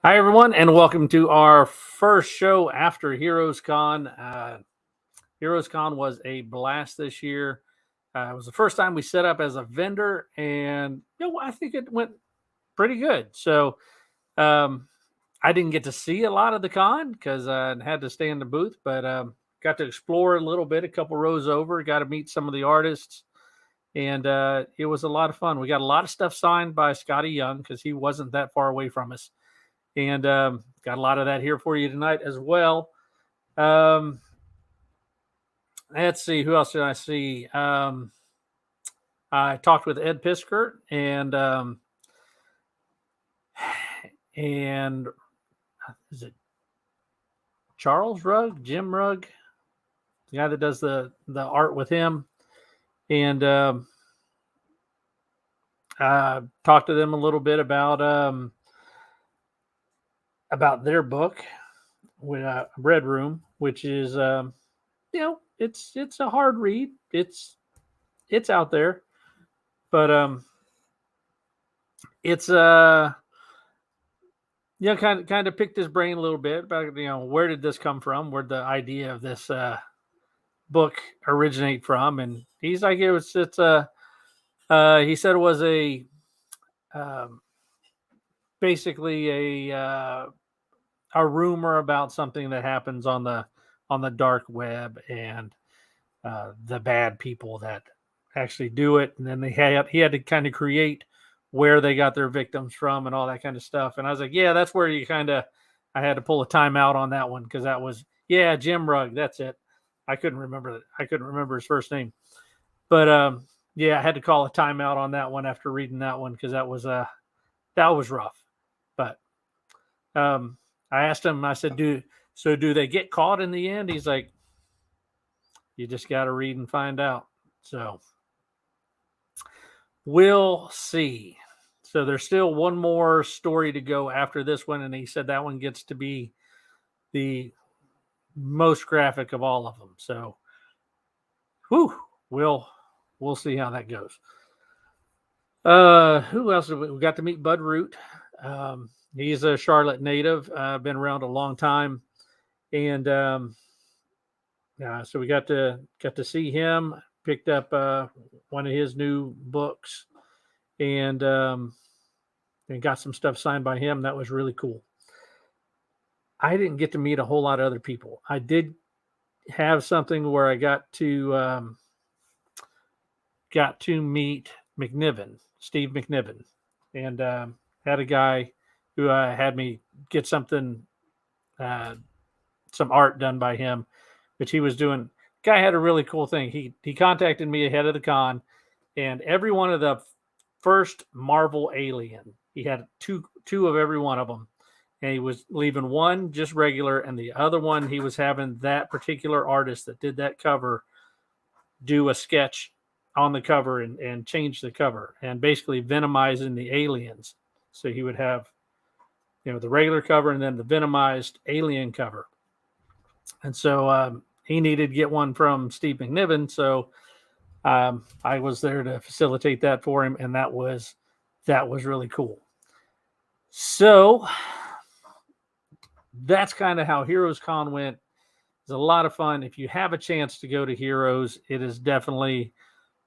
Hi, everyone, and welcome to our first show after HeroesCon. HeroesCon was a blast this year. It was the first time we set up as a vendor, and I think it went pretty good. So I didn't get to see a lot of the con because I had to stay in the booth, but got to explore a little bit, a couple rows over, got to meet some of the artists, and it was a lot of fun. We got a lot of stuff signed by Scotty Young because he wasn't that far away from us. And got a lot of that here for you tonight as well. Let's see, who else did I see? I talked with Ed Pisker and is it Charles Rugg, Jim Rugg, the guy that does the art with him, and talked to them a little bit about their book with Red Room, which is it's a hard read. It's out there, but it's kind of picked his brain a little bit about where did this come from, where the idea of this book originate from, and he's like he said it was a basically a rumor about something that happens on the dark web and the bad people that actually do it, and then he had to kind of create where they got their victims from and all that kind of stuff. And I was like, yeah, that's where I had to pull a timeout on that one because that was Jim Rugg, that's it. I couldn't remember his first name, but I had to call a timeout on that one after reading that one because that was rough. But I asked him, I said, do they get caught in the end? He's like, you just got to read and find out. So we'll see. So there's still one more story to go after this one. And he said that one gets to be the most graphic of all of them. So we'll see how that goes. Who else? We got to meet Bud Root. He's a Charlotte native, been around a long time. And so we got to see him, picked up one of his new books, and got some stuff signed by him. That was really cool. I didn't get to meet a whole lot of other people. I did have something where I got to meet Steve McNiven, and had a guy who had me get something, some art done by him, which he was doing. Guy had a really cool thing. He contacted me ahead of the con, and every one of the first Marvel Alien, he had two of every one of them, and he was leaving one just regular, and the other one he was having that particular artist that did that cover do a sketch on the cover and change the cover and basically venomizing the aliens. So he would have the regular cover and then the venomized alien cover. And so he needed to get one from Steve McNiven. So I was there to facilitate that for him. And that was really cool. So that's kind of how HeroesCon went. It's a lot of fun. If you have a chance to go to Heroes, it is definitely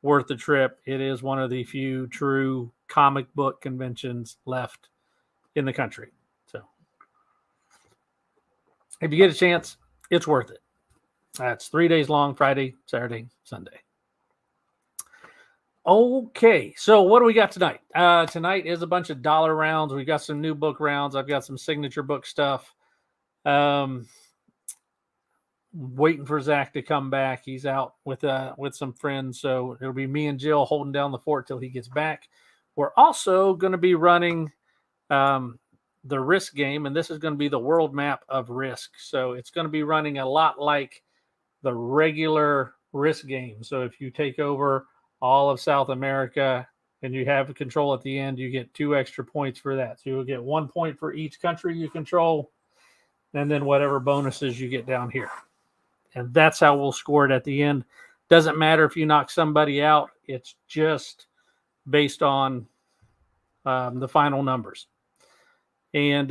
worth the trip. It is one of the few true comic book conventions left in the country. So if you get a chance, it's worth it. That's 3 days long, Friday, Saturday, Sunday. Okay, so what do we got tonight? Tonight is a bunch of dollar rounds. We got some new book rounds. I've got some signature book stuff. Waiting for Zach to come back. He's out with some friends, so it'll be me and Jill holding down the fort till he gets back. We're also going to be running the Risk game, and this is going to be the world map of Risk. So it's going to be running a lot like the regular Risk game. So if you take over all of South America and you have control at the end, you get 2 extra points for that. So you'll get 1 point for each country you control, and then whatever bonuses you get down here. And that's how we'll score it at the end. Doesn't matter if you knock somebody out. It's just based on the final numbers. And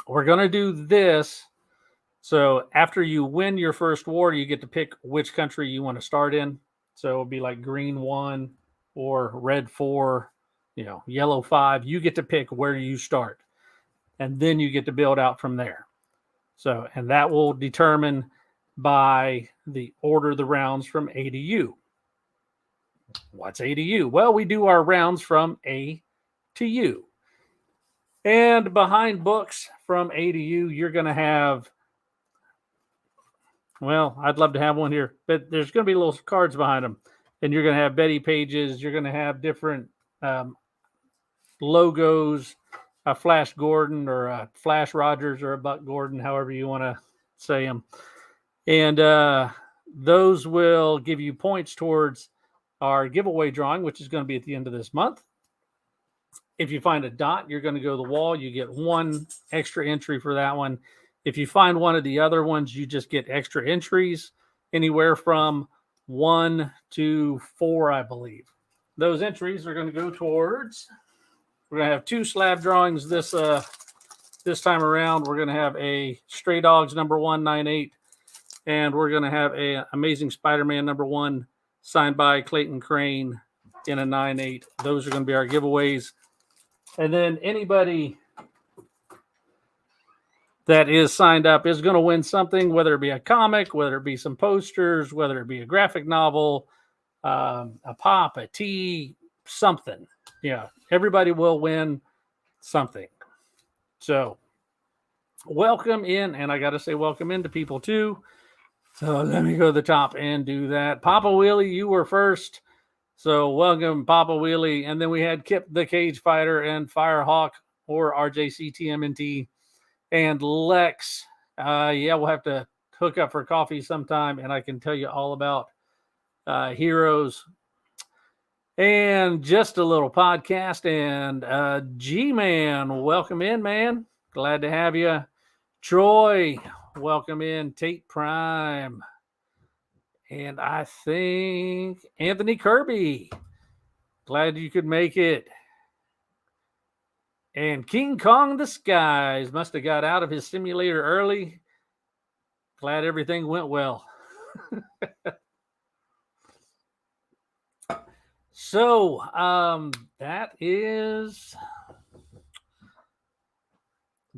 we're going to do this. So after you win your first war, you get to pick which country you want to start in. So it'll be like green 1 or red 4, yellow 5. You get to pick where you start. And then you get to build out from there. So, and that will determine by the order of the rounds from A to U. What's A to U? Well, we do our rounds from A to U. And behind books from A to U, you're going to have, well, I'd love to have one here, but there's going to be little cards behind them. And you're going to have Betty pages. You're going to have different logos, a Flash Gordon or a Flash Rogers or a Buck Gordon, however you want to say them. And those will give you points towards our giveaway drawing, which is going to be at the end of this month. If you find a dot, you're going to go to the wall. You get 1 extra entry for that one. If you find one of the other ones, you just get extra entries, anywhere from 1 to 4, I believe. Those entries are going to go towards, we're going to have 2 slab drawings this time around. We're going to have a Stray Dogs number 198, and we're going to have a Amazing Spider-Man number 1 signed by Clayton Crane in a 9.8. Those are going to be our giveaways. And then anybody that is signed up is going to win something, whether it be a comic, whether it be some posters, whether it be a graphic novel, a pop, a tee, something. Yeah, everybody will win something. So welcome in, and I got to say welcome in to people too. So let me go to the top and do that. Papa Wheelie, you were first. So welcome, Papa Wheelie. And then we had Kip the Cage Fighter and Firehawk or RJCTMNT and Lex. Yeah, we'll have to hook up for coffee sometime, and I can tell you all about Heroes. And just a little podcast. And G-Man, welcome in, man. Glad to have you. Troy, welcome in. Tate Prime. And I think Anthony Kirby. Glad you could make it. And King Kong the Skies must have got out of his simulator early. Glad everything went well. So, that is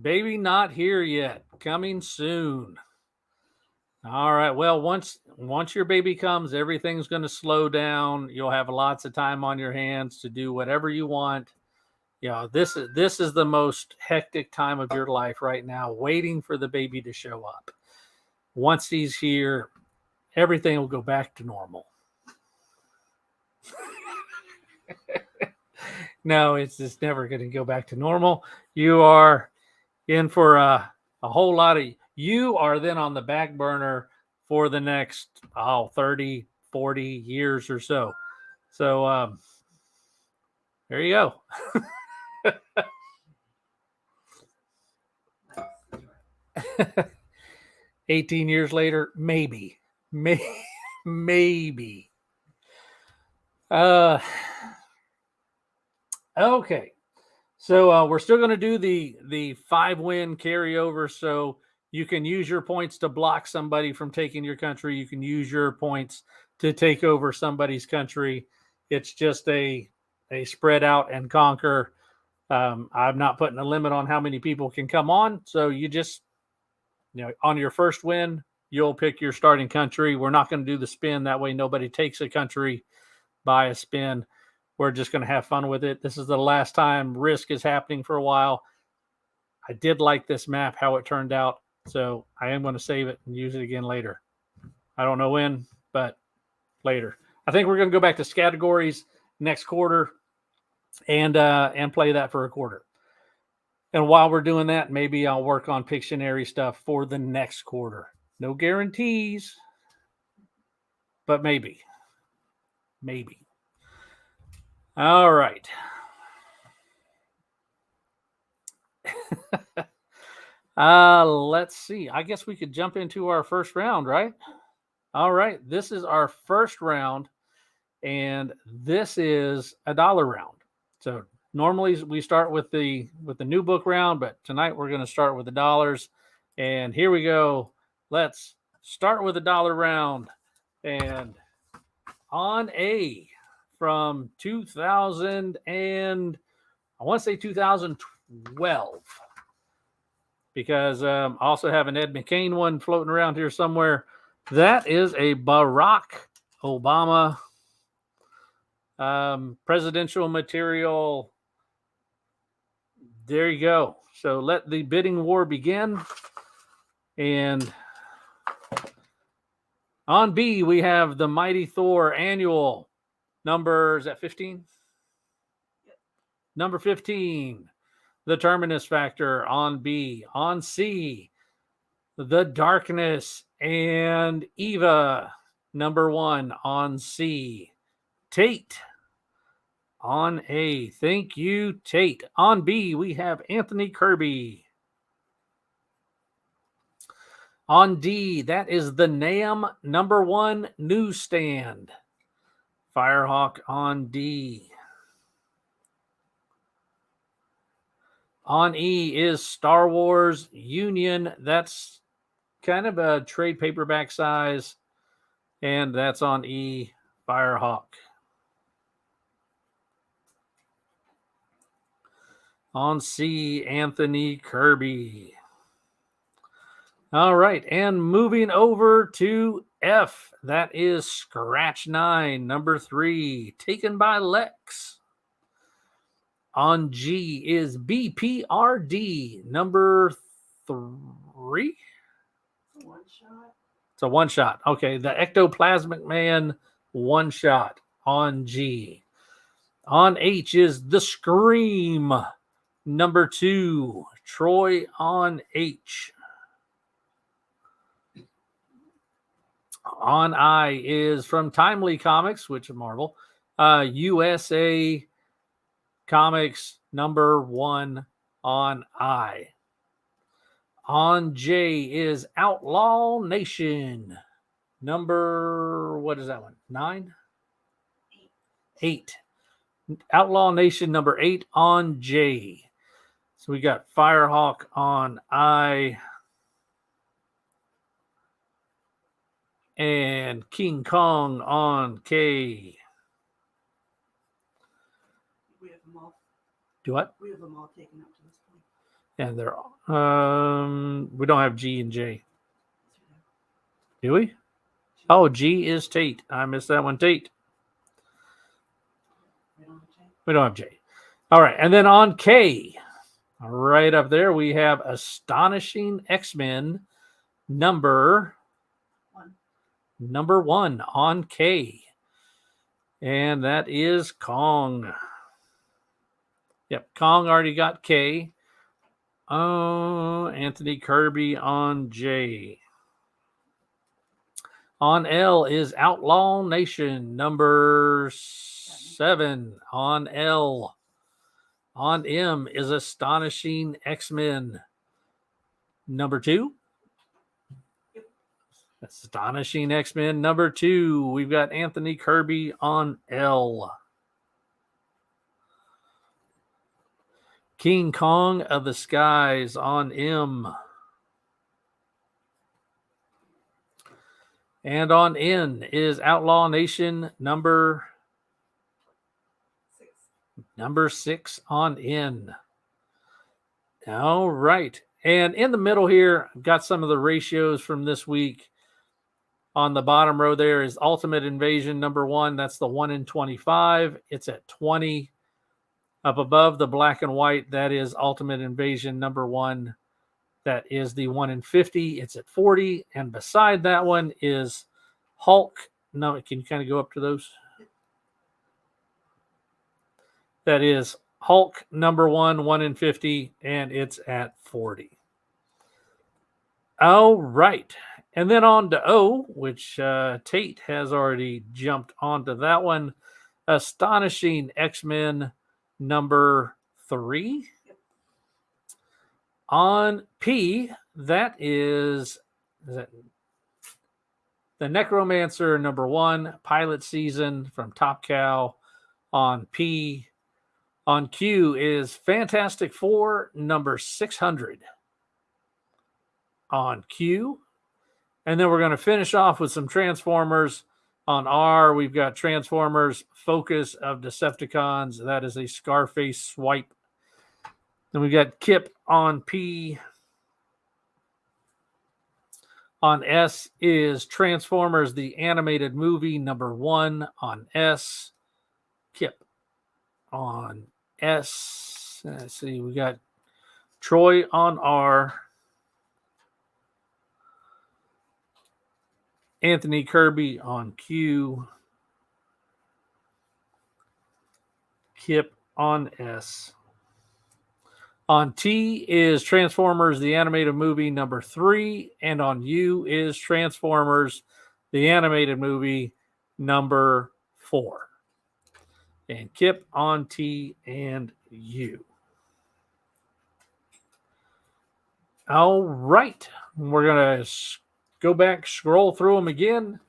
Baby Not Here Yet. Coming soon. All right. Well, once your baby comes, everything's going to slow down. You'll have lots of time on your hands to do whatever you want. This is the most hectic time of your life right now, waiting for the baby to show up. Once he's here, everything will go back to normal. No, it's just never going to go back to normal. You are in for a whole lot of, you are then on the back burner for the next 30, 40 years or so. So there you go. 18 years later, maybe. Okay. So we're still going to do the 5-win carryover. So you can use your points to block somebody from taking your country. You can use your points to take over somebody's country. It's just a spread out and conquer. I'm not putting a limit on how many people can come on. So you just, on your first win, you'll pick your starting country. We're not going to do the spin. That way nobody takes a country by a spin. We're just going to have fun with it. This is the last time Risk is happening for a while. I did like this map, how it turned out. So I am going to save it and use it again later. I don't know when, but later. I think we're going to go back to categories next quarter and play that for a quarter. And while we're doing that, maybe I'll work on Pictionary stuff for the next quarter. No guarantees, but maybe. All right. Let's see. I guess we could jump into our first round, right? All right. This is our first round, and this is $1 round. So Normally we start with the new book round, but tonight we're going to start with the dollars. And here we go. Let's start with the dollar round. And on A from 2000 and I want to say 2012, because I also have an Ed McCain one floating around here somewhere. That is a Barack Obama presidential material. There you go. So let the bidding war begin. And on B, we have the Mighty Thor annual. Number, is that 15? Yep. Number 15, the Terminus Factor on B. On C, the Darkness and Eva, number 1 on C. Tate on A. Thank you, Tate. On B, we have Anthony Kirby. On D, that is the NAM number 1 newsstand. Firehawk on D. On E is Star Wars Union. That's kind of a trade paperback size. And that's on E, Firehawk. On C, Anthony Kirby. All right, and moving over to F, that is Scratch 9, number 3, taken by Lex. On G is BPRD, number 3. One shot. It's a one shot. Okay, the Ectoplasmic Man one shot on G. On H is the Scream, number 2, Troy on H. On I is from Timely Comics, which is Marvel, USA Comics number 1 on I. On J is Outlaw Nation number, what is that one? 9? 8. Outlaw Nation number 8 on J. So we got Firehawk on I. And King Kong on K. We have them all. Do what? We have them all taken up to this point. And they're we don't have G and J. Do we? Oh, G is Tate. I missed that one. Tate. We don't have J. All right, and then on K, right up there, we have Astonishing X-Men number 1 on K. And that is Kong. Yep, Kong already got K. Oh, Anthony Kirby on J. On L is Outlaw Nation, number 7 on L. On M is Astonishing X-Men, number 2. Astonishing X-Men number 2. We've got Anthony Kirby on L. King Kong of the Skies on M. And on N is Outlaw Nation number 6 on N. All right. And in the middle here, I've got some of the ratios from this week. On the bottom row there is Ultimate Invasion number 1. That's the 1 in 25. It's at 20. Up above the black and white, that is Ultimate Invasion number 1. That is the 1 in 50. It's at 40. And beside that one is Hulk. No, can you kind of go up to those? That is Hulk number 1, 1 in 50. And it's at 40. All right. And then on to O, which Tate has already jumped onto that one. Astonishing X-Men number 3. On P, that is that the Necromancer number 1, pilot season from Top Cow on P. On Q is Fantastic Four number 600. On Q. And then we're going to finish off with some Transformers. On R, we've got Transformers Focus of Decepticons. That is a Scarface swipe. Then we got Kip on P. On S is Transformers, the animated movie, number 1 on S. Kip on S. Let's see, we got Troy on R. Anthony Kirby on Q. Kip on S. On T is Transformers, the animated movie, number 3. And on U is Transformers, the animated movie, number 4. And Kip on T and U. All right. We're going to go back, scroll through them again.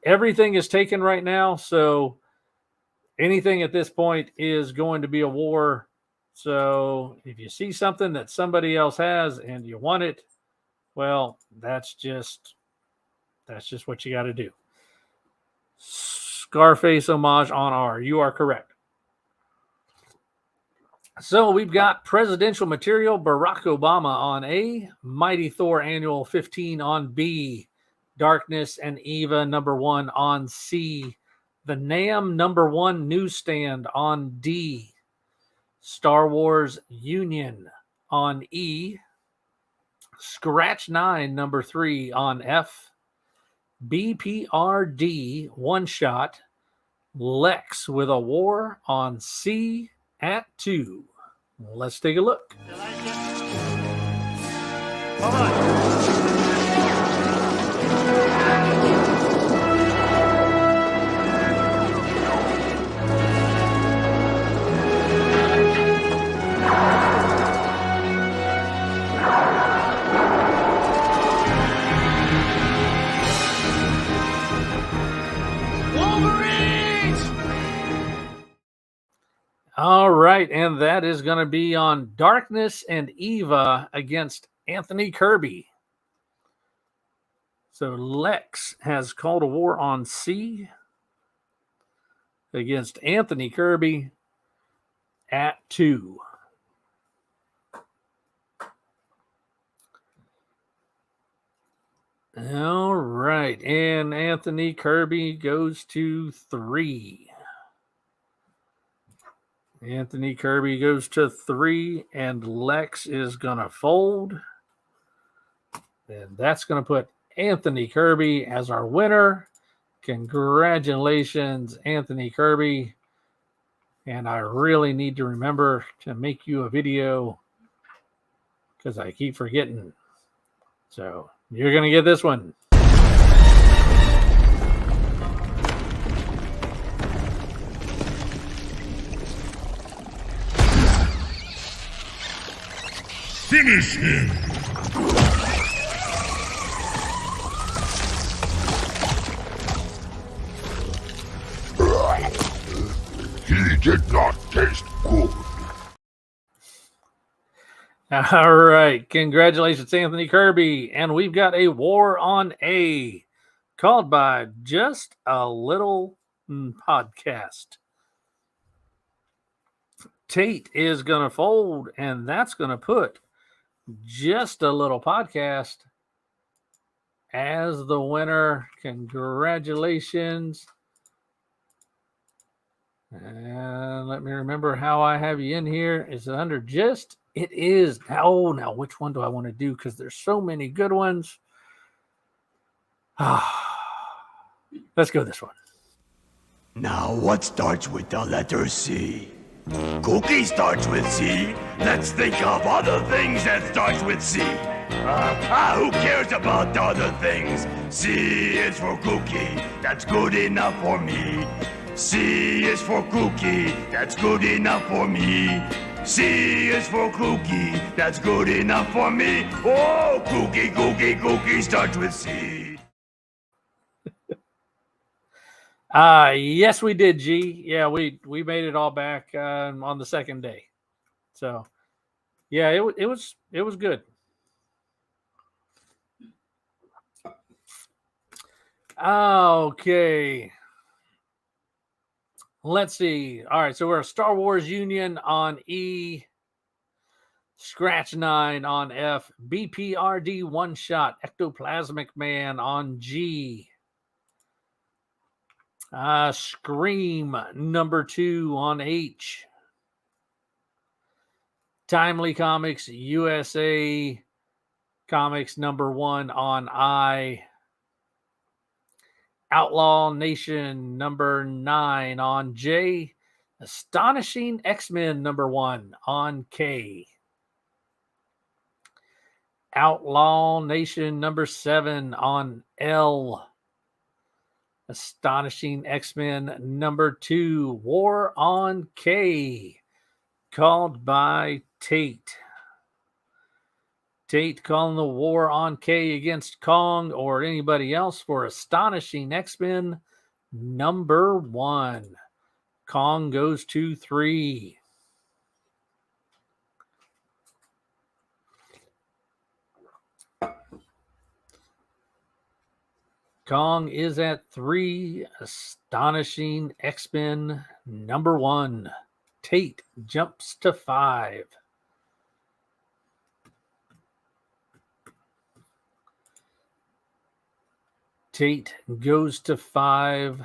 Everything is taken right now, so anything at this point is going to be a war. So if you see something that somebody else has and you want it, well, that's just what you got to do. Scarface homage on R. You are correct. So we've got presidential material, Barack Obama on A, Mighty Thor Annual 15 on B, Darkness and Eva number 1 on C, the NAMM number 1 newsstand on D, Star Wars Union on E, Scratch 9 number 3 on F, BPRD one shot, Lex with a war on C at 2. Let's take a look. Come on. All right, and that is going to be on Darkness and Eva against Anthony Kirby. So Lex has called a war on C against Anthony Kirby at 2. All right, and Anthony Kirby goes to 3. Anthony Kirby goes to 3, and Lex is going to fold. And that's going to put Anthony Kirby as our winner. Congratulations, Anthony Kirby. And I really need to remember to make you a video because I keep forgetting. So you're going to get this one. Finish him! He did not taste good. All right. Congratulations, Anthony Kirby. And we've got a war on A called by Just a Little Podcast. Tate is going to fold, and that's going to put Just a Little Podcast as the winner. Congratulations. And let me remember how I have you in here. Is it under Just? It is. Now which one do I want to do? Because there's so many good ones. Let's go this one. Now, what starts with the letter C? Cookie starts with C. Let's think of other things that starts with C. Who cares about the other things? C is for cookie. That's good enough for me. C is for cookie. That's good enough for me. C is for cookie. That's good enough for me. Oh, cookie starts with C. Yes, we did, G. Yeah, we made it all back on the second day. So, yeah, it was good. Okay. Let's see. All right, so we're a Star Wars Union on E, Scratch 9 on F, BPRD one shot, Ectoplasmic Man on G. Scream number 2 on H. Timely Comics USA Comics number 1 on I. Outlaw Nation number 9 on J. Astonishing X-Men number 1 on K. Outlaw Nation number 7 on L. Astonishing X-Men number 2, War on K, called by Tate. Tate calling the war on K against Kong or anybody else for Astonishing X-Men number 1. Kong goes to 3. Kong is at 3. Astonishing X-Men number 1. Tate jumps to 5. Tate goes to 5.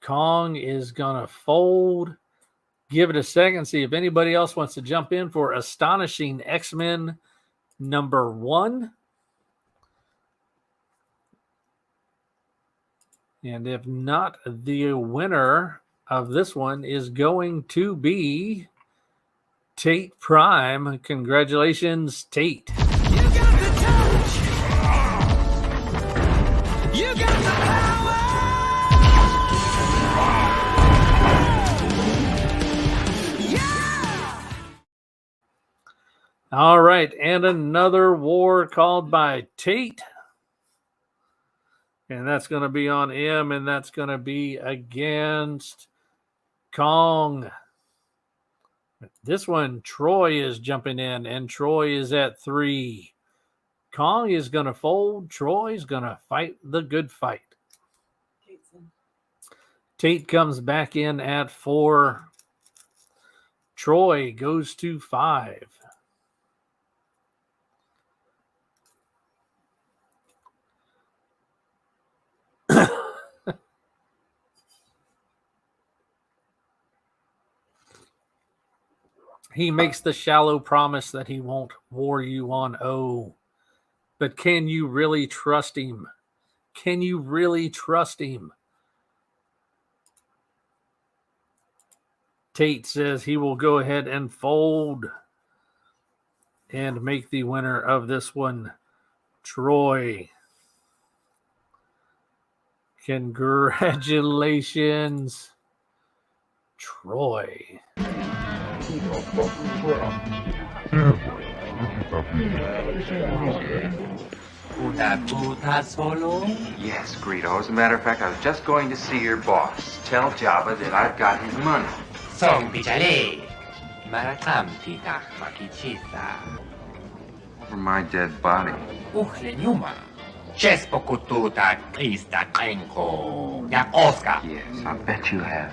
Kong is going to fold. Give it a second, see if anybody else wants to jump in for Astonishing X-Men number 1. And if not, the winner of this one is going to be Tate Prime. Congratulations, Tate. You got the touch. You got the power. Yeah. All right, and another war called by Tate. And that's going to be on M, and that's going to be against Kong. This one, Troy is jumping in, and Troy is at 3. Kong is going to fold. Troy's going to fight the good fight. Tate's in. Tate comes back in at 4. Troy goes to 5. He makes the shallow promise that he won't war you on O. But can you really trust him? Can you really trust him? Tate says he will go ahead and fold and make the winner of this one, Troy. Congratulations, Troy. Yes, Greedo. As a matter of fact, I was just going to see your boss. Tell Jabba that I've got his money. ส่งปิจาเล่มาราตัมทีตักมากิชิตา Over my dead body. อุคเลนิวมาเชสปกุตูตาคริสตาเคงโคยากออสการ์ Yes, I bet you have.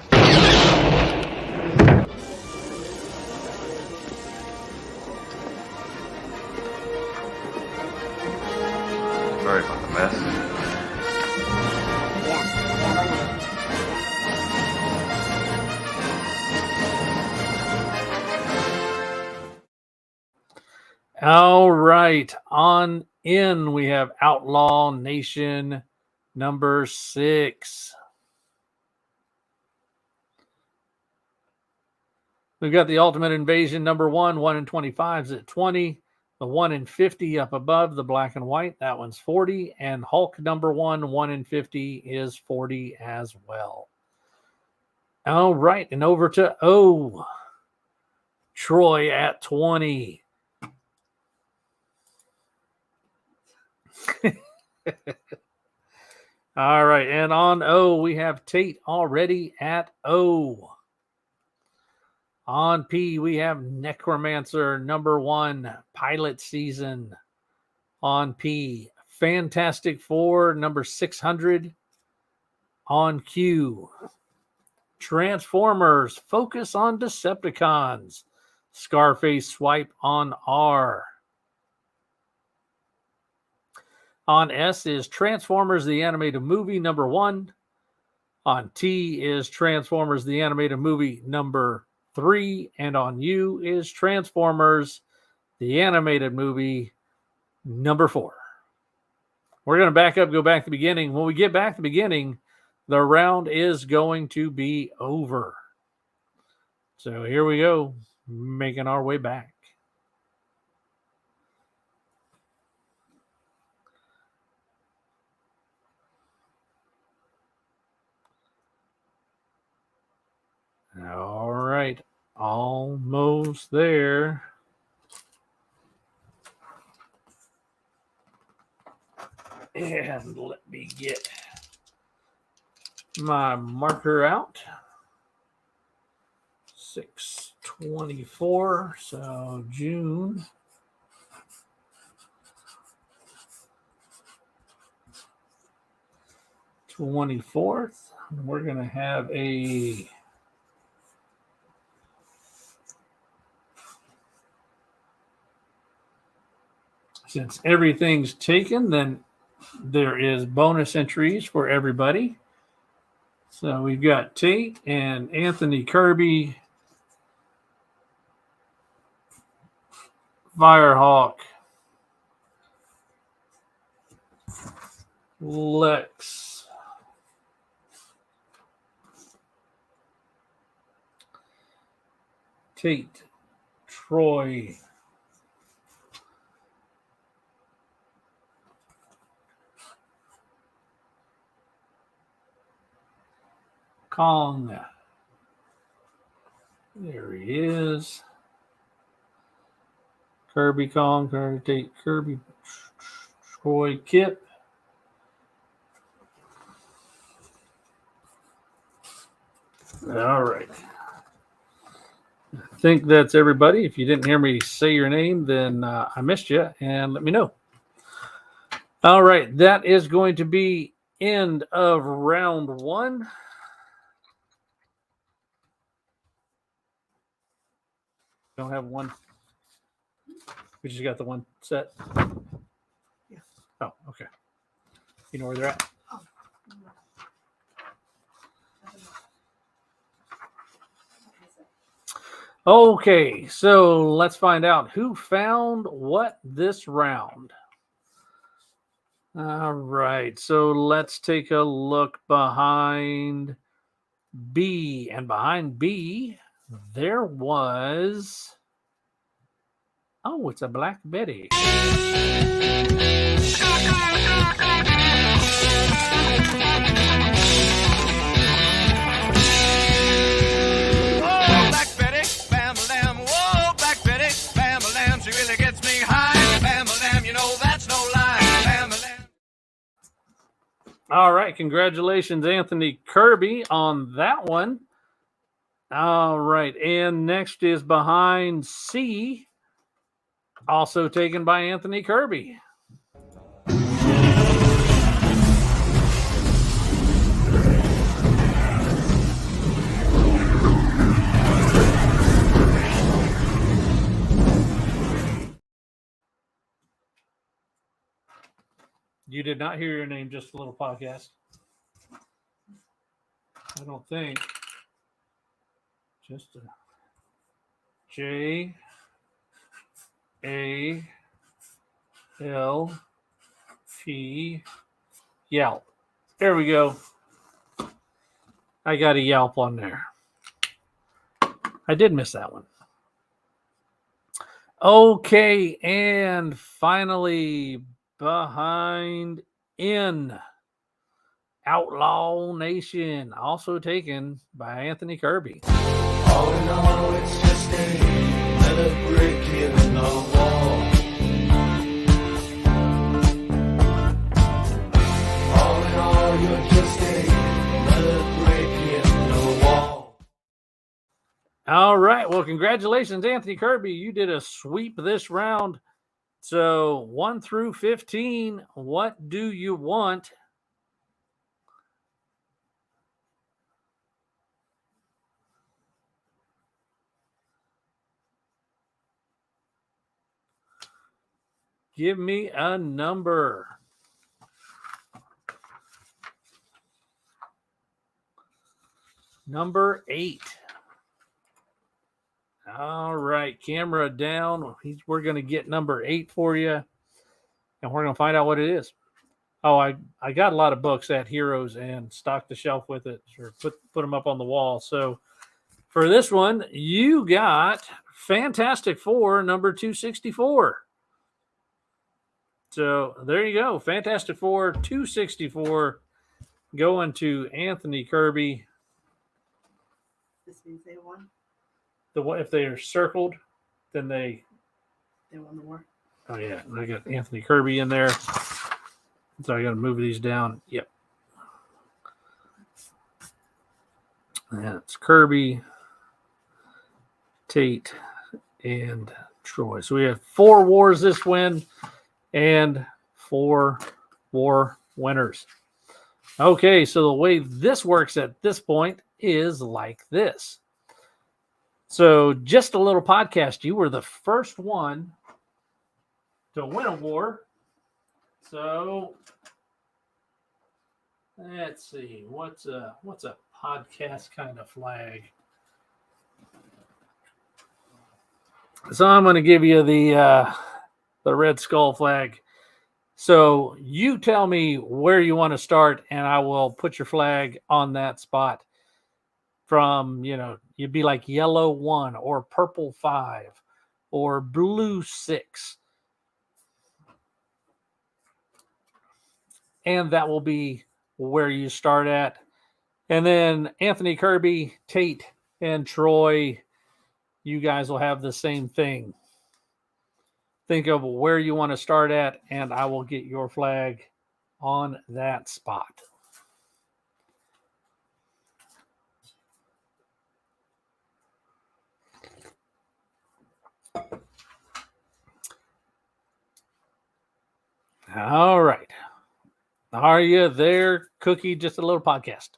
Sorry about the mess. All right. On in, we have Outlaw Nation number 6. We've got the Ultimate Invasion number 1. 1 in 25 is at 20. The 1 in 50 up above, the black and white, that one's 40. And Hulk number 1, 1 in 50 is 40 as well. All right. And over to O. Troy at 20. All right, and on O, we have Tate already at O. On P, we have Necromancer #1, Pilot Season. On P, Fantastic Four #600. On Q, Transformers, Focus on Decepticons. Scarface Swipe on R. On S is Transformers the Animated Movie #1. On T is Transformers the Animated Movie #3. And on U is Transformers the Animated Movie #4. We're going to back up, go back to the beginning. When we get back to the beginning, the round is going to be over. So here we go, making our way back. All right, almost there. And let me get my marker out. 6/24, so June. #24. We're going to have a since everything's taken, then there is bonus entries for everybody. So we've got Tate and Anthony Kirby, Firehawk, Lex, Tate, Troy, Kong. There he is. Kirby, Kong, Kirby, Tate, Kirby, Troy, Kip. All right. I think that's everybody. If you didn't hear me say your name, then I missed you, and let me know. All right. That is going to be end of round 1. Don't have one. We just got the one set. Yeah. Oh, okay. You know where they're at? Okay, so let's find out who found what this round. All right, so let's take a look behind B. And behind B, there was... Oh, it's a Black Betty. All right, congratulations, Anthony Kirby, on that one. All right, and next is behind C, also taken by Anthony Kirby. You did not hear your name, just a little podcast. I don't think. Just a J A L P Yelp. There we go. I got a Yelp on there. I did miss that one. Okay, and finally, behind N, Outlaw Nation, also taken by Anthony Kirby. All in all, it's just another brick in the wall. All in all, All right. Well, congratulations, Anthony Kirby. You did a sweep this round. So 1 through 15, what do you want? Give me a number. Number 8. All right, camera down. We're going to get number 8 for you, and we're going to find out what it is. Oh, I got a lot of books at Heroes and stocked the shelf with it, or put them up on the wall. So for this one, you got Fantastic Four number 264. So there you go, Fantastic Four 264 going to Anthony Kirby. This means they won. If they are circled, then they won the war. Oh yeah, I got Anthony Kirby in there. So I got to move these down. Yep. That's Kirby, Tate, and Troy. So we have 4 wars this win and 4 war winners. Okay, so the way this works at this point is like this. So just a little podcast. You were the first one to win a war. So let's see. What's a podcast kind of flag? So I'm going to give you the Red Skull flag. So you tell me where you want to start, and I will put your flag on that spot. From, you'd be like yellow 1 or purple 5 or blue 6. And that will be where you start at. And then Anthony Kirby, Tate, and Troy, you guys will have the same thing. Think of where you want to start at, and I will get your flag on that spot. All right. Are you there, Cookie? Just a little podcast.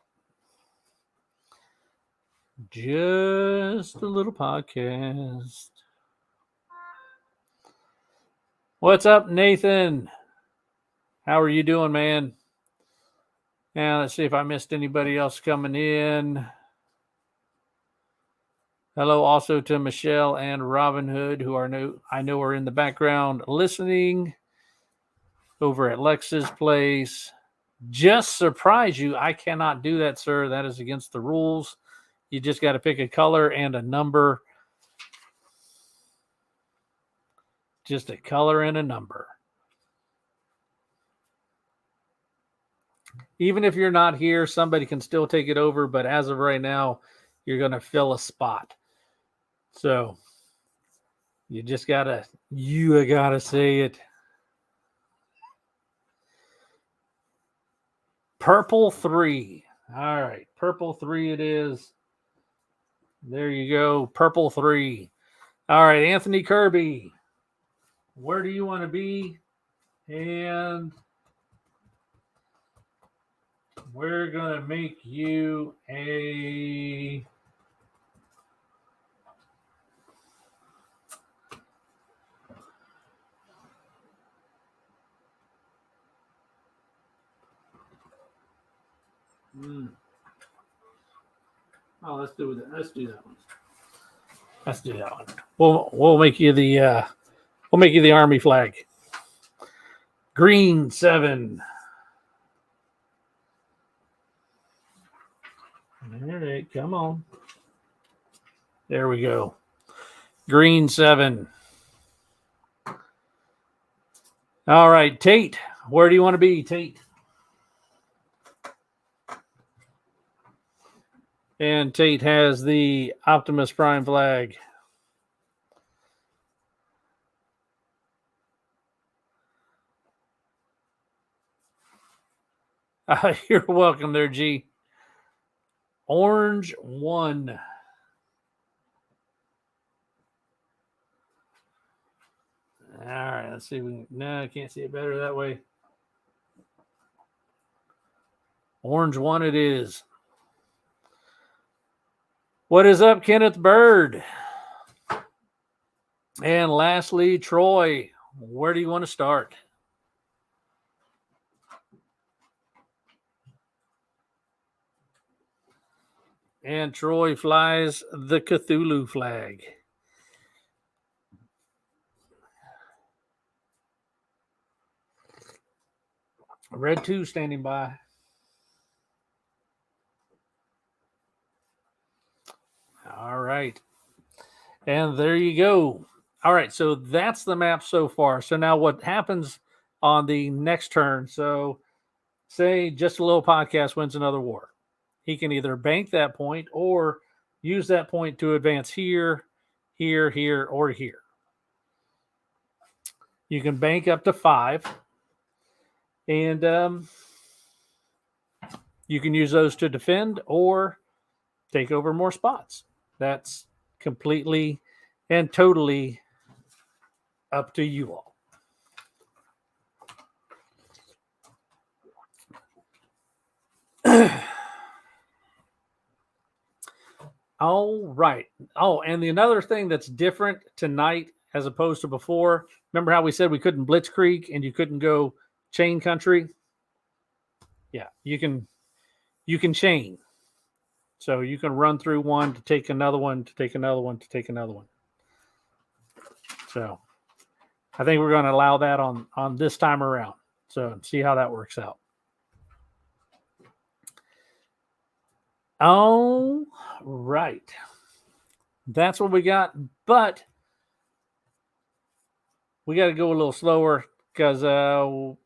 Just a little podcast. What's up, Nathan? How are you doing, man? Now, let's see if I missed anybody else coming in. Hello also to Michelle and Robin Hood, who I know are in the background listening over at Lex's place. Just surprise you. I cannot do that, sir. That is against the rules. You just got to pick a color and a number. Just a color and a number. Even if you're not here, somebody can still take it over. But as of right now, you're going to fill a spot. So you gotta say it. Purple 3. All right. Purple 3 it is. There you go. Purple 3. All right. Anthony Kirby. Where do you want to be? And we're going to make you a... Oh, let's do that. Let's do that one. Let's do that one. We'll make you the Army flag. Green 7. All right, come on. There we go. Green 7. All right, Tate. Where do you want to be, Tate? And Tate has the Optimus Prime flag. You're welcome there, G. Orange 1. All right, let's see. No, I can't see it better that way. Orange one it is. What is up, Kenneth Bird? And lastly, Troy, where do you want to start? And Troy flies the Cthulhu flag. Red 2 standing by. All right. And there you go. All right. So that's the map so far. So now what happens on the next turn? So say Just a Little Podcast wins another war. He can either bank that point or use that point to advance here, here, here, or here. You can bank up to 5. And you can use those to defend or take over more spots. That's completely and totally up to you all. All right. Oh, and the another thing that's different tonight as opposed to before, remember how we said we couldn't blitzkrieg and you couldn't go chain country? Yeah, you can chain. So you can run through one to take another one, to take another one, to take another one. So I think we're going to allow that on this time around. So see how that works out. All right. That's what we got. But we got to go a little slower because, well,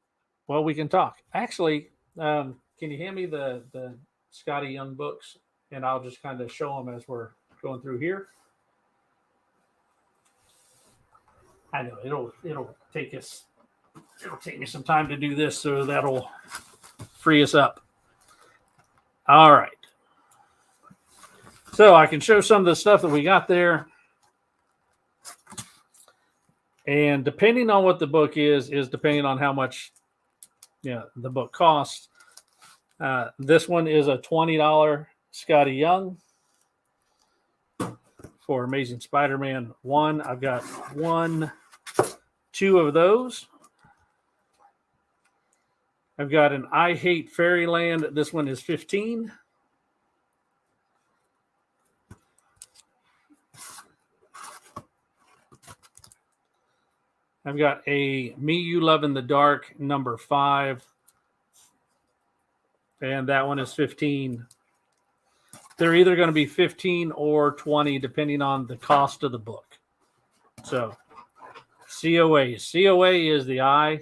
we can talk. Actually, can you hand me the Scotty Young books? And I'll just kind of show them as we're going through here. I know it'll take me some time to do this, so that'll free us up. All right. So I can show some of the stuff that we got there. And depending on what the book is depending on how much the book costs. This one is a $20 Scotty Young for Amazing Spider-Man 1. I've got 2 of those. I've got an I Hate Fairyland. This one is $15. I've got a Me You Love in the Dark number 5. And that one is $15. They're either going to be $15 or $20 depending on the cost of the book. So COA is the I.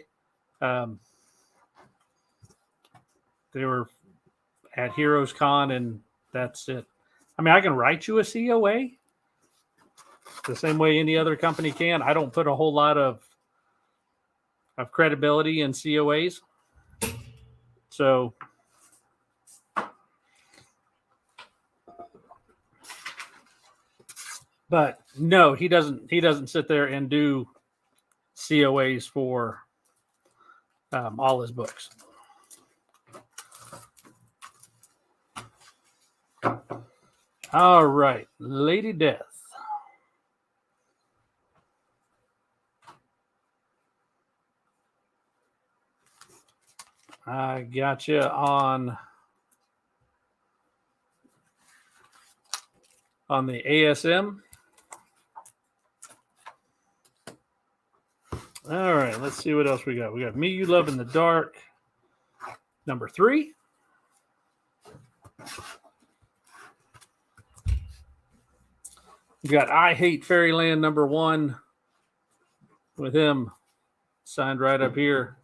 They were at HeroesCon and that's it. I mean, I can write you a COA the same way any other company can. I don't put a whole lot of credibility in COAs. So but no, he doesn't sit there and do COAs for all his books. All right, Lady Death. I got you on the ASM. All right, let's see what else we got. We got Me You Love in the Dark, number 3. We got I Hate Fairyland, number 1, with him signed right up here.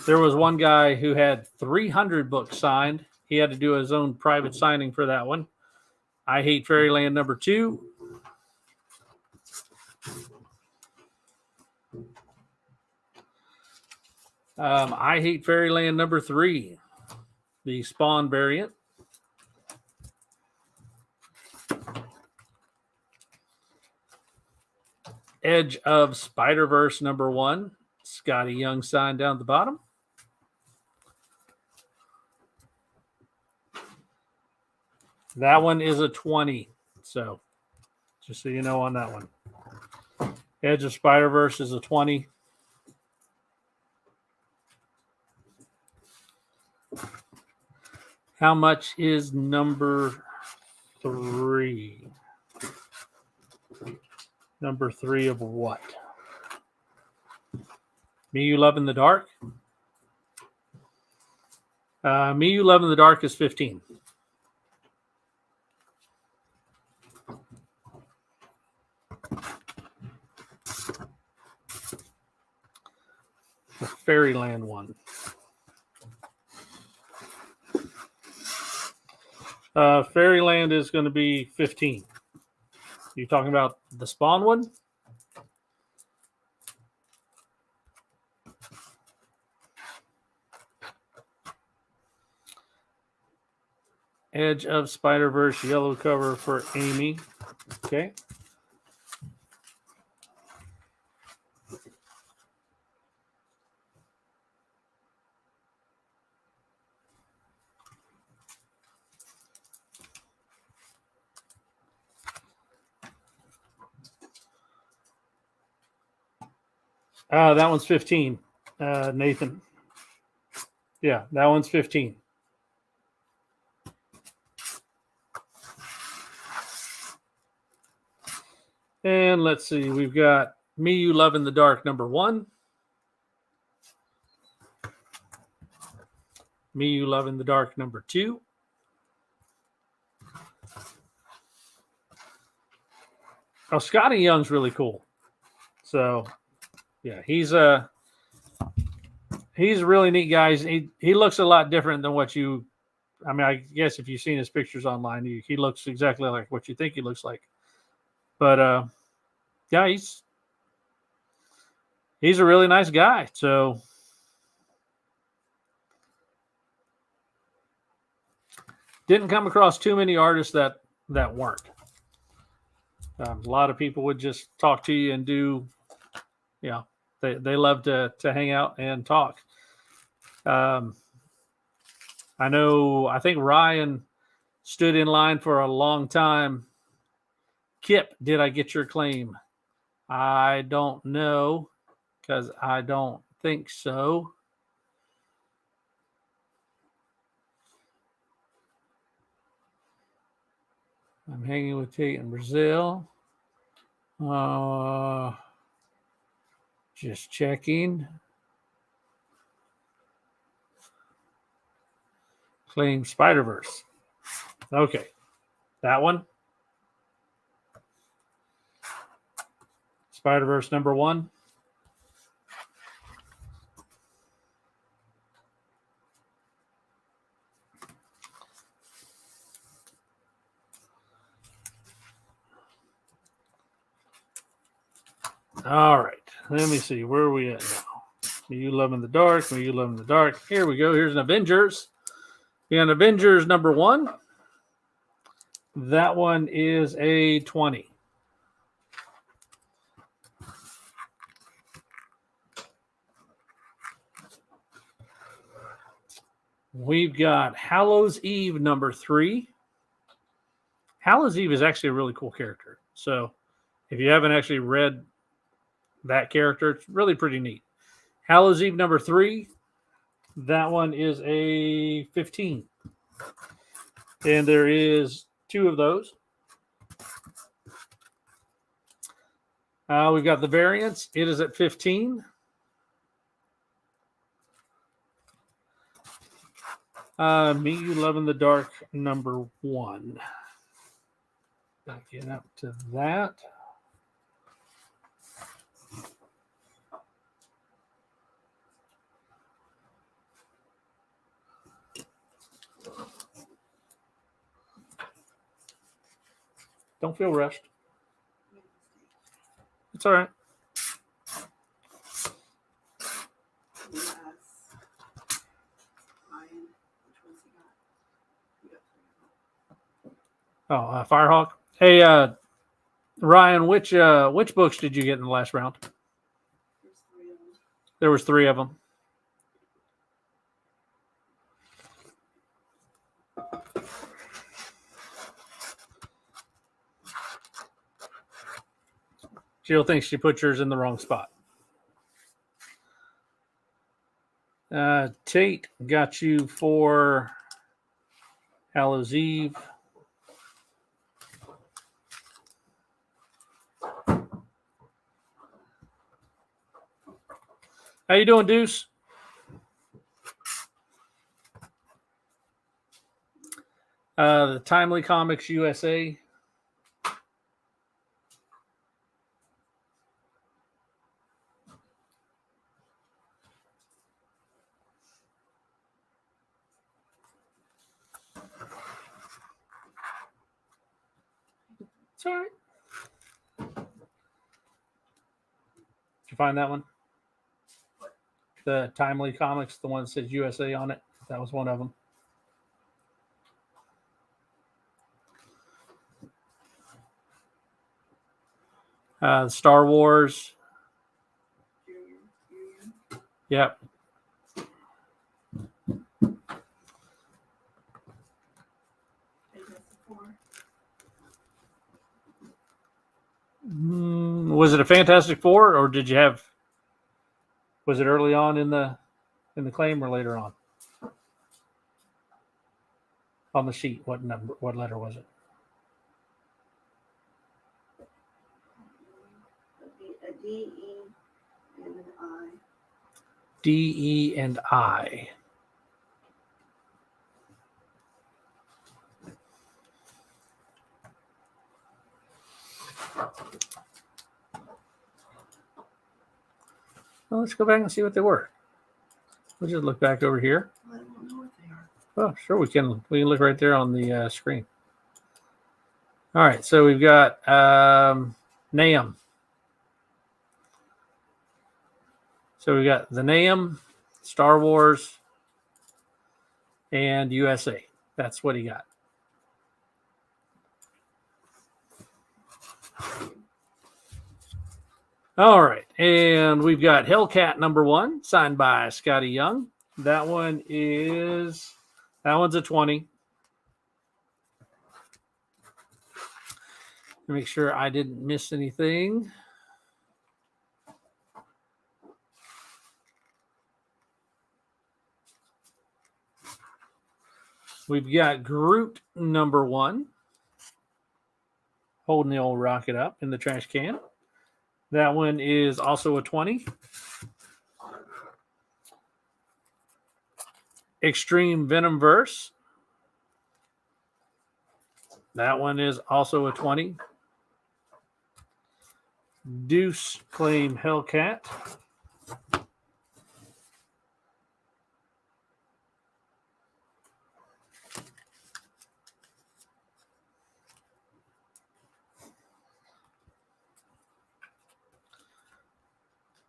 There was one guy who had 300 books signed. He had to do his own private signing for that one. I Hate Fairyland, number 2. I Hate Fairyland number 3, the Spawn variant. Edge of Spider-Verse #1. Scotty Young sign down at the bottom. That one is a 20. So just so you know on that one. Edge of Spider-Verse is a 20. How much is number 3? Number 3 of what? Me You Love in the Dark? Me You Love in the Dark is 15. The Fairyland one. Fairyland is going to be 15. You talking about the Spawn one? Edge of Spider-Verse yellow cover for Amy. Okay. That one's 15. Nathan. Yeah, that one's 15. And let's see, we've got Me You Love in the Dark #1. Me You Love in the Dark #2. Oh, Scotty Young's really cool. So, yeah, he's a really neat guy. He looks a lot different than what you. I mean, I guess if you've seen his pictures online, he looks exactly like what you think he looks like. But yeah, he's a really nice guy. So didn't come across too many artists that weren't. A lot of people would just talk to you and do, you know, they love to hang out and talk. I think Ryan stood in line for a long time. Kip, did I get your claim? I don't know, because I don't think so. I'm hanging with Tate in Brazil. Just checking. Claim Spider-Verse. Okay. That one. Spider-Verse #1. All right. Let me see. Where are we at now? Me You Love in the Dark. Me You Love in the Dark. Here we go. Here's an Avengers. And Avengers #1. That one is a 20. We've got Hallows Eve #3. Hallows Eve is actually a really cool character. So if you haven't actually read that character, it's really pretty neat. Hallows Eve #3. That one is a 15. And there is 2 of those. We've got the variants. It is at 15. Me You Love in the Dark #1. Get up to that. Don't feel rushed. It's all right. Yes. Ryan, which one's he got? He got 3 of them. Oh, Firehawk. Hey, Ryan, which books did you get in the last round? There's 3 of them. There was 3 of them. Jill thinks she put yours in the wrong spot. Tate got you for Hallows Eve. How you doing, Deuce? The Timely Comics USA. It's all right. Did you find that one? The Timely Comics, the one that says USA on it. That was one of them. Star Wars. Junior. Yep. Fantastic Four. Was it a Fantastic Four, or did you have? Was it early on in the claim or later on? On the sheet, what number? What letter was it? A D, E, and an I. D, E, and I. Well, let's go back and see what they were. We'll just look back over here. I don't know what they are. Oh, sure, we can look right there on the screen. All right, so we've got NAM. So we got the NAM, Star Wars, and USA. That's what he got. All right, and we've got Hellcat #1, signed by Scotty Young. That one's a 20. Make sure I didn't miss anything. We've got Groot #1, holding the old rocket up in the trash can. That one is also a 20. Extreme Venomverse. That one is also a 20. Deuce Claim Hellcat.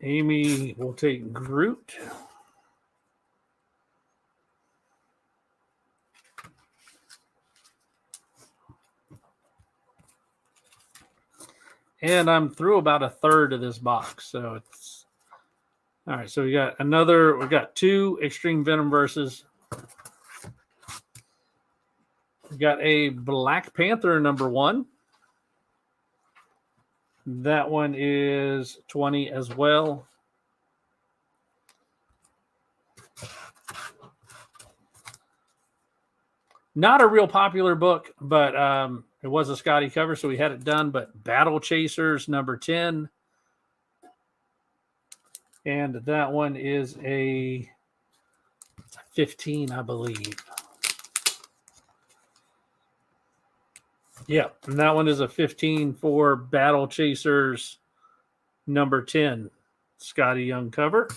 Amy will take Groot. And I'm through about a third of this box. So it's all right. So we got 2 Extreme Venom verses. We got a Black Panther #1. That one is 20 as well. Not a real popular book, but it was a Scotty cover, so we had it done. But Battle Chasers #10. And that one is a 15, I believe. Yeah, and that one is a 15 for Battle Chasers #10, Scotty Young cover.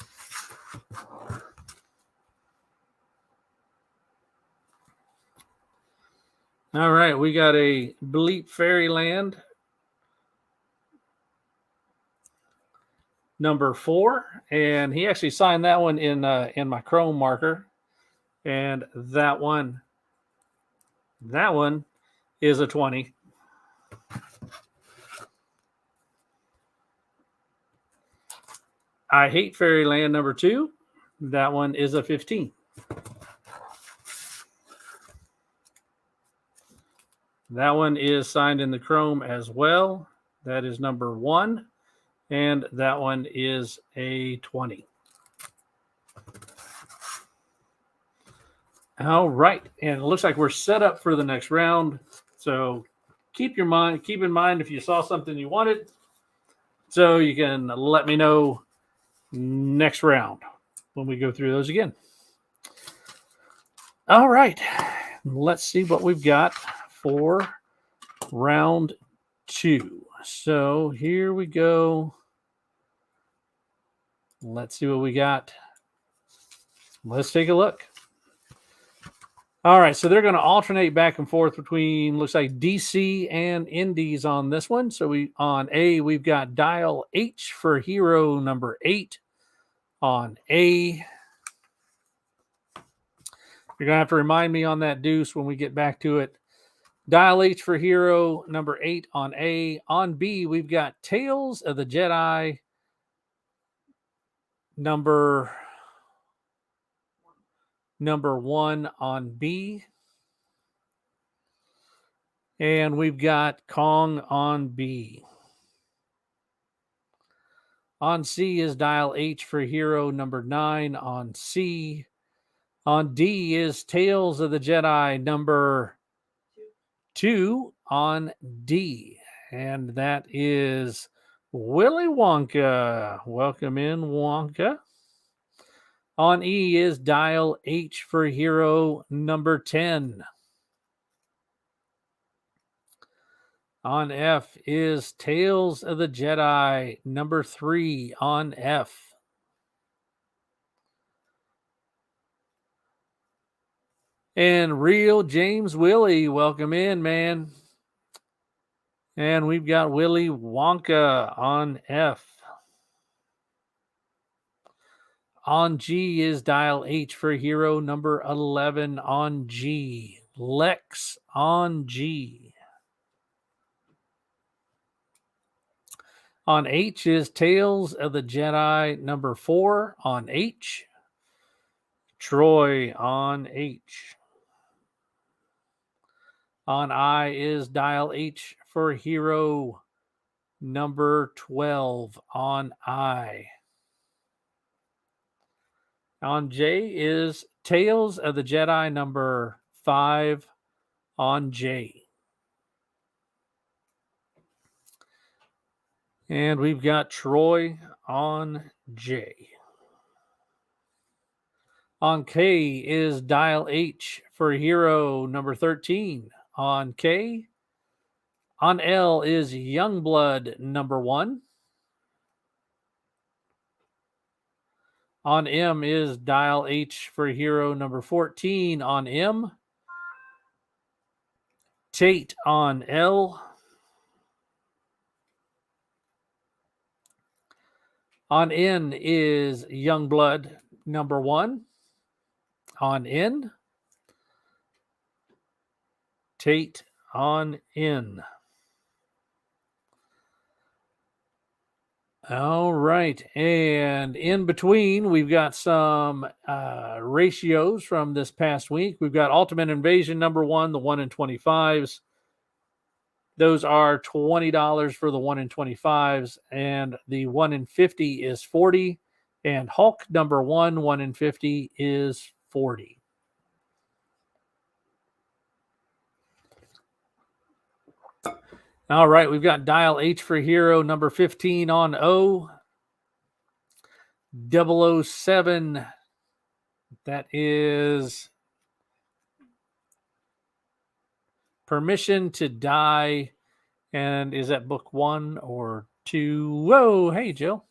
All right, we got a Bleep Fairyland #4, and he actually signed that one in my chrome marker, and that one is a 20. I Hate Fairyland number 2. That one is a 15. That one is signed in the chrome as well. That is number 1. And that one is a 20. All right. And it looks like we're set up for the next round. So keep in mind if you saw something you wanted, so you can let me know next round when we go through those again. All right. Let's see what we've got for round 2. So here we go. Let's see what we got. Let's take a look. All right, so they're going to alternate back and forth between, looks like DC and Indies on this one. So on A, we've got Dial H for Hero number 8 on A. You're going to have to remind me on that deuce when we get back to it. Dial H for Hero number 8 on A. On B, we've got Tales of the Jedi number 1 on B. And we've got Kong on B. On C is Dial H for Hero number 9 on C. On D is Tales of the Jedi number 2 on D. And that is Willy Wonka. Welcome in, Wonka. On E is Dial H for Hero number 10. On F is Tales of the Jedi number 3 on F. And Real James Willie, welcome in, man. And we've got Willy Wonka on F. On G is Dial H for Hero number 11 on G. Lex on G. On H is Tales of the Jedi number 4 on H. Troy on H. On I is Dial H for Hero number 12 on I. On J is Tales of the Jedi number 5 on J. And we've got Troy on J. On K is Dial H for Hero number 13 on K. On L is Youngblood number 1. On M is Dial H for Hero number 14 on M. Tate on L. On N is Youngblood number 1 on N. Tate on N. All right. And in between, we've got some ratios from this past week. We've got Ultimate Invasion number 1, the 1 in 25s. Those are $20 for the 1 in 25s, and the 1 in 50 is 40. And Hulk number 1, 1 in 50 is 40. All right, we've got Dial H for Hero number 15 on O. 007. That is Permission to Die. And is that book 1 or 2? Whoa, hey, Jill.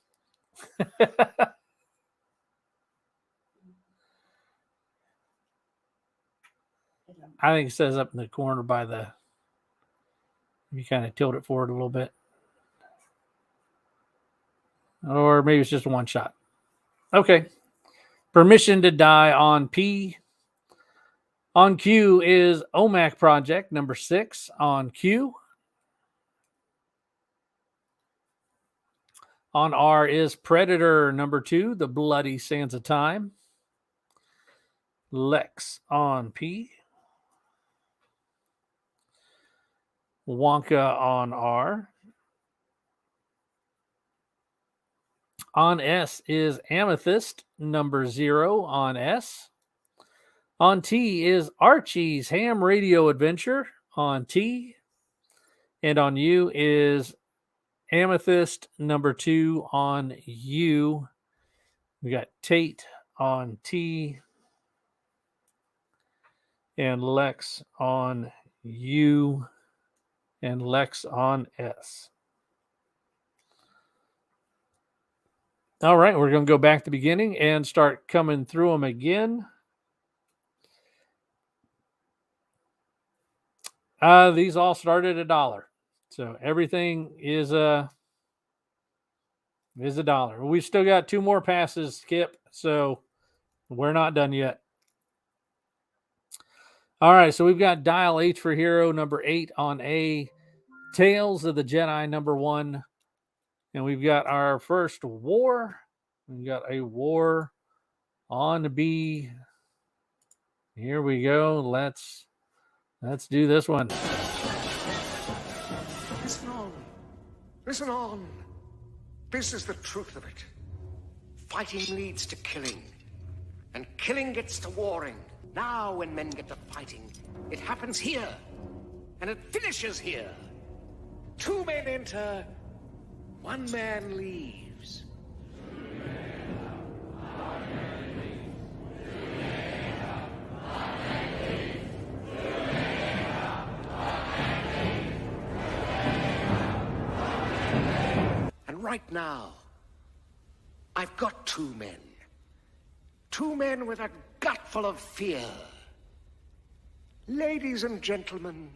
I think it says up in the corner by the... You kind of tilt it forward a little bit. Or maybe it's just a one shot. Okay. Permission to Die on P. On Q is OMAC Project number 6 on Q. On R is Predator number 2, The Bloody Sands of Time. Lex on P. Wonka on R. On S is Amethyst number 0 on S. On T is Archie's Ham Radio Adventure on T. And on U is Amethyst number 2 on U. We got Tate on T and Lex on U and Lex on S. All right, we're going to go back to the beginning and start coming through them again. These all started $1. So everything is $1. We've still got 2 more passes, Skip, so we're not done yet. All right, so we've got Dial H for Hero number 8 on A, Tales of the Jedi number 1, and we've got our first war. We've got a war on B. Here we go. Let's do this one. Listen on. Listen on. This is the truth of it. Fighting leads to killing, and killing gets to warring. Now when men get to fighting, it happens here, and it finishes here. 2 men enter, 1 man leaves. And right now, I've got 2 men. 2 men with a gut full of fear. Ladies and gentlemen,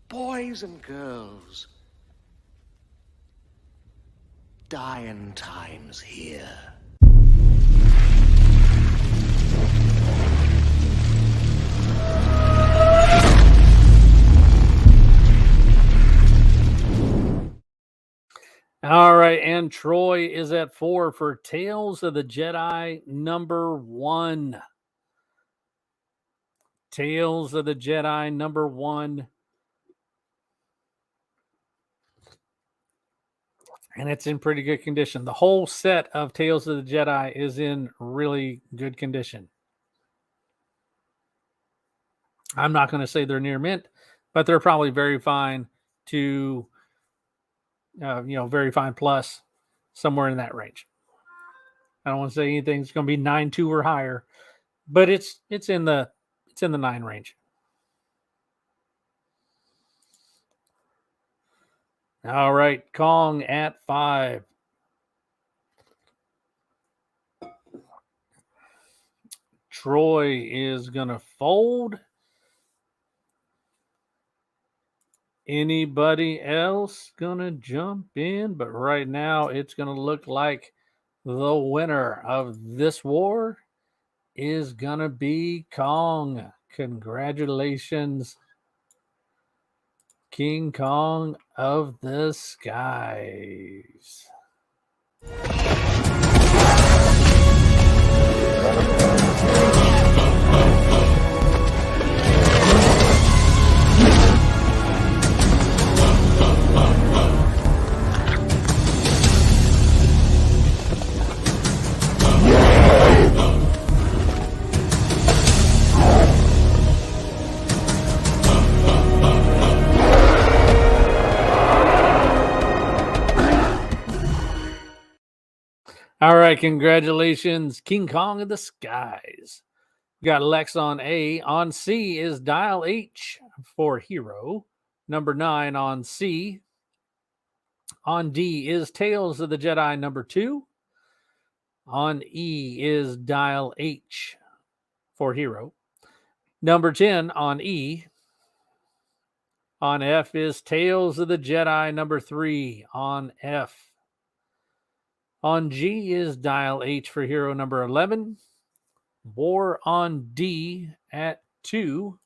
boys and girls, dying times here. All right, and Troy is at 4 for Tales of the Jedi number 1. Tales of the Jedi number 1. And it's in pretty good condition. The whole set of Tales of the Jedi is in really good condition. I'm not going to say they're near mint, but they're probably very fine to very fine plus, somewhere in that range. I don't want to say anything's going to be 9.2 or higher, but it's in the 9 range. All right, Kong at 5. Troy is going to fold. Anybody else gonna jump in? But right now it's gonna look like the winner of this war is gonna be Kong. Congratulations, King Kong of the Skies. All right, congratulations, King Kong of the Skies. We got Lex on A. On C is Dial H for Hero. Number 9 on C. On D is Tales of the Jedi number 2. On E is Dial H for Hero. Number 10 on E. On F is Tales of the Jedi number 3 on F. On G is Dial H for Hero number 11. War on D at 2.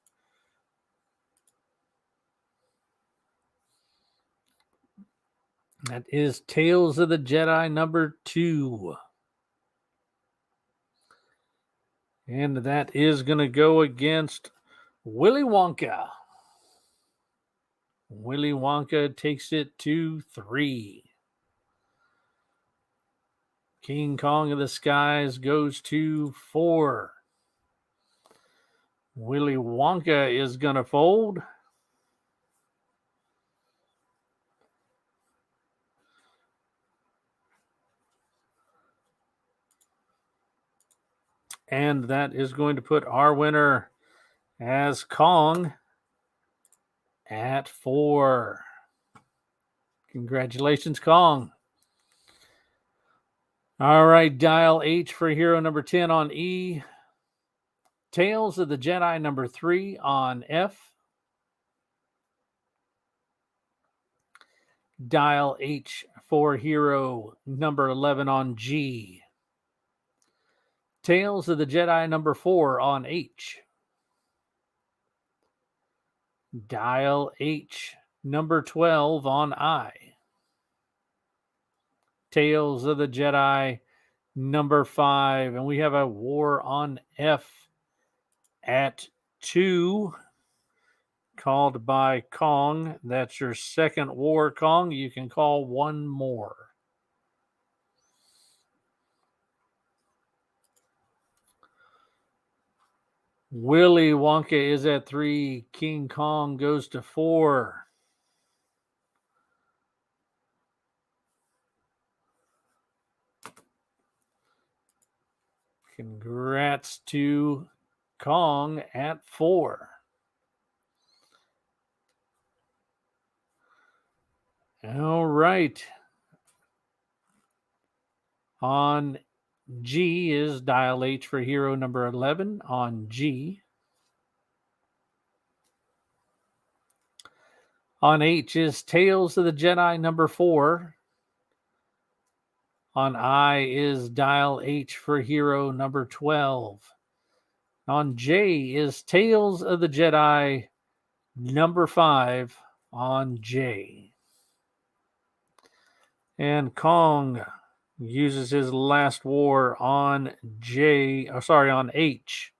That is Tales of the Jedi number 2. And that is going to go against Willy Wonka. Willy Wonka takes it to 3. King Kong of the Skies goes to 4. Willy Wonka is going to fold. And that is going to put our winner as Kong at 4. Congratulations, Kong. All right, dial H for hero number 10 on E. Tales of the Jedi number 3 on F. Dial H for hero number 11 on G. Tales of the Jedi number 4 on H. Dial H number 12 on I. Tales of the Jedi number 5. And we have a war on F at 2. Called by Kong. That's your second war, Kong. You can call one more. Willy Wonka is at 3. King Kong goes to 4. Congrats to Kong at 4. All right. On G is dial H for hero number 11 on G. On H is Tales of the Jedi number 4. On I is dial H for hero number 12. On J is Tales of the Jedi number 5 on J. And Kong uses his last war on on H.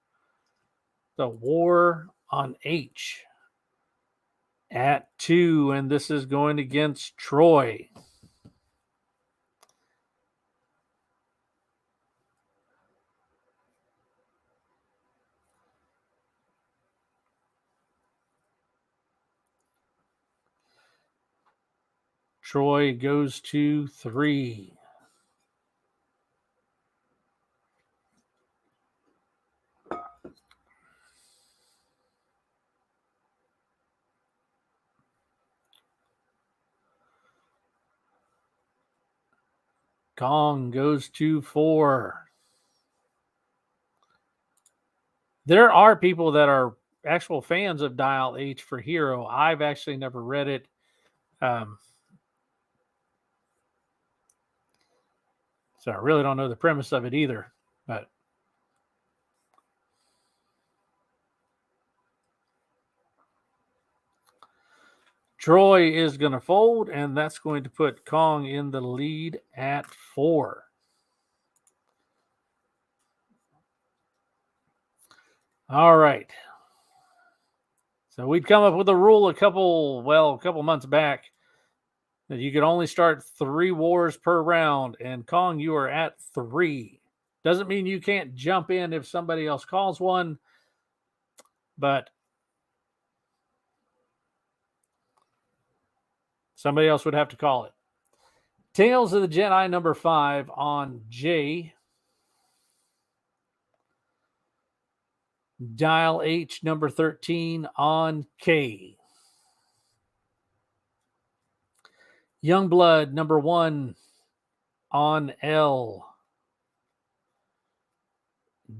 The war on H at 2, and this is going against Troy. Troy goes to 3. Kong goes to 4. There are people that are actual fans of Dial H for Hero. I've actually never read it. So I really don't know the premise of it either. But Troy is going to fold, and that's going to put Kong in the lead at 4. All right. So we'd come up with a rule a couple months back that you could only start 3 wars per round, and Kong, you are at 3. Doesn't mean you can't jump in if somebody else calls one, but somebody else would have to call it. Tales of the Jedi number 5 on J. Dial H number 13 on K. Youngblood number 1 on L.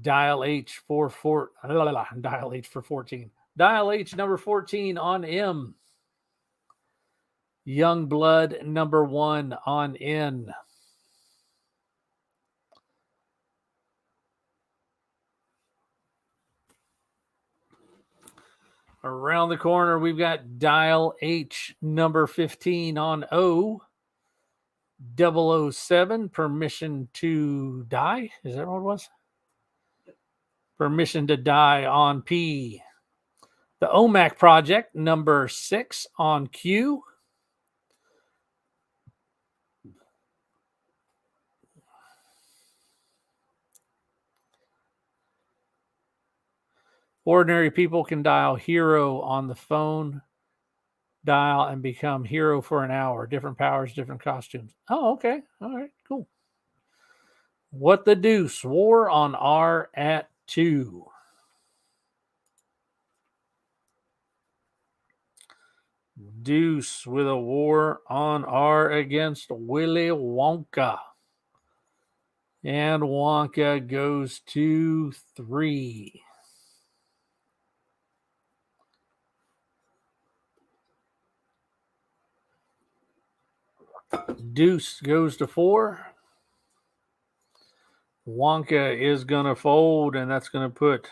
Dial H for 14. Dial H number 14 on M. Youngblood number 1 on N. Around the corner, we've got Dial H number 15 on O. 007, Permission to Die. Is that what it was? Permission to Die on P. The OMAC Project, number 6 on Q. Ordinary people can dial hero on the phone dial and become hero for an hour. Different powers, different costumes. Oh, okay. All right, cool. What the Deuce? War on R at 2. Deuce with a war on R against Willy Wonka. And Wonka goes to 3. Deuce goes to 4. Wonka is going to fold, and that's going to put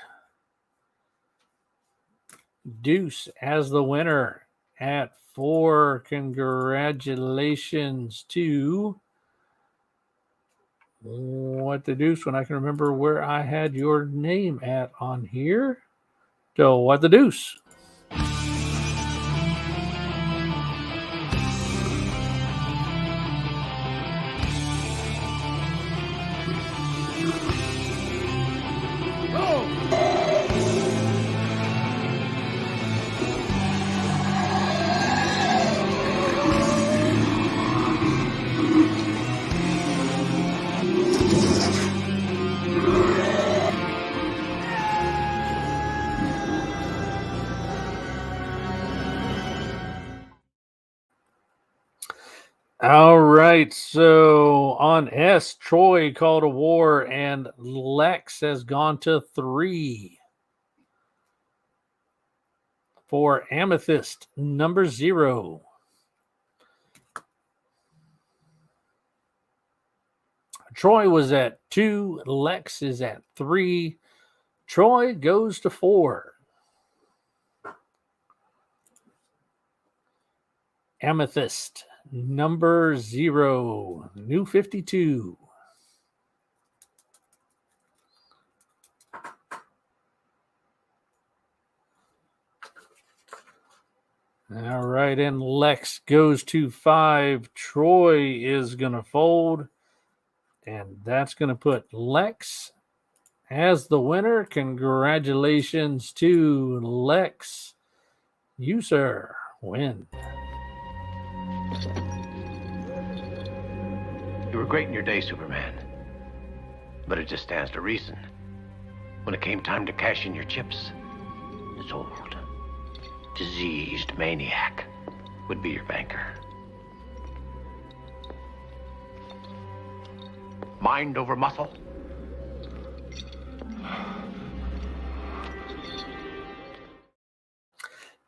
Deuce as the winner at 4. Congratulations to What the Deuce, when I can remember where I had your name at on here. So, What the Deuce. All right, so on S, Troy called a war, and Lex has gone to 3 for Amethyst, number 0. Troy was at 2, Lex is at 3. Troy goes to 4. Amethyst, number 0, new 52. All right, and Lex goes to 5. Troy is going to fold, and that's going to put Lex as the winner. Congratulations to Lex. You, sir, win. You were great in your day, Superman. But it just stands to reason. When it came time to cash in your chips, this old, diseased maniac would be your banker. Mind over muscle?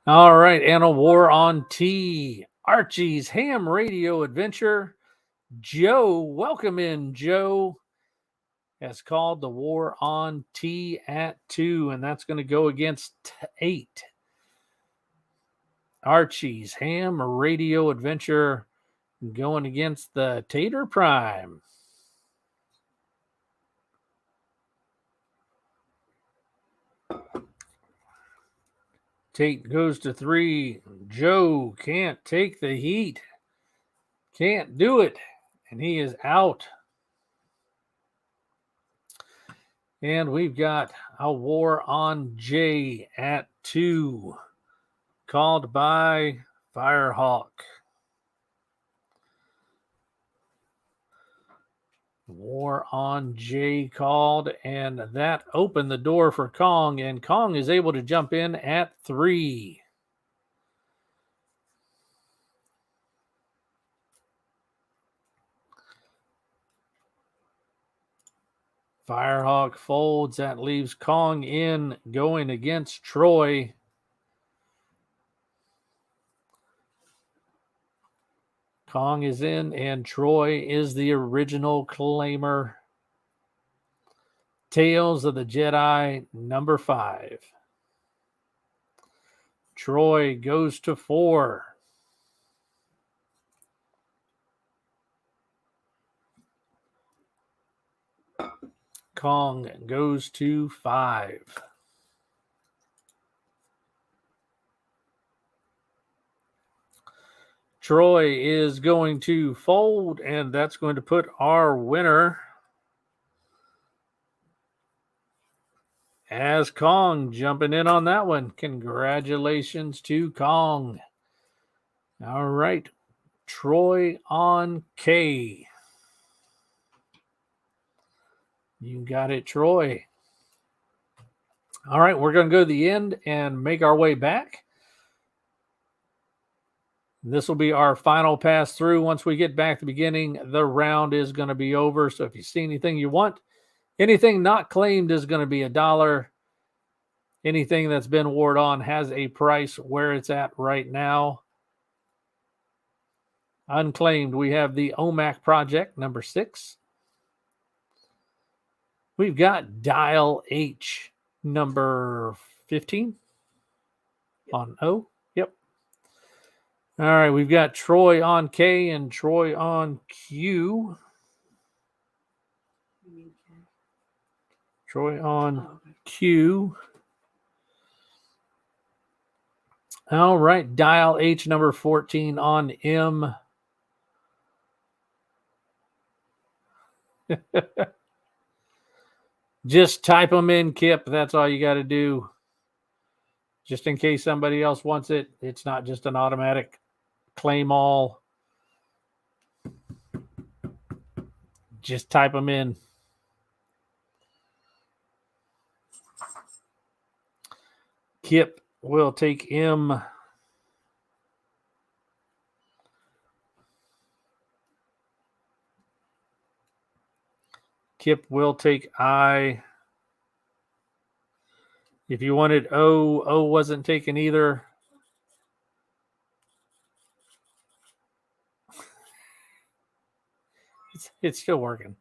All right, and a war on T. Archie's Ham Radio Adventure. Joe, welcome in, Joe, has called the war on T at 2, and that's going to go against 8. Archie's Ham Radio Adventure going against the Tater Prime. Tate goes to 3. Joe can't take the heat. Can't do it. And he is out. And we've got a war on J at 2. Called by Firehawk. War on J called, and that opened the door for Kong, and Kong is able to jump in at 3. Firehawk folds. That leaves Kong in, going against Troy. Kong is in, and Troy is the original claimer. Tales of the Jedi, number 5. Troy goes to 4. Kong goes to 5. Troy is going to fold, and that's going to put our winner as Kong jumping in on that one. Congratulations to Kong. All right. Troy on K. You got it, Troy. All right, we're going to go to the end and make our way back. This will be our final pass through. Once we get back to the beginning, the round is going to be over. So if you see anything you want, anything not claimed is going to be $1. Anything that's been awarded on has a price where it's at right now. Unclaimed, we have the OMAC Project, number 6. We've got Dial H, number 15 on O. Yep. All right, we've got Troy on K and Troy on Q. Troy on Q. All right, Dial H, number 14 on M. Just type them in, Kip. That's all you got to do. Just in case somebody else wants it. It's not just an automatic claim all. Just type them in. Kip will take M. Kip will take I. If you wanted O, O wasn't taken either. It's still working.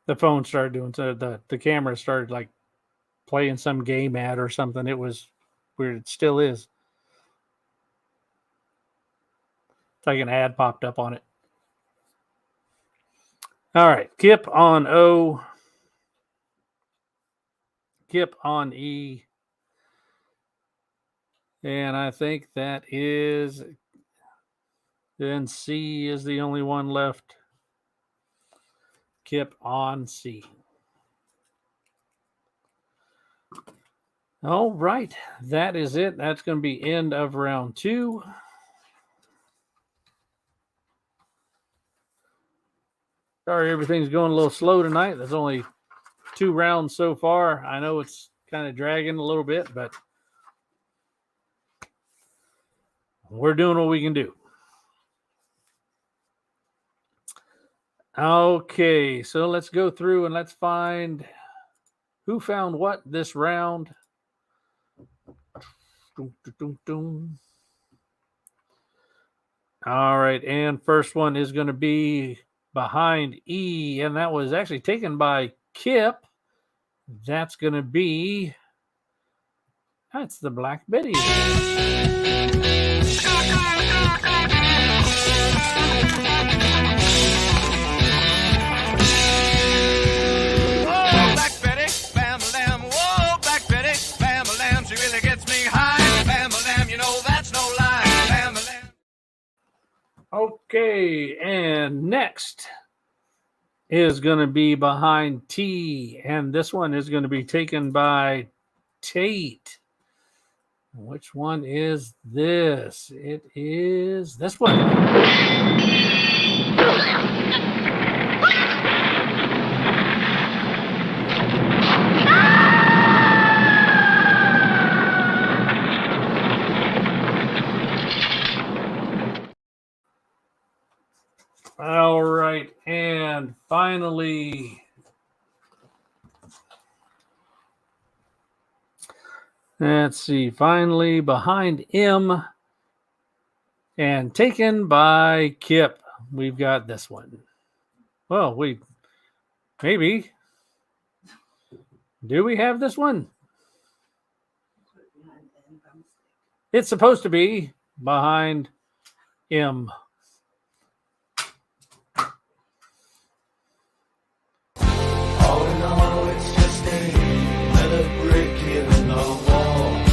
The phone started doing so the camera started like playing some game ad or something. It was weird. It still is. It's like an ad popped up on it. All right. Kip on O. Kip on E. And I think that is then C is the only one left. Kip on C. All right. That is it. That's going to be end of round 2. Sorry, everything's going a little slow tonight. There's only 2 rounds so far. I know it's kind of dragging a little bit, but we're doing what we can do. Okay, so let's go through and let's find who found what this round. All right, and first one is going to be behind E, and that was actually taken by Kip. That's going to be, that's the Black Betty. Okay, and next is going to be behind T, and this one is going to be taken by Tate. Which one is this? It is this one. All right, and finally, let's see, finally behind M and taken by Kip. we've got this one. Well, maybe. Do we have this one? It's supposed to be behind M. All in all, it's just another brick in the wall.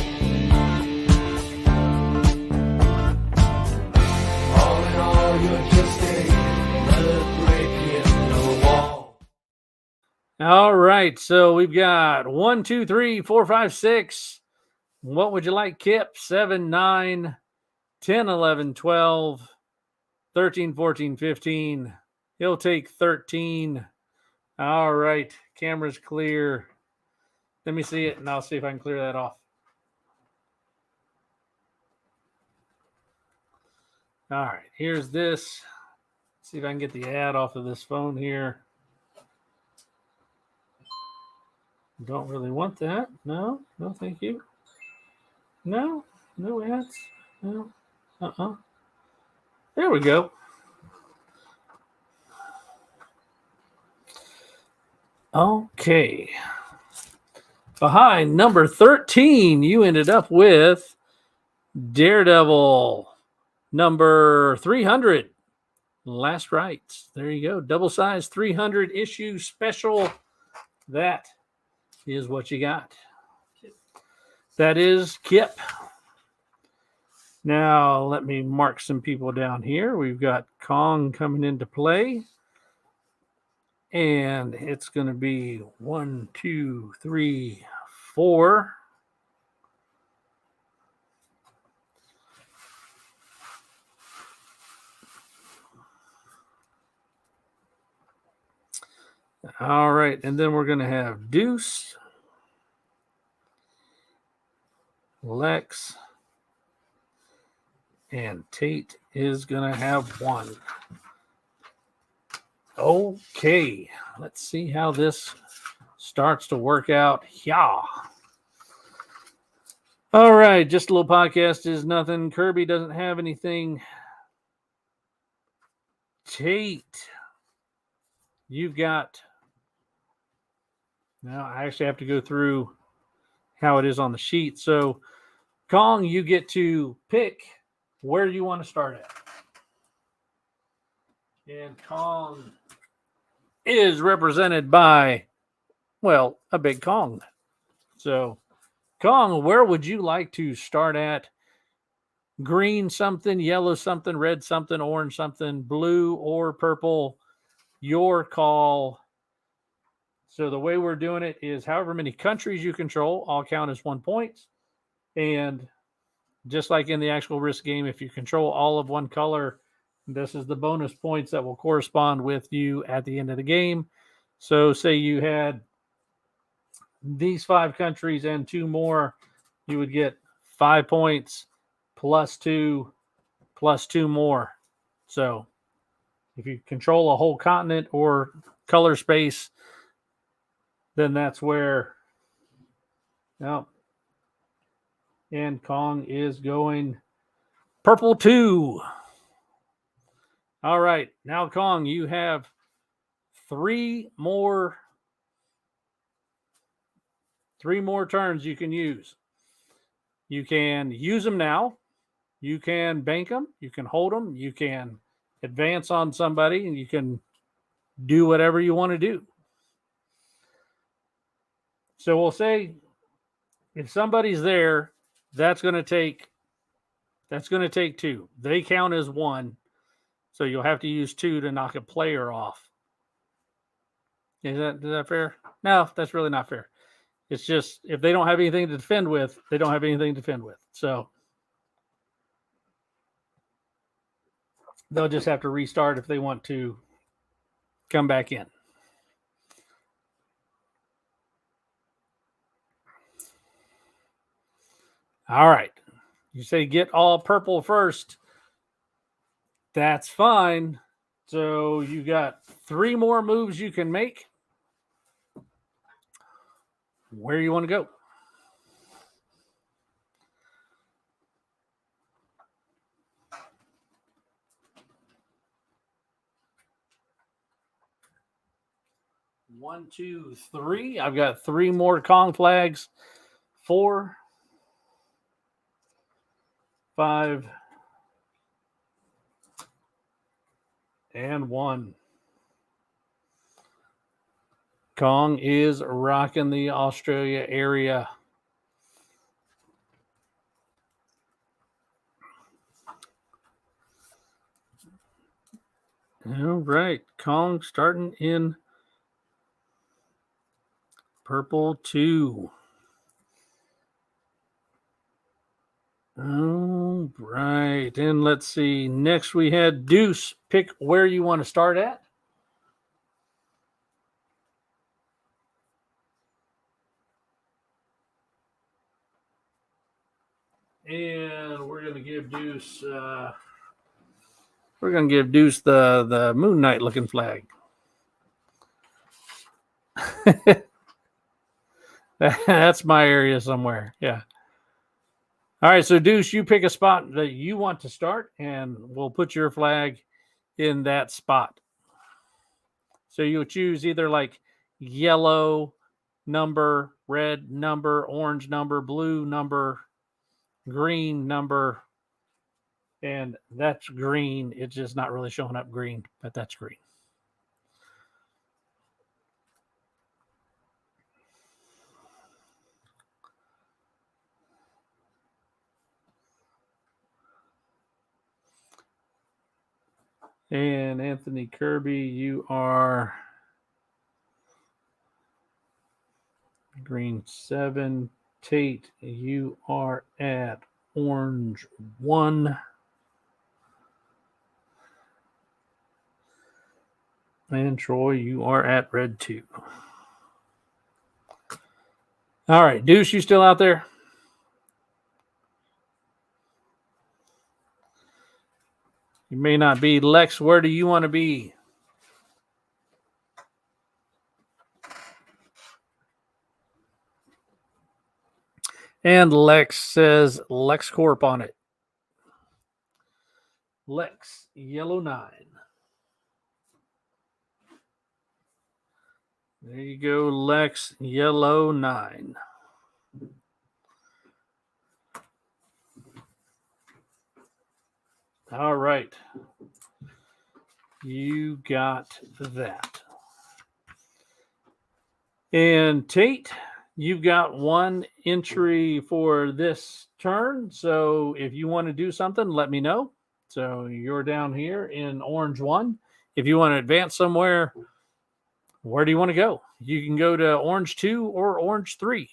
All in all, you're just another brick in the wall. All right, so we've got 1, 2, 3, 4, 5, 6. What would you like, Kip? 7, 9, 10, 11, 12, 13, 14, 15. He'll take 13. All right, camera's clear. Let me see it, and I'll see if I can clear that off. All right, here's this. See if I can get the ad off of this phone here. Don't really want that. No, thank you. No ads. No. There we go. Okay. Behind number 13, you ended up with Daredevil number 300. Last Rites. There you go. Double size 300 issue special. That is what you got. That is Kip. Now, let me mark some people down here. We've got Kong coming into play. And it's going to be 1, 2, 3, 4. All right. And then we're going to have Deuce, Lex, and Tate is going to have 1. Okay, let's see how this starts to work out. Yeah. All right, just a little podcast is nothing. Kirby doesn't have anything. Tate, you've got... Now, I actually have to go through how it is on the sheet. So, Kong, you get to pick where you want to start at. And Kong is represented by, well, a big Kong. So, Kong, where would you like to start at? Green something, yellow something, red something, orange something, blue or purple. Your call. So the way we're doing it is however many countries you control, all count as 1 point. And just like in the actual risk game, if you control all of one color, this is the bonus points that will correspond with you at the end of the game. So say you had these 5 countries and 2 more, you would get 5 points plus 2 more. So if you control a whole continent or color space, then that's where, no. And Kong is going purple 2. All right. Now, Kong, you have 3 more turns you can use. You can use them now. You can bank them. You can hold them. You can advance on somebody, and you can do whatever you want to do. So we'll say if somebody's there, that's going to take 2. They count as 1. So you'll have to use 2 to knock a player off. Is that fair? No, that's really not fair. It's just if they don't have anything to defend with, they don't have anything to defend with. So they'll just have to restart if they want to come back in. All right. You say get all purple first. That's fine. So you got 3 more moves you can make. Where you want to go? 1, 2, 3. I've got 3 more Kong flags. 4, 5, and 1. Kong is rocking the Australia area. All right. Kong starting in purple 2. All right. And let's see. Next we had Deuce. Pick where you want to start at. And we're going to give Deuce the Moon Knight looking flag. That's my area somewhere. Yeah. All right, so Deuce, you pick a spot that you want to start, and we'll put your flag in that spot. So you choose either like yellow number, red number, orange number, blue number, green number, and that's green. It's just not really showing up green, but that's green. And Anthony Kirby, you are green 7. Tate, you are at orange 1. And Troy, you are at red 2. All right, Deuce, you still out there? You may not be. Lex, where do you want to be? And Lex says LexCorp on it. Lex, yellow 9. There you go, Lex, yellow 9. All right. You got that. And Tate, you've got 1 entry for this turn. So if you want to do something, let me know. So you're down here in orange 1. If you want to advance somewhere, where do you want to go? You can go to orange 2 or orange 3.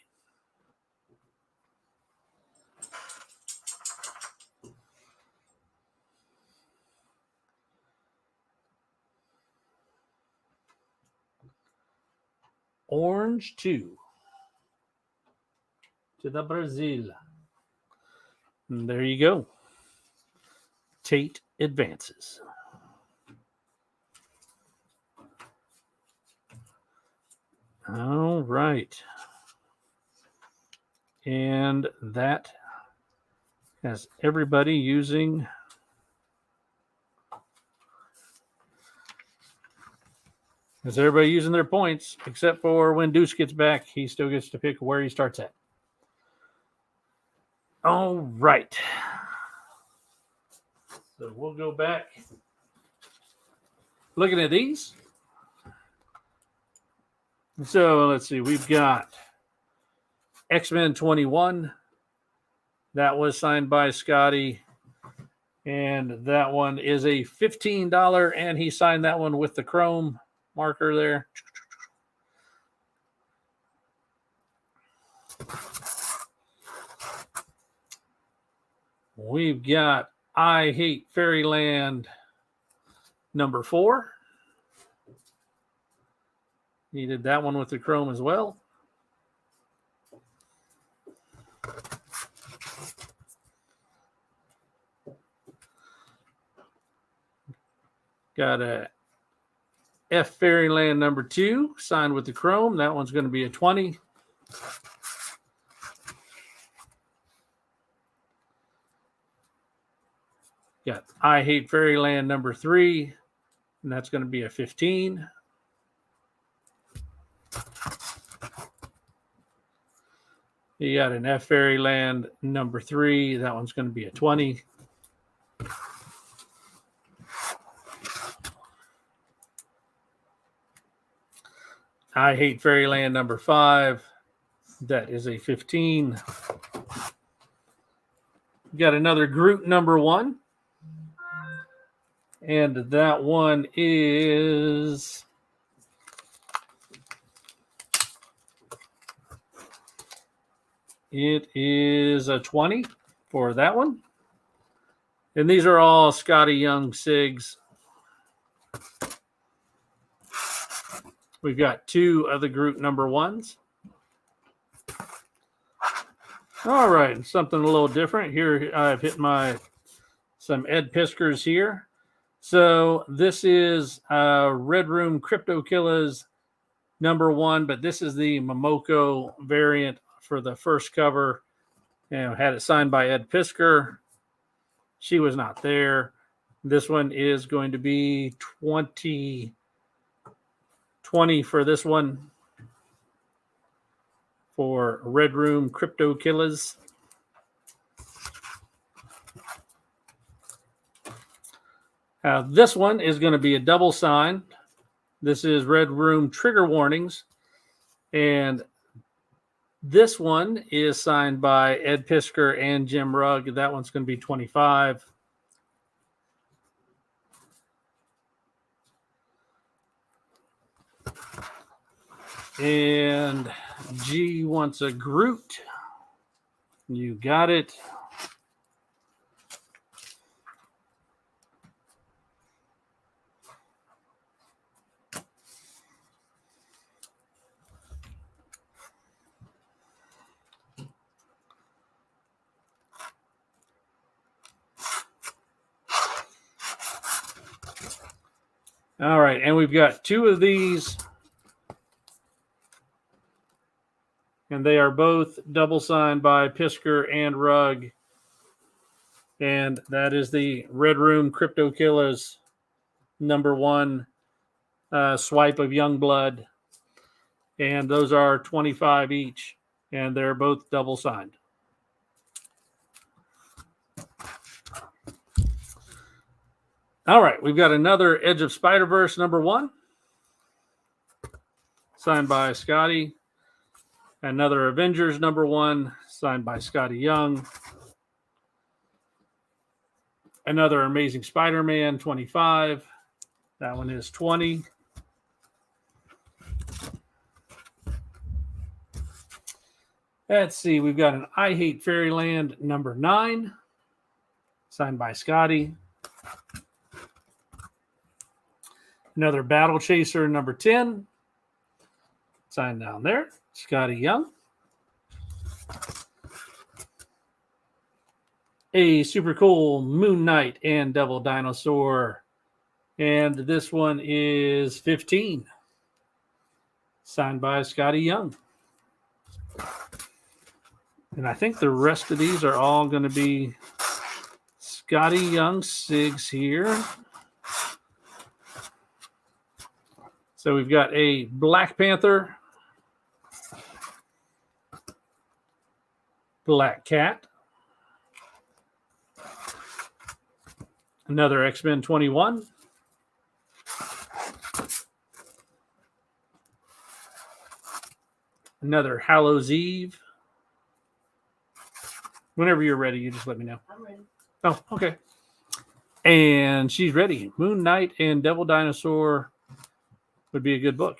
Orange 2 to the Brazil. And there you go. Tate advances. All right. And that has everybody using their points, except for when Deuce gets back, he still gets to pick where he starts at. All right. So we'll go back. Looking at these. So let's see. We've got X-Men 21. That was signed by Scotty. And that one is a $15. And he signed that one with the chrome marker there. We've got I Hate Fairyland number 4. He did that one with the chrome as well. Got a F Fairyland number 2 signed with the chrome. That one's going to be a 20. Got I Hate Fairyland number 3, and that's going to be a 15. You got an F Fairyland number 3. That one's going to be a 20. I Hate Fairyland number 5. That is a 15. You got another Groot number 1. And that one is it is a 20 for that one. And these are all Scotty Young Sigs. We've got 2 of the Groot number 1s. All right, something a little different. Here I've hit some Ed Piskers here. So this is Red Room Crypto Killers number 1, but this is the Momoko variant for the first cover. And had it signed by Ed Pisker. She was not there. This one is going to be 20 for this one. For Red Room Crypto Killers. This one is going to be a double sign. This is Red Room Trigger Warnings. And this one is signed by Ed Pisker and Jim Rugg. That one's going to be 25. And G wants a Groot. You got it. All right, and we've got 2 of these. And they are both double signed by Pisker and Rugg. And that is the Red Room Crypto Killers number 1 swipe of Youngblood. And those are 25 each. And they're both double signed. All right, we've got another Edge of Spider-Verse number 1. Signed by Scotty. Another Avengers number 1, signed by Scotty Young. Another Amazing Spider-Man 25. That one is 20. Let's see. We've got an I Hate Fairyland number 9, signed by Scotty. Another Battle Chaser number 10, signed down there. Scotty Young. A super cool Moon Knight and Devil Dinosaur. And this one is 15. Signed by Scotty Young. And I think the rest of these are all going to be Scotty Young Sigs here. So we've got a Black Panther, Black Cat, another X-Men 21, another Hallows Eve. Whenever you're ready, you just let me know. I'm ready. Oh, okay. And she's ready. Moon Knight and Devil Dinosaur would be a good book.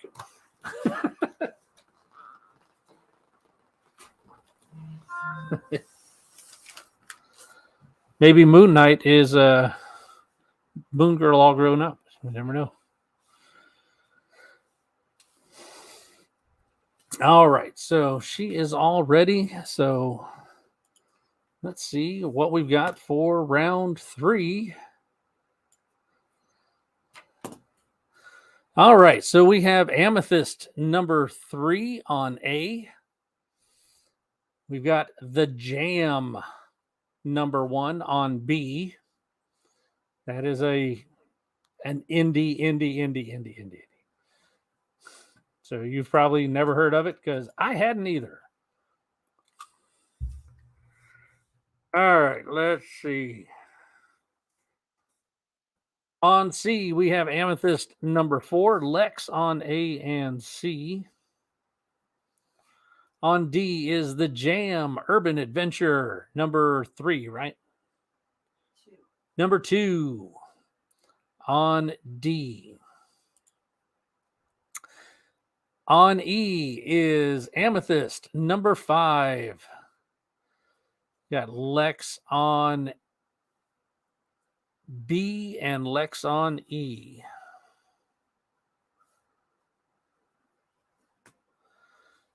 Maybe Moon Knight is a Moon Girl all grown up. You never know. All right, so she is all ready. So let's see what we've got for round 3. All right, so we have Amethyst number 3 on A. We've got The Jam number 1 on B. That is an indie. So you've probably never heard of it because I hadn't either. All right, let's see. On C, we have Amethyst number 4, Lex on A and C. On D is the Jam Urban Adventure number 3, right? 2. Number 2 on D. On E is Amethyst number 5. Got Lex on B and Lex on E.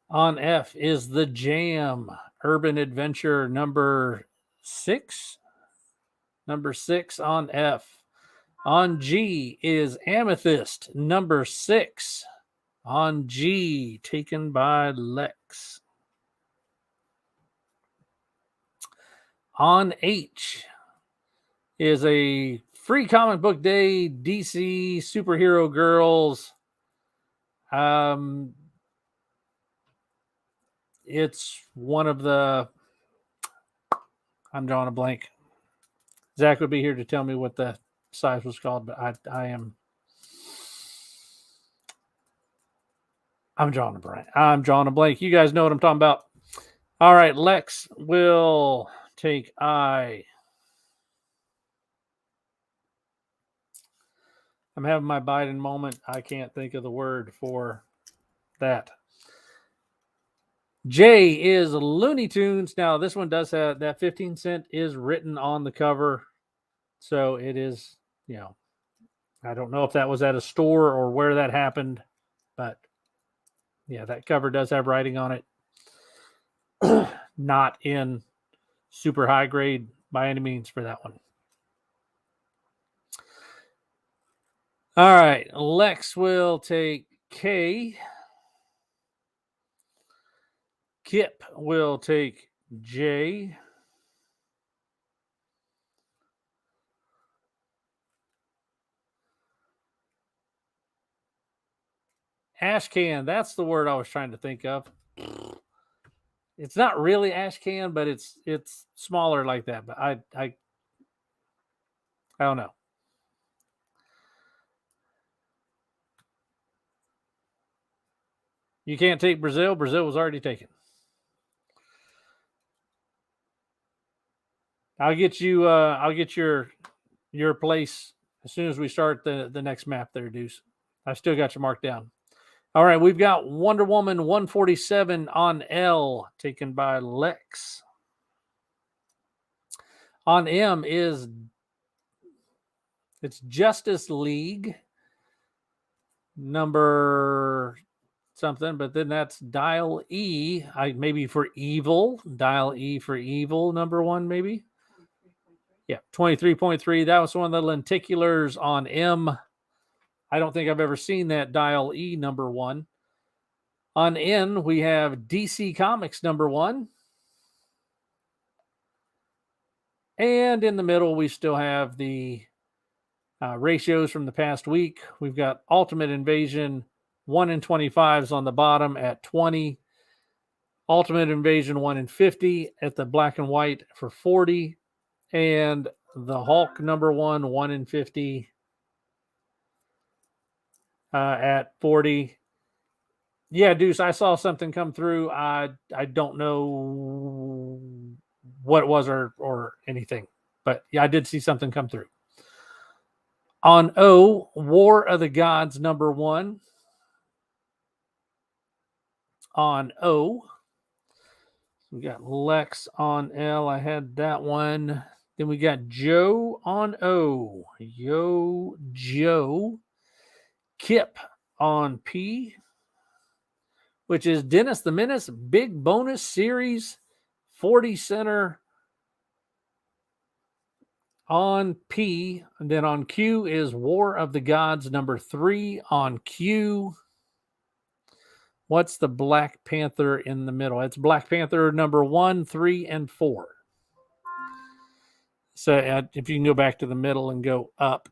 On F is the Jam Urban Adventure number 6. Number 6 on F. On G is Amethyst number 6. On G, taken by Lex. On H is a free comic book day DC superhero girls. It's one of the. I'm drawing a blank. Zach would be here to tell me what the size was called, but I am. I'm drawing a blank. I'm drawing a blank. You guys know what I'm talking about. All right, Lex will take I. I'm having my Biden moment. I can't think of the word for that. J is Looney Tunes. Now, this one does have that 15 cent is written on the cover. So it is, I don't know if that was at a store or where that happened, but yeah, that cover does have writing on it. Not in super high grade by any means for that one. All right, Lex will take K. Kip will take J. Ash can, that's the word I was trying to think of. It's not really ash can, but it's smaller like that. But I don't know. You can't take Brazil. Brazil was already taken. I'll get you. I'll get your place as soon as we start the next map there, Deuce. I still got you marked down. All right, we've got Wonder Woman 147 on L, taken by Lex. On M is it's Justice League number something, but then that's Dial E. Maybe for evil. Dial E for evil number 1, maybe. Yeah, 23.3. That was one of the lenticulars on M. I don't think I've ever seen that Dial E number 1. On N, we have DC Comics number 1. And in the middle, we still have the ratios from the past week. We've got Ultimate Invasion 1 in 25s on the bottom at 20. Ultimate Invasion 1 in 50 at the black and white for 40. And the Hulk number 1 in 50 at 40. Yeah, Deuce, I saw something come through. I don't know what it was or anything, but yeah, I did see something come through. On O, War of the Gods number 1. On O, we got Lex on L. I had that one. Then we got Joe on O. Joe. Kip on P, which is Dennis the Menace Big Bonus Series 40 center on P. And then on Q is War of the Gods number 3 on Q. What's the Black Panther in the middle? It's Black Panther number 1, 3, and 4. So if you can go back to the middle and go up.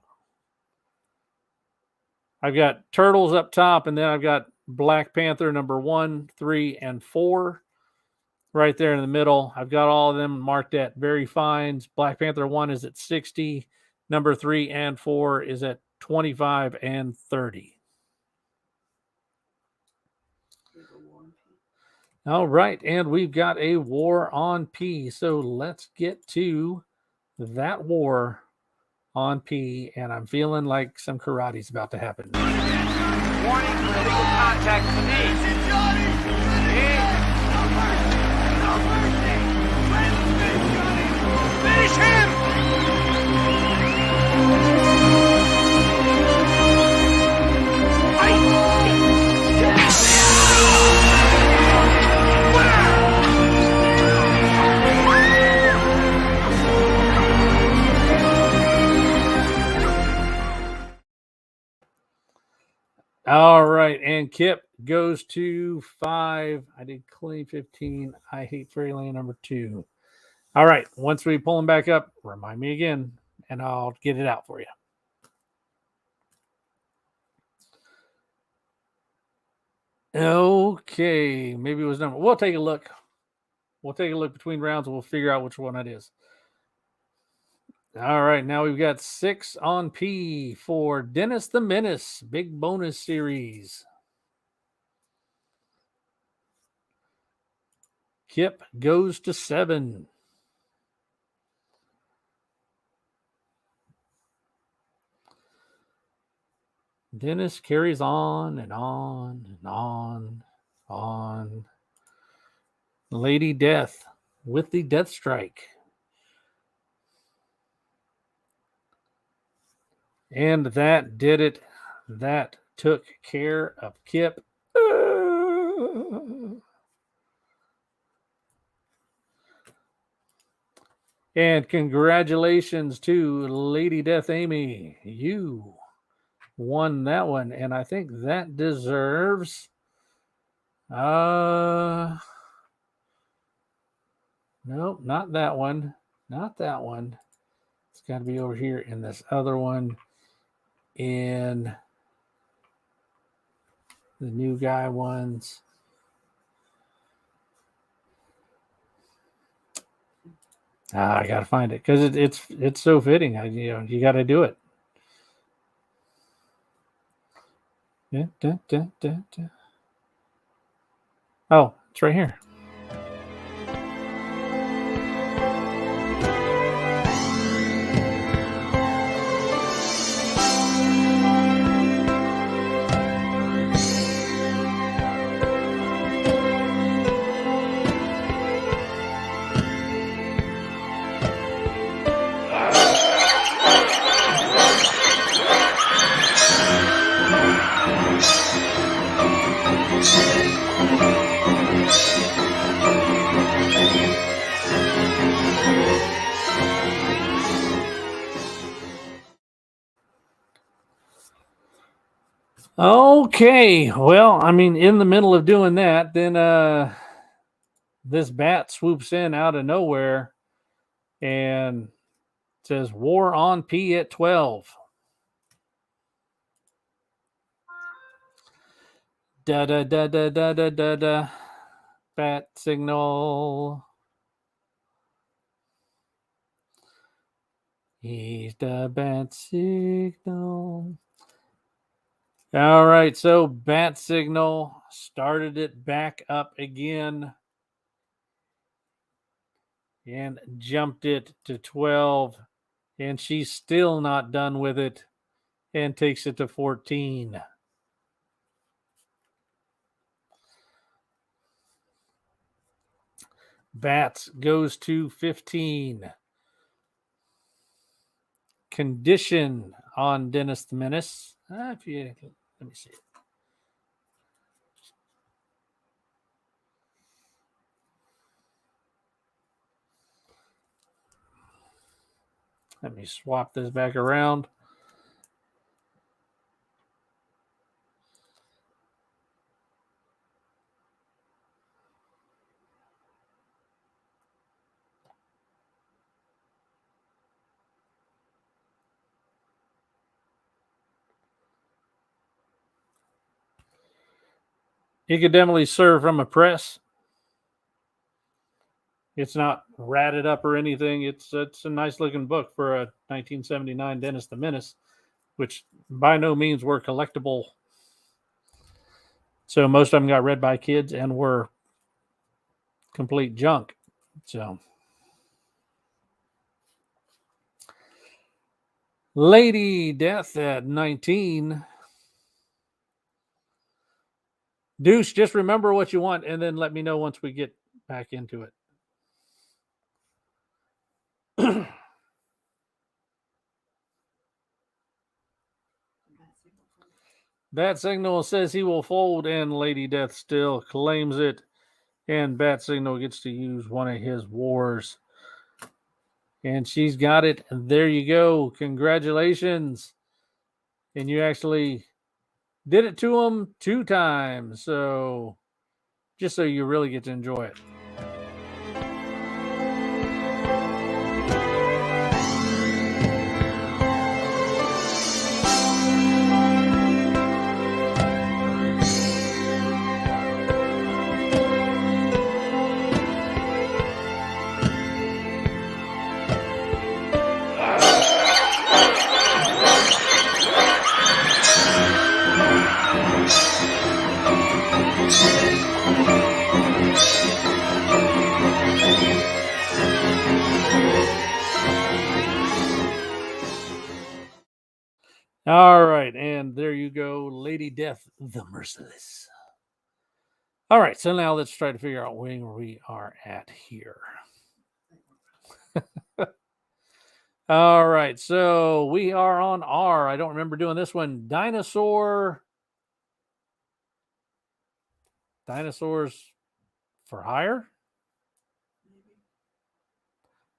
I've got Turtles up top, and then I've got Black Panther number 1, 3, and 4. right there in the middle. I've got all of them marked at very fines. Black Panther 1 is at 60. Number 3 and 4 is at 25 and 30. All right, and we've got a war on P. So let's get to that war on P, and I'm feeling like some karate's about to happen. Warning for illegal contact with me. Finish him! All right, and Kip goes to 5. I did clean 15. I hate Fairyland number 2. All right, once we pull him back up, remind me again, and I'll get it out for you. Okay, maybe it was number. We'll take a look. We'll take a look between rounds, and we'll figure out which one it is. All right, now we've got 6 on P for Dennis the Menace, big bonus series. Kip goes to 7. Dennis carries on and on and on. Lady Death with the Death Strike. And that did it. That took care of Kip. And congratulations to Lady Death Amy. You won that one. And I think that deserves nope, not that one. Not that one. It's got to be over here in this other one. In the new guy ones. I gotta find it because it's so fitting. You got to do it. Oh, it's right here. Okay, well, I mean, in the middle of doing that, then this bat swoops in out of nowhere and says, "War on P at 12." Da da da da da da da da. Bat signal. He's the bat signal. All right, so bat signal started it back up again and jumped it to 12, and she's still not done with it and takes it to 14. Bats goes to 15. Condition on Dennis the Menace. Let me see. Let me swap this back around. He could definitely serve from a press. It's not ratted up or anything. It's a nice looking book for a 1979 Dennis the Menace, which by no means were collectible. So most of them got read by kids and were complete junk. So Lady Death at 19. Deuce, just remember what you want and then let me know once we get back into it. Bat Signal says he will fold, and Lady Death still claims it. And Bat Signal gets to use one of his wars. And she's got it. And there you go. Congratulations. And you actually did it to him 2 times. So just so you really get to enjoy it. All right, and there you go, Lady Death, the Merciless. All right, so now let's try to figure out where we are at here. All right, so we are on R. I don't remember doing this one. Dinosaurs for Hire?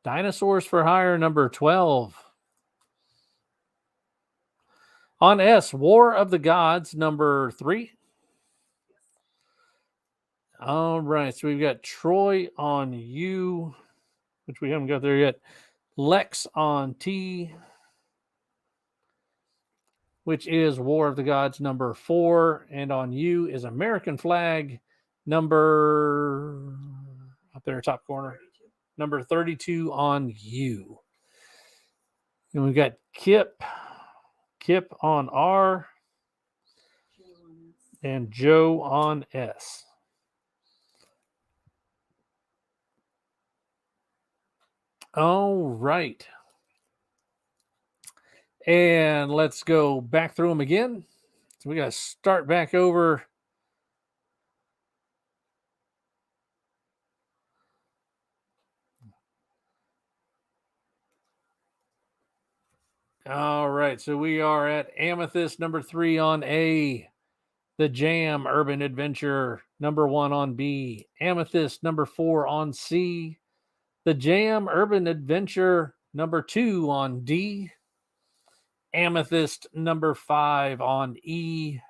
Dinosaurs for Hire, number 12. On S, War of the Gods, number 3. All right, so we've got Troy on U, which we haven't got there yet. Lex on T, which is War of the Gods, number 4. And on U is American Flag, number, up there, top corner, number 32 on U. And we've got Kip on R, and Joe on S. All right. And let's go back through them again. So we got to start back over. All right. So we are at Amethyst, number 3 on A. The Jam Urban Adventure, number 1 on B. Amethyst, number 4 on C. The Jam Urban Adventure, number 2 on D. Amethyst, number 5 on E.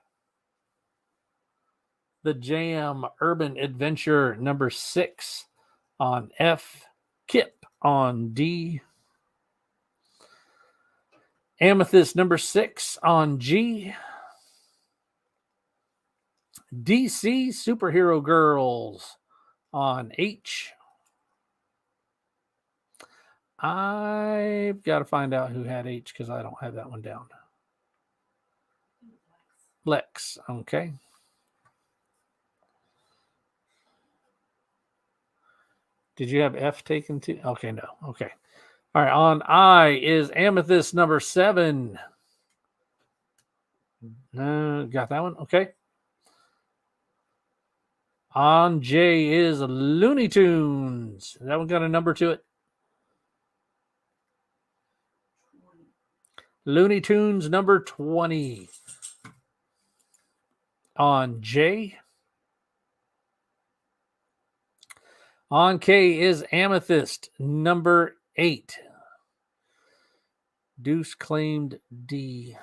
The Jam Urban Adventure, number 6 on F. Kip on D. Amethyst, number 6 on G. DC Superhero Girls on H. I've got to find out who had H because I don't have that one down. Lex, okay. Did you have F taken too? Okay, no. Okay. All right, on I is Amethyst, number 7. Got that one? Okay. On J is Looney Tunes. That one got a number to it. Looney Tunes, number 20. On J. On K is Amethyst, number 8. Deuce claimed D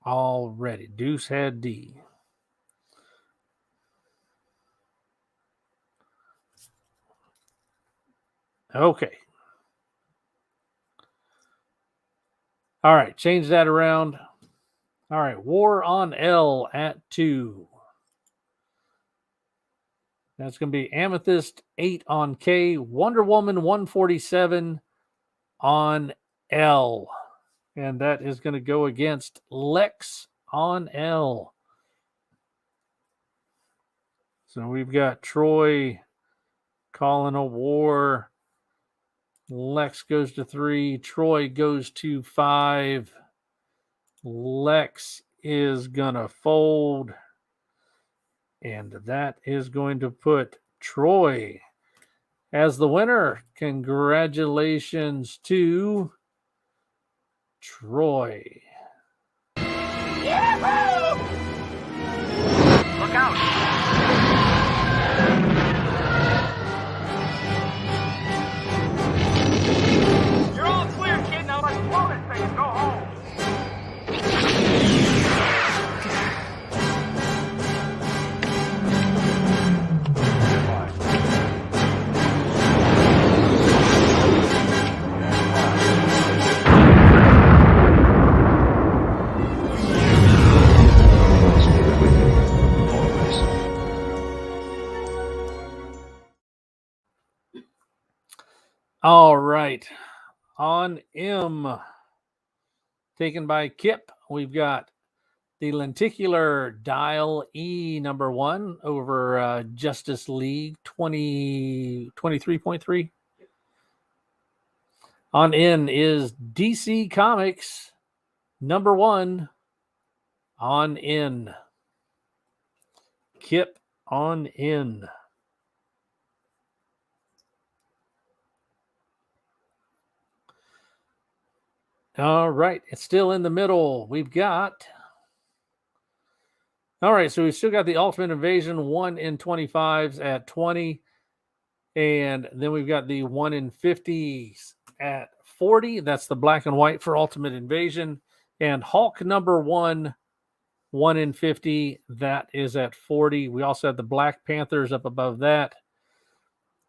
already. Deuce had D. Okay. All right, change that around. All right, War on L at 2. That's going to be Amethyst 8 on K, Wonder Woman 147 on L. And that is going to go against Lex on L. So we've got Troy calling a war. Lex goes to 3. Troy goes to 5. Lex is going to fold. And that is going to put Troy as the winner. Congratulations to Troy. Yahoo! Look out! You're all clear, kid. Now let's blow this thing and go home. All right. On M, taken by Kip, we've got the lenticular dial E number 1 over Justice League 23.3. On N is DC Comics number 1 on N. Kip on N. All right, it's still in the middle. We've got. All right, so we've still got the Ultimate Invasion 1 in 25s at 20. And then we've got the 1 in 50s at 40. That's the black and white for Ultimate Invasion. And Hulk number 1, 1 in 50. That is at 40. We also have the Black Panthers up above that,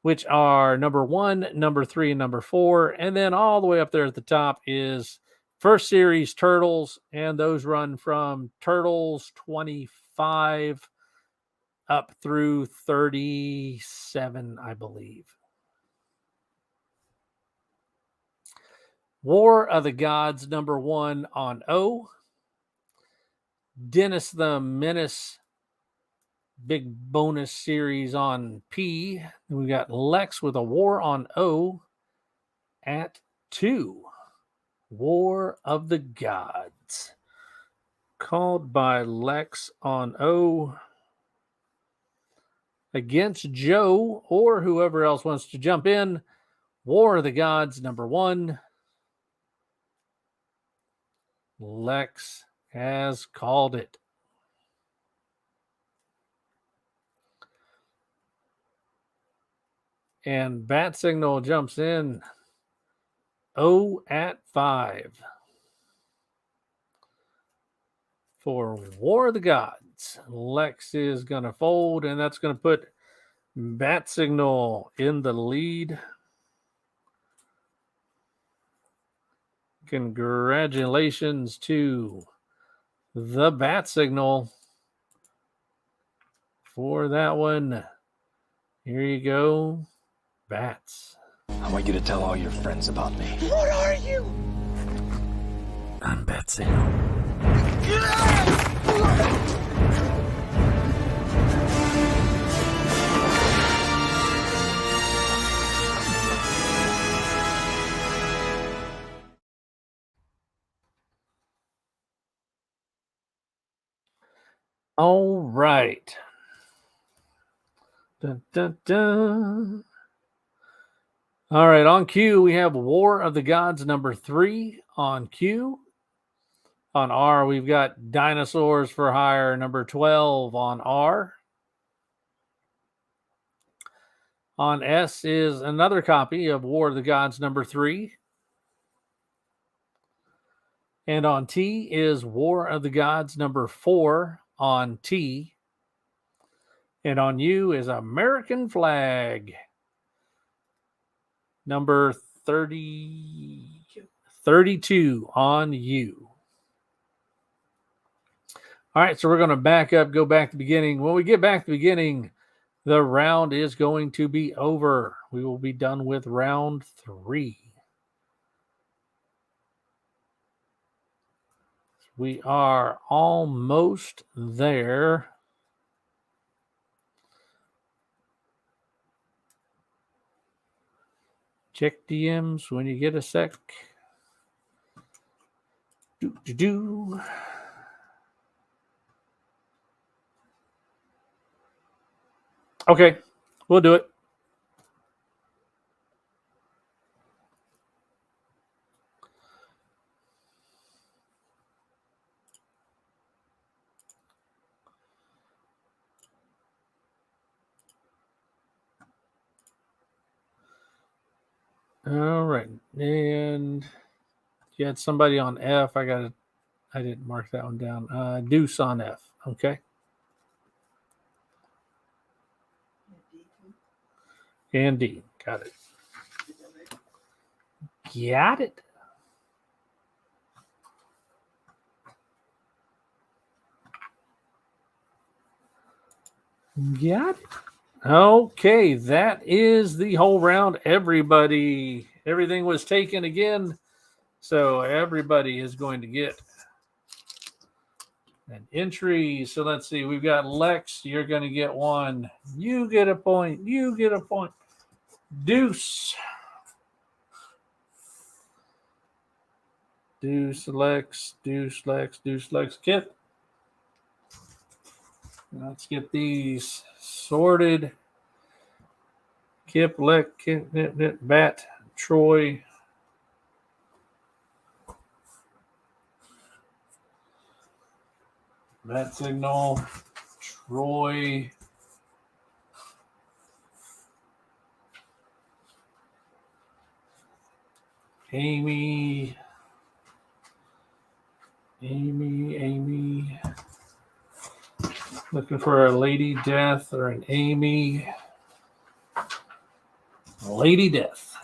which are number 1, number 3, and number 4. And then all the way up there at the top is first series Turtles, and those run from Turtles 25 up through 37, I believe. War of the Gods number 1 on O. Dennis the Menace big bonus series on P. And we got Lex with a War on O at 2. War of the Gods. Called by Lex on O against Joe or whoever else wants to jump in. War of the Gods number 1. Lex has called it. And Bat Signal jumps in. O at 5. For War of the Gods. Lex is going to fold, and that's going to put Bat Signal in the lead. Congratulations to the Bat Signal for that one. Here you go, Bats. I want you to tell all your friends about me. What are you? I'm Bat Signal. All right. Dun, dun, dun. All right, on Q, we have War of the Gods number 3 on Q. On R, we've got Dinosaurs for Hire number 12 on R. On S is another copy of War of the Gods number 3. And on T is War of the Gods number 4 on T. And on U is American Flag number 32 on U. All right, so we're going to back up, go back to the beginning. When we get back to the beginning, the round is going to be over. We will be done with round 3. We are almost there. Check DMs when you get a sec. Do. Okay, we'll do it. All right, and you had somebody on F. I didn't mark that one down. Deuce on F. Okay. And D. Got it. Got it. Got it. Okay, that is the whole round. Everything was taken again. So everybody is going to get an entry. So let's see. We've got Lex. You're going to get 1. You get a point. You get a point. Deuce. Deuce, Lex. Deuce, Lex. Deuce, Lex. Kit. Let's get these sorted. Kip, Lex, Kip, Nip, Nip, Bat, Troy. Bat Signal, Troy. Amy. Looking for a Lady Death or an Amy. Lady Death.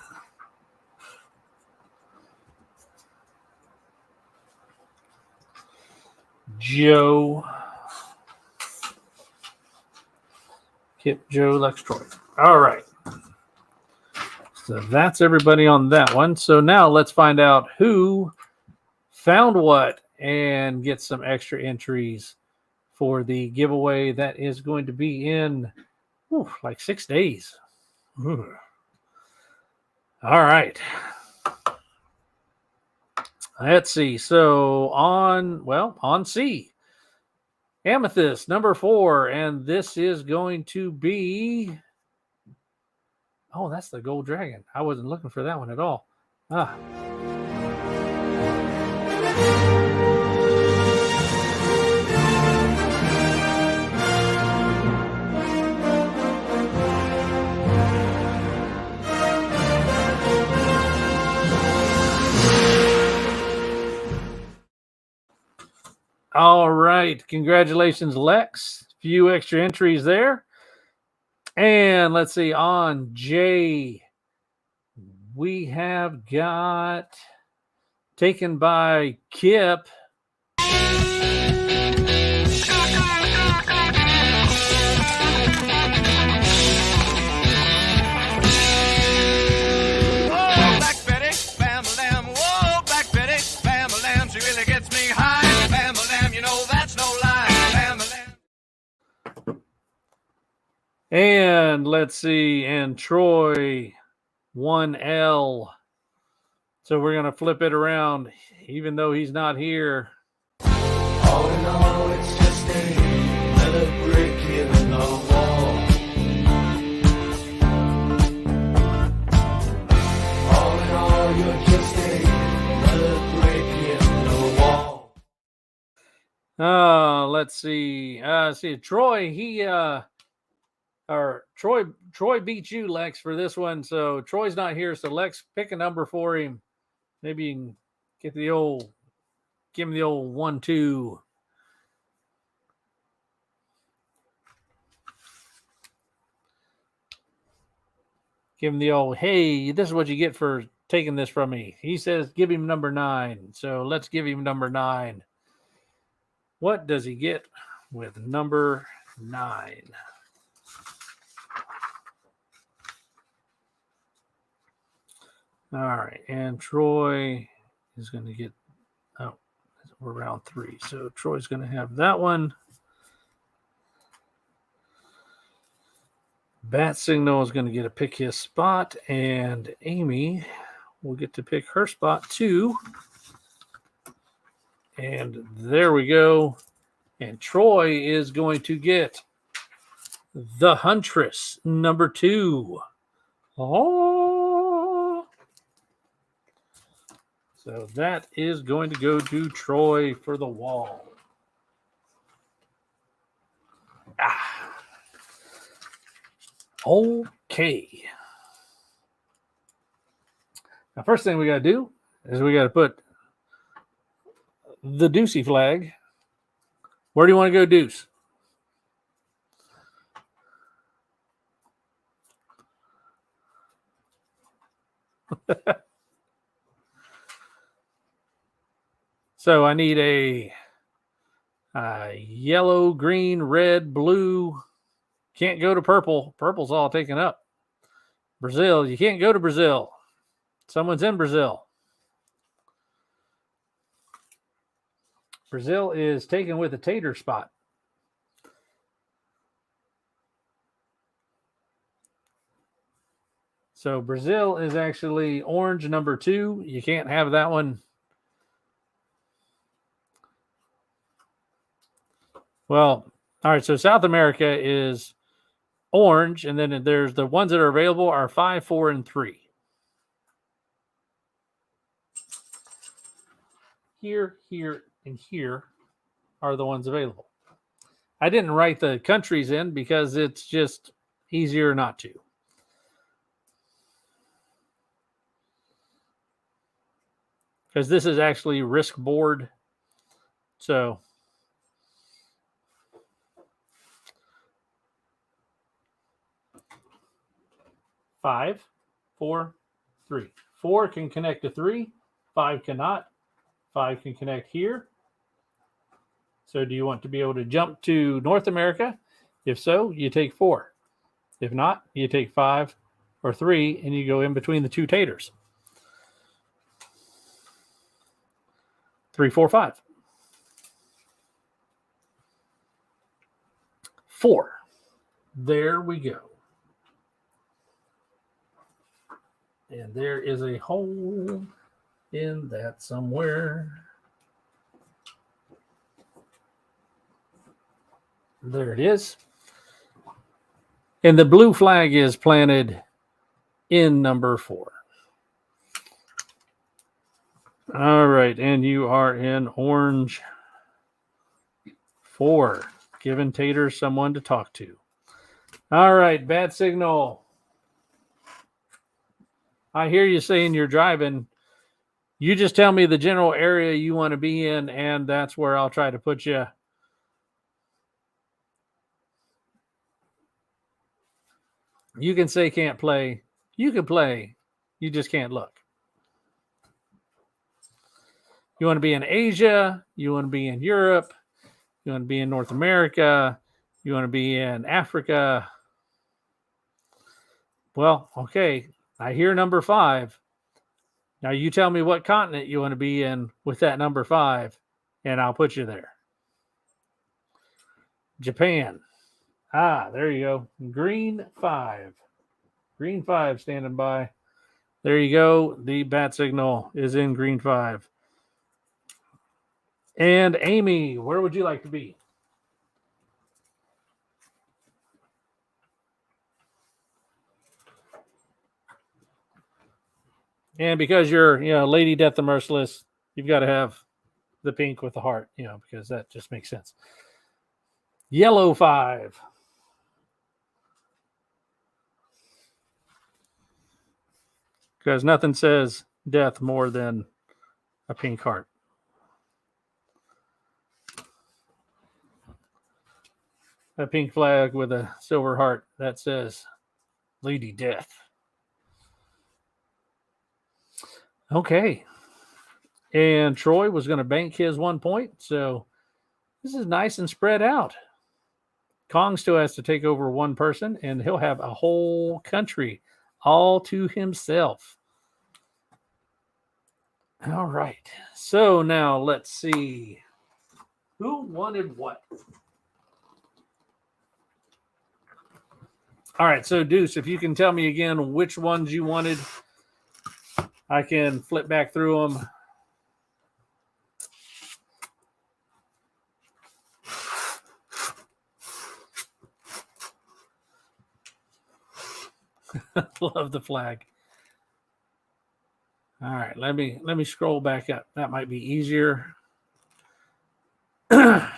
Joe. Kip, Joe, Lex, Troy. All right. So that's everybody on that one. So now let's find out who found what and get some extra entries for the giveaway that is going to be in like 6 days. Ooh. All right. Let's see. So on C, Amethyst number 4, and this is going to be. Oh, that's the Gold Dragon. I wasn't looking for that one at all. All right. Congratulations, Lex. Few extra entries there. And let's see, on J, we have got taken by Kip. And let's see, and Troy, 1L. So we're going to flip it around, even though he's not here. All in all, it's just another brick in the wall. All in all, you're just another brick in the wall. Let's see. Troy, Troy beat you, Lex, for this one. So Troy's not here. So Lex, pick a number for him. Maybe you can give him the old 1-2. Give him the old, hey, this is what you get for taking this from me. He says, give him number 9. So let's give him number 9. What does he get with number 9? All right, and Troy is going to get. Oh, we're round 3, so Troy's going to have that one. Bat Signal is going to get to pick his spot, and Amy will get to pick her spot too. And there we go. And Troy is going to get the Huntress, number 2. Oh. So that is going to go to Troy for the wall. Okay. Now, first thing we got to do is we got to put the Deucey flag. Where do you want to go, Deuce? So I need a yellow, green, red, blue. Can't go to purple. Purple's all taken up. Brazil. You can't go to Brazil. Someone's in Brazil. Brazil is taken with a tater spot. So Brazil is actually orange number 2. You can't have that one. Well, all right. So South America is orange, and then there's the ones that are available are 5, 4, and 3. Here, and here are the ones available. I didn't write the countries in because it's just easier not to. Because this is actually risk board. So five, 4, 3. 4 can connect to 3. 5 cannot. 5 can connect here. So do you want to be able to jump to North America? If so, you take 4. If not, you take 5 or 3 and you go in between the 2 taters. 3, 4, 5. 4. There we go. And there is a hole in that somewhere. There it is. And the blue flag is planted in number 4. All right, and you are in orange 4, giving Tater someone to talk to. All right, Bat Signal. I hear you saying you're driving. You just tell me the general area you want to be in, and that's where I'll try to put you. You can say can't play. You can play. You just can't look. You want to be in Asia. You want to be in Europe. You want to be in North America. You want to be in Africa. Well, okay. I hear number 5. Now you tell me what continent you want to be in with that number 5, and I'll put you there. Japan. Ah, there you go. Green 5. Green 5 standing by. There you go. The Bat Signal is in green 5. And Amy, where would you like to be? And because you're, Lady Death the Merciless, you've got to have the pink with the heart, because that just makes sense. Yellow 5. Because nothing says death more than a pink heart. A pink flag with a silver heart that says Lady Death. Okay. And Troy was going to bank his 1 point. So this is nice and spread out. Kong still has to take over one person, and he'll have a whole country all to himself. All right. So now let's see. Who wanted what? All right. So, Deuce, if you can tell me again which ones you wanted, I can flip back through them. Love the flag. All right, let me scroll back up. That might be easier. I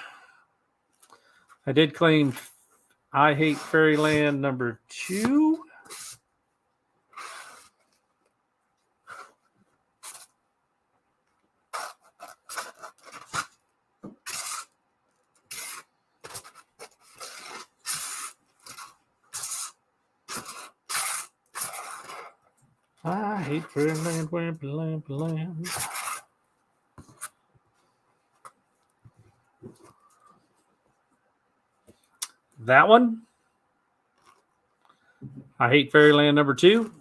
did claim I Hate Fairyland number 2. I hate Fairyland, Wonderland. That one. I Hate Fairyland number 2.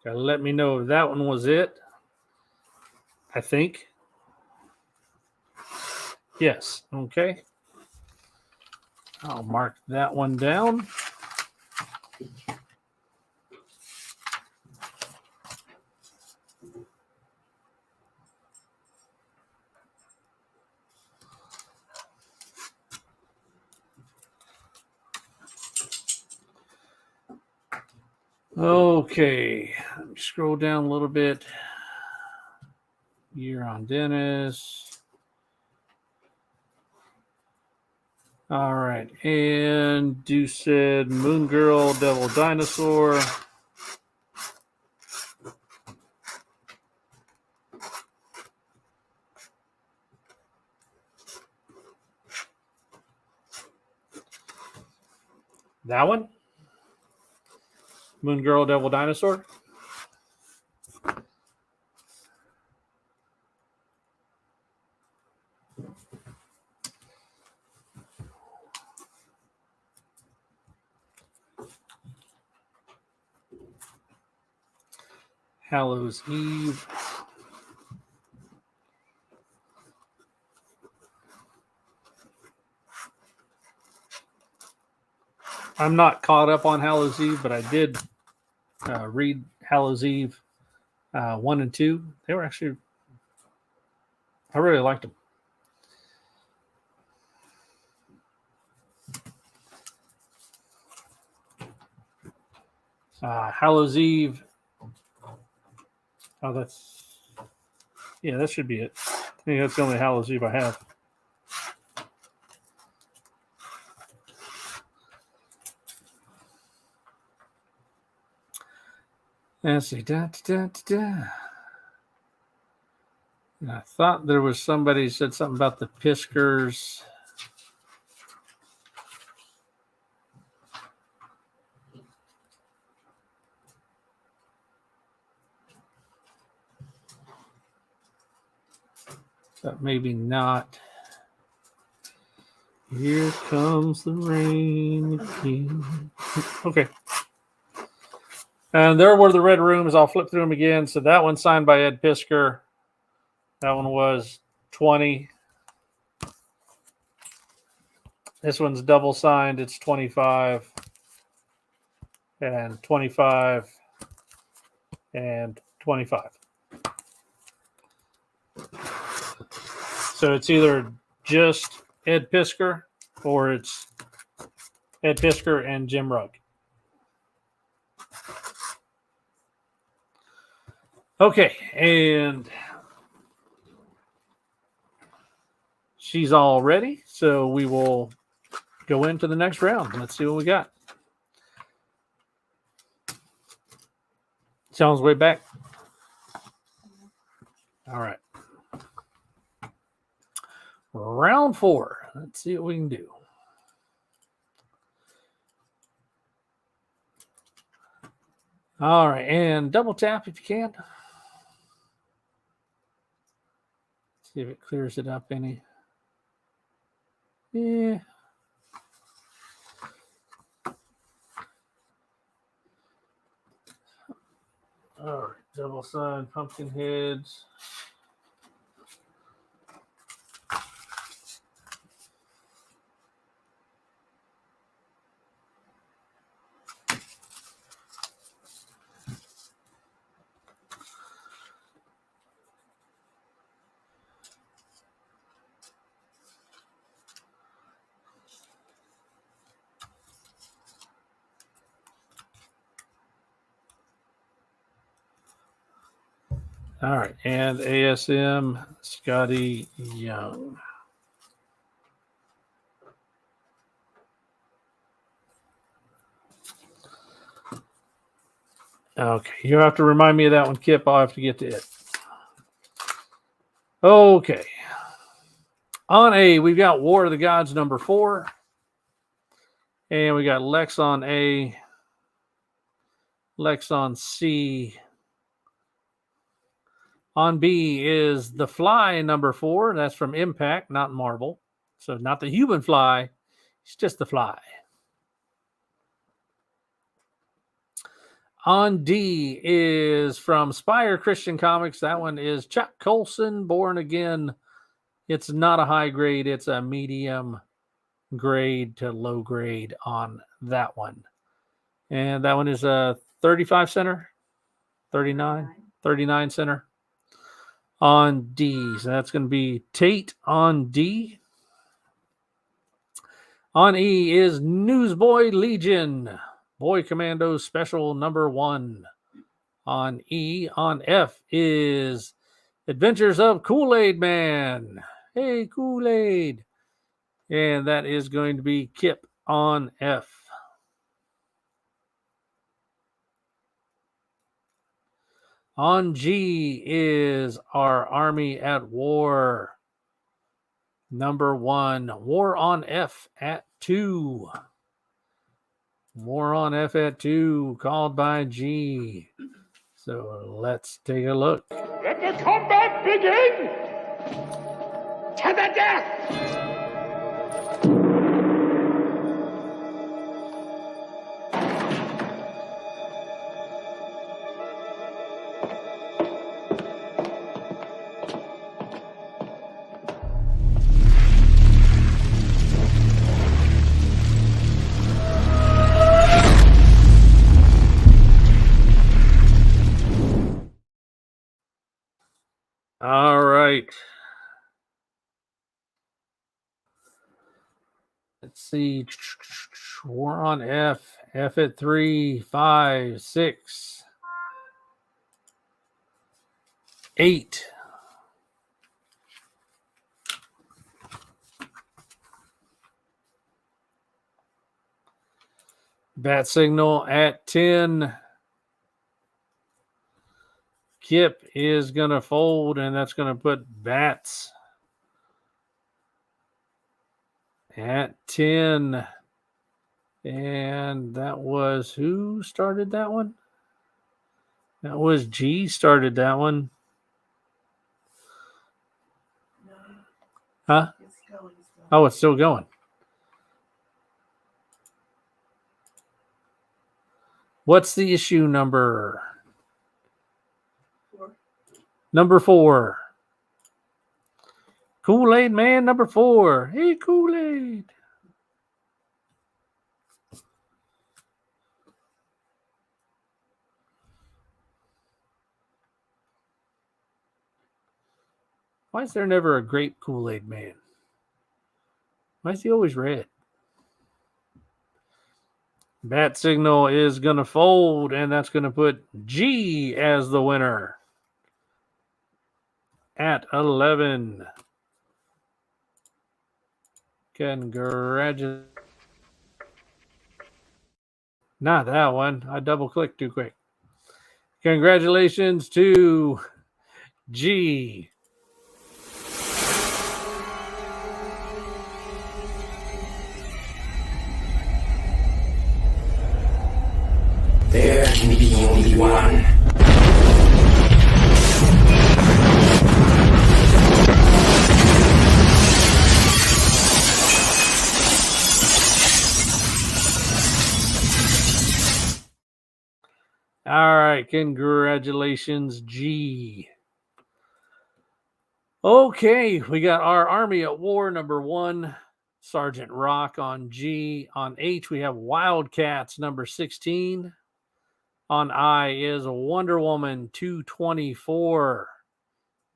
Gotta let me know if that one was it. I think. Yes. Okay. I'll mark that one down. Okay. Let me scroll down a little bit. Year on Dennis. All right. And Deuce said Moon Girl, Devil Dinosaur. That one? Moon Girl, Devil Dinosaur? Hallows Eve. I'm not caught up on Hallows Eve, but I did read Hallows Eve 1 and 2. They were actually, I really liked them. Hallows Eve. Oh, that should be it. I think that's the only Hallows Eve I have. Let's see. I thought there was somebody who said something about the Piskers. But maybe not. Here comes the rain again. Okay. And there were the red rooms. I'll flip through them again. So that one signed by Ed Pisker. That one was 20. This one's double signed. It's 25. And 25. And 25. So it's either just Ed Pisker or it's Ed Pisker and Jim Rugg. Okay, and she's all ready, so we will go into the next round. Let's see what we got. Sounds way back. All right. Round 4. Let's see what we can do. All right, and double tap if you can. See if it clears it up any. Yeah. All right, double side pumpkin heads. All right, and ASM Scotty Young. Okay, you have to remind me of that one, Kip. I'll have to get to it. Okay. On A, we've got War of the Gods number 4. And we got Lex on A, Lex on C. On B is The Fly number 4. That's from Impact, not Marvel. So not the human fly. It's just the fly. On D is from Spire Christian Comics. That one is Chuck Colson, Born Again. It's not a high grade. It's a medium grade to low grade on that one. And that one is a 35 center, 39 center on D. So that's going to be Tate on D. On E is Newsboy Legion, Boy Commando Special number 1 on E. On F is Adventures of Kool-Aid Man. Hey, Kool-Aid. And that is going to be Kip on F. On G is Our Army at War number 1. War on F at 2. War on F at 2, called by G. So let's take a look. Let the combat begin! To the death! All right. Let's see. War on F. F at 3, 5, 6, 8. Bat signal at 10. Kip is going to fold, and that's going to put Bats at 10. And that was who started that one? That was G started that one. Huh? Oh, it's still going. What's the issue number? Number 4. Kool-Aid Man number 4. Hey, Kool-Aid. Why is there never a grape Kool-Aid Man? Why is he always red? Bat signal is going to fold, and that's going to put G as the winner at 11. Congratulations. Not that one. I double-clicked too quick. Congratulations to G. There can be only one. right, congratulations, G. Okay, we got our Army at War number 1, Sergeant Rock on G. On H, we have Wildcats number 16. On I is Wonder Woman 224.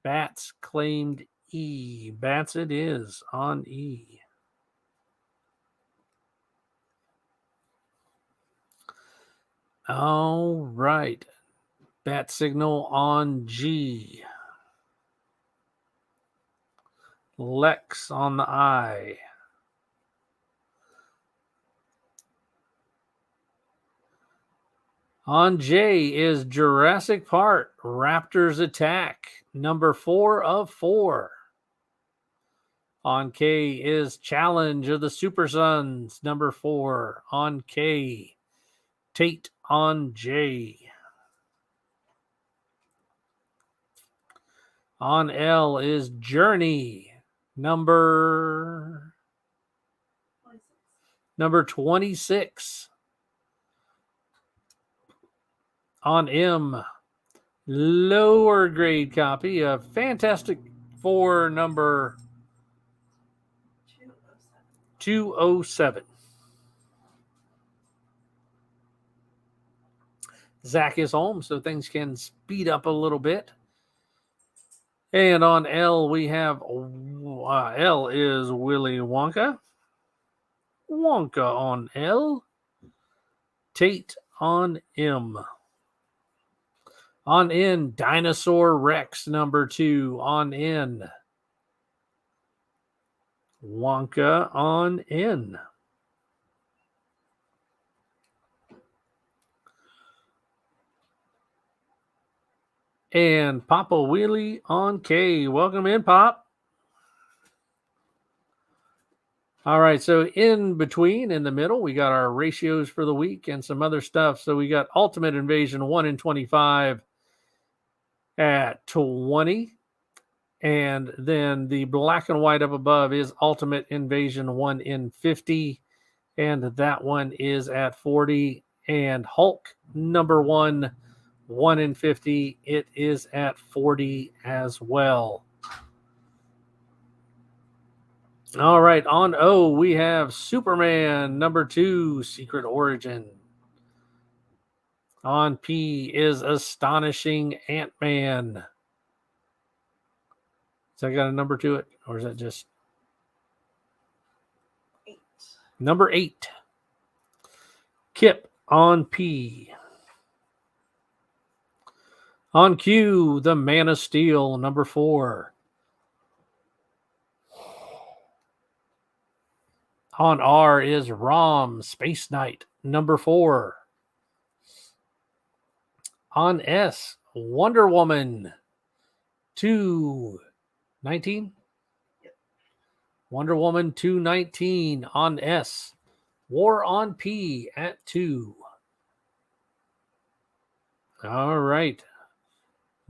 Bats claimed E. Bats it is on E. All right. Bat signal on G. Lex on the I. On J is Jurassic Park, Raptors Attack, number 4 of 4. On K is Challenge of the Super Sons, number 4. On K, Tate on J. On L is Journey, number 26. On M, lower grade copy of Fantastic Four number 207. Zach is home, so things can speed up a little bit. And on L, we have L is Willy Wonka. Wonka on L. Tate on M. On N, Dinosaur Rex number 2 on N. Wonka on N. And Papa Wheelie on K. Welcome in, Pop. All right, so in between, in the middle, we got our ratios for the week and some other stuff. So we got Ultimate Invasion 1 in 25 at 20. And then the black and white up above is Ultimate Invasion 1 in 50. And that one is at 40. And Hulk number 1, 1 in 50. It is at 40 as well. All right, on O, we have Superman number 2, Secret Origin. On P is Astonishing Ant-Man. Has that got a number to it? Or is that just 8? Number 8. Kip on P. On Q, the Man of Steel, number 4. On R is Rom, Space Knight, number 4. On S, Wonder Woman 219. Yep. Wonder Woman 219 on S. War on P at 2. All right.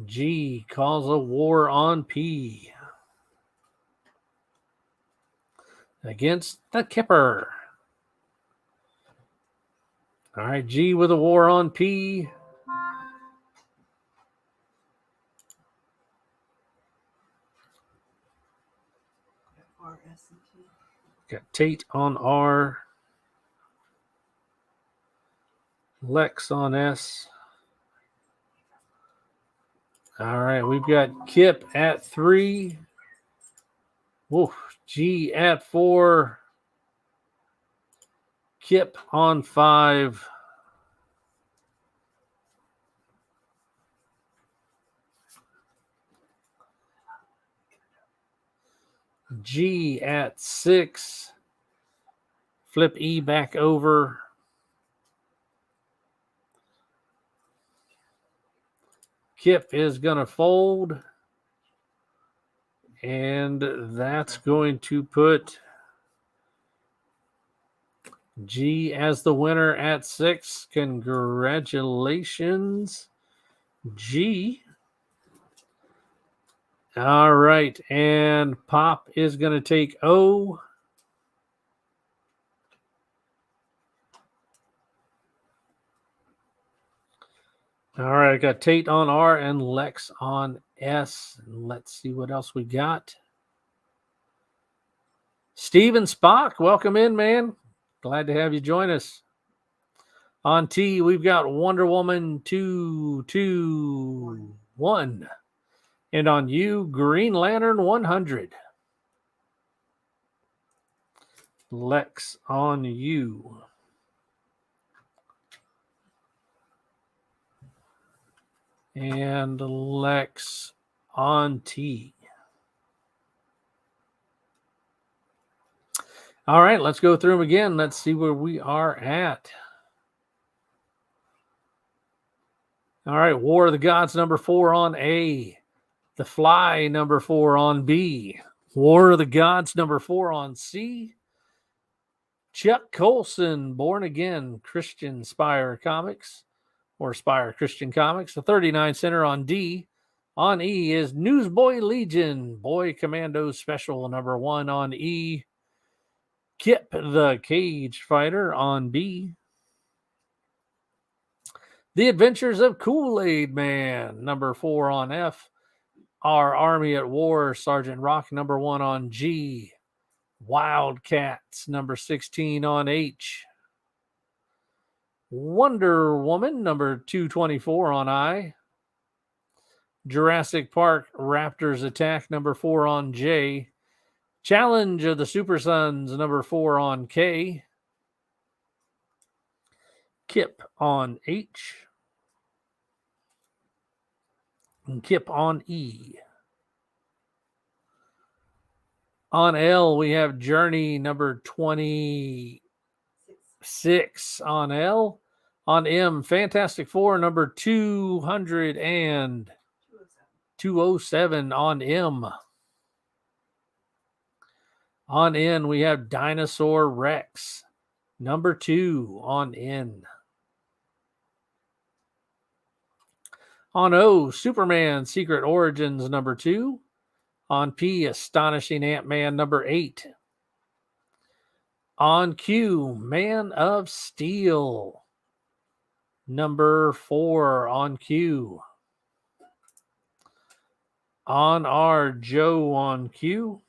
G calls a war on P against the Kipper. All right, G with a war on P. R, S, and T. Got Tate on R. Lex on S. All right, we've got Kip at 3. Woof. G at 4. Kip on 5. G at 6. Flip E back over. Kip is going to fold. And that's going to put G as the winner at 6. Congratulations, G. All right. And Pop is going to take O. All right, I got Tate on R and Lex on S. And let's see what else we got. Steven Spock, welcome in, man. Glad to have you join us. On T, we've got Wonder Woman 221. And on U, Green Lantern 100. Lex on U. And Lex on T. All right, let's go through them again. Let's see where we are at. All right, War of the Gods number 4 on A. The Fly number 4 on B. War of the Gods number 4 on C. Chuck Colson, Born Again Christian Spire Comics, or Spire Christian Comics. The 39 center on D. On E is Newsboy Legion, Boy Commando Special number 1 on E. Kip the Cage Fighter on B. The Adventures of Kool-Aid Man number 4 on F. Our Army at War, Sergeant Rock number 1 on G. Wildcats number 16 on H. Wonder Woman number 224 on I. Jurassic Park Raptors Attack number 4 on J. Challenge of the Super Sons number 4 on K. Kip on H. And Kip on E. On L, we have Journey number 26 on L. On M, Fantastic Four number 200 and 207 on M. On N, we have Dinosaur Rex number 2 on N. On O, Superman Secret Origins number 2. On P, Astonishing Ant-Man number 8. On Q, Man of Steel number 4 on Q. On R, Joe on Q.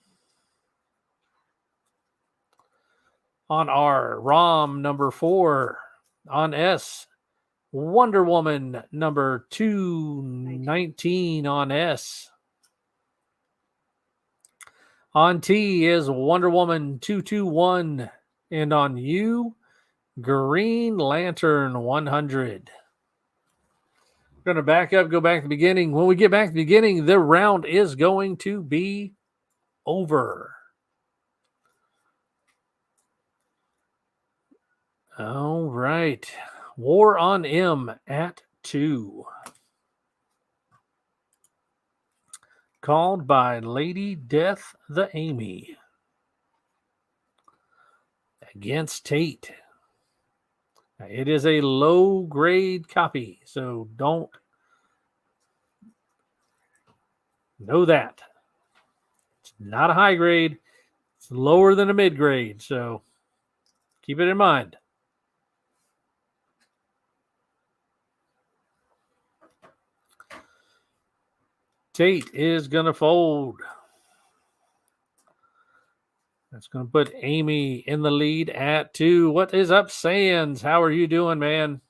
On R, Rom number 4. On S, Wonder Woman number 219 on S. On T is Wonder Woman 221. And on U, Green Lantern 100. We're going to back up, go back to the beginning. When we get back to the beginning, the round is going to be over. All right. War on M at 2. Called by Lady Death the Amy. Against Tate. Now, it is a low grade copy, so don't know that. It's not a high grade. It's lower than a mid grade, so keep it in mind. Tate is going to fold. That's going to put Amy in the lead at 2. What is up, Sands? How are you doing, man?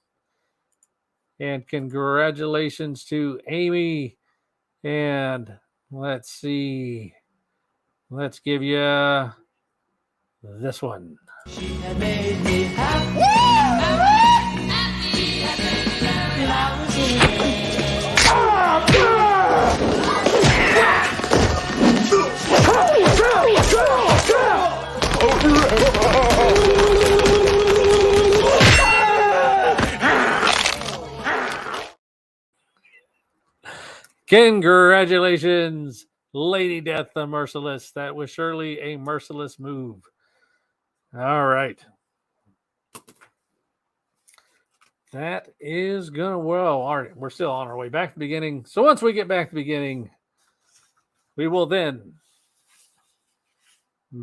And congratulations to Amy. And let's see. Let's give you this one. She had made me happy. And I was in. Congratulations, Lady Death the Merciless. That was surely a merciless move. All right. That is going to, well, all right, we're still on our way back to the beginning. So once we get back to the beginning, we will then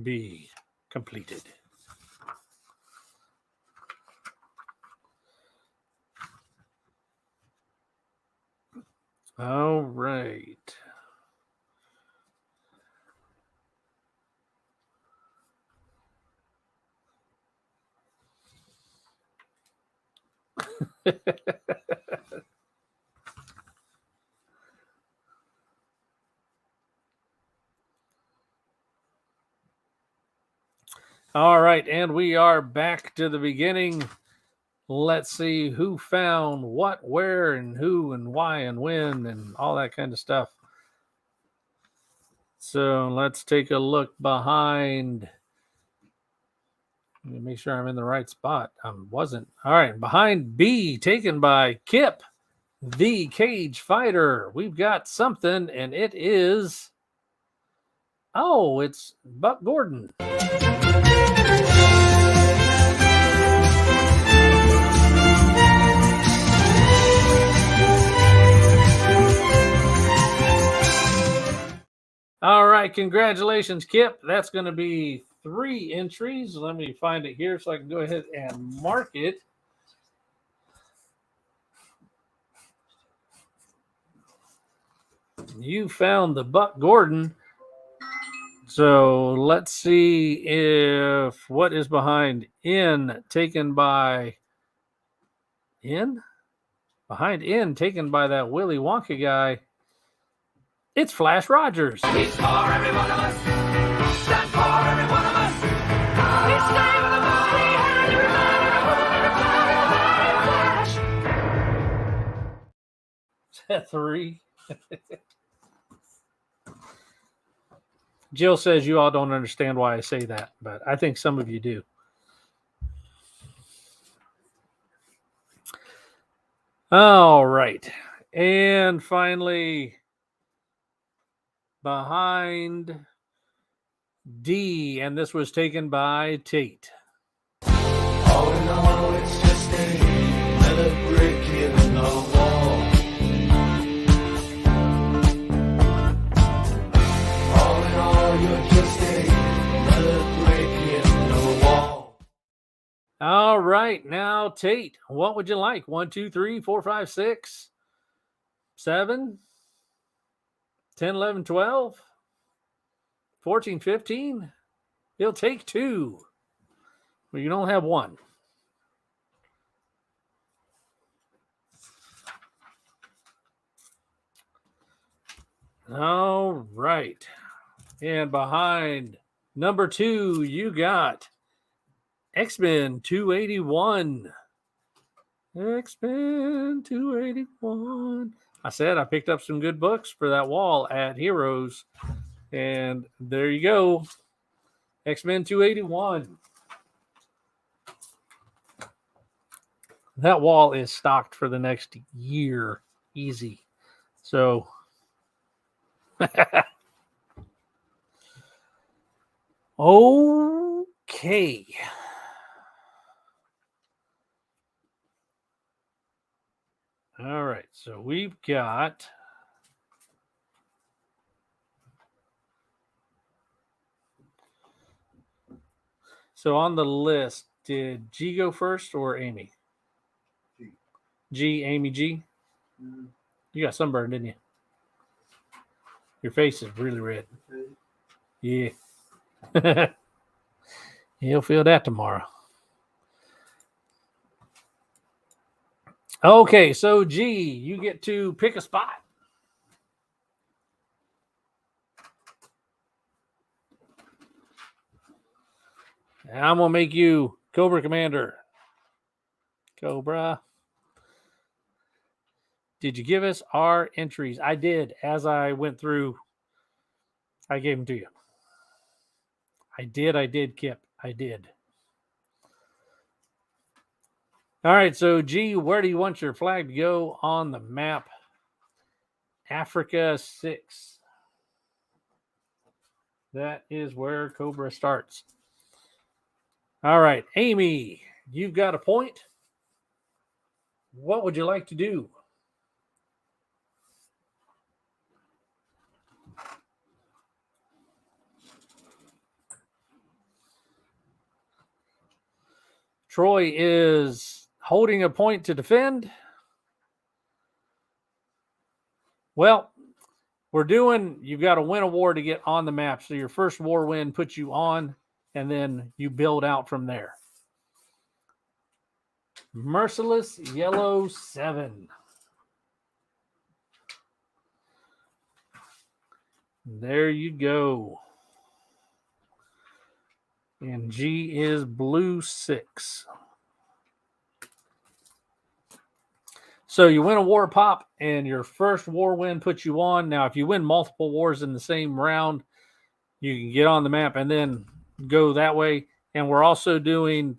be completed. All right. All right, and we are back to the beginning. Let's see who found what, where, and who, and why, and when, and all that kind of stuff. So let's take a look behind. Let me make sure I'm in the right spot. I wasn't. All right, behind B, taken by Kip, the Cage Fighter. We've got something, and it is. Oh, it's Buck Gordon. All right, congratulations, Kip. That's going to be 3 entries. Let me find it here so I can go ahead and mark it. You found the Buck Gordon. So let's see if what is behind N, taken by N? Behind N, taken by that Willy Wonka guy. It's Flash Rogers. He's for every one of us. Stands for every one of us. He's name of the body and every man and a woman and a Flash. Is that 3? Jill says you all don't understand why I say that, but I think some of you do. All right. And finally, behind D, and this was taken by Tate. All in all, it's just another brick in the wall. All in all, you're just another brick in the wall. All right, now Tate, what would you like? 1, 2, 3, 4, 5, 6, 7, 10, 11, 12, 14, 15. He'll take 2. Well, you don't have 1. All right. And behind number 2, you got X-Men 281. X-Men 281. I said I picked up some good books for that wall at Heroes. And there you go. X-Men 281. That wall is stocked for the next year. Easy. So okay. All right. So we've got on the list, did G go first or Amy? G, Amy G. You got sunburn, didn't you? Your face is really red. Yeah. You'll feel that tomorrow. Okay, so G, you get to pick a spot. And I'm going to make you Cobra Commander. Cobra. Did you give us our entries? I did. As I went through, I gave them to you. I did, Kip. I did. All right, so G, where do you want your flag to go on the map? Africa 6. That is where Cobra starts. All right, Amy, you've got a point. What would you like to do? Troy is holding a point to defend. Well, you've got to win a war to get on the map. So your first war win puts you on, and then you build out from there. Merciless Yellow 7. There you go. And G is blue 6. So you win a war pop, and your first war win puts you on. Now, if you win multiple wars in the same round, you can get on the map and then go that way. And we're also doing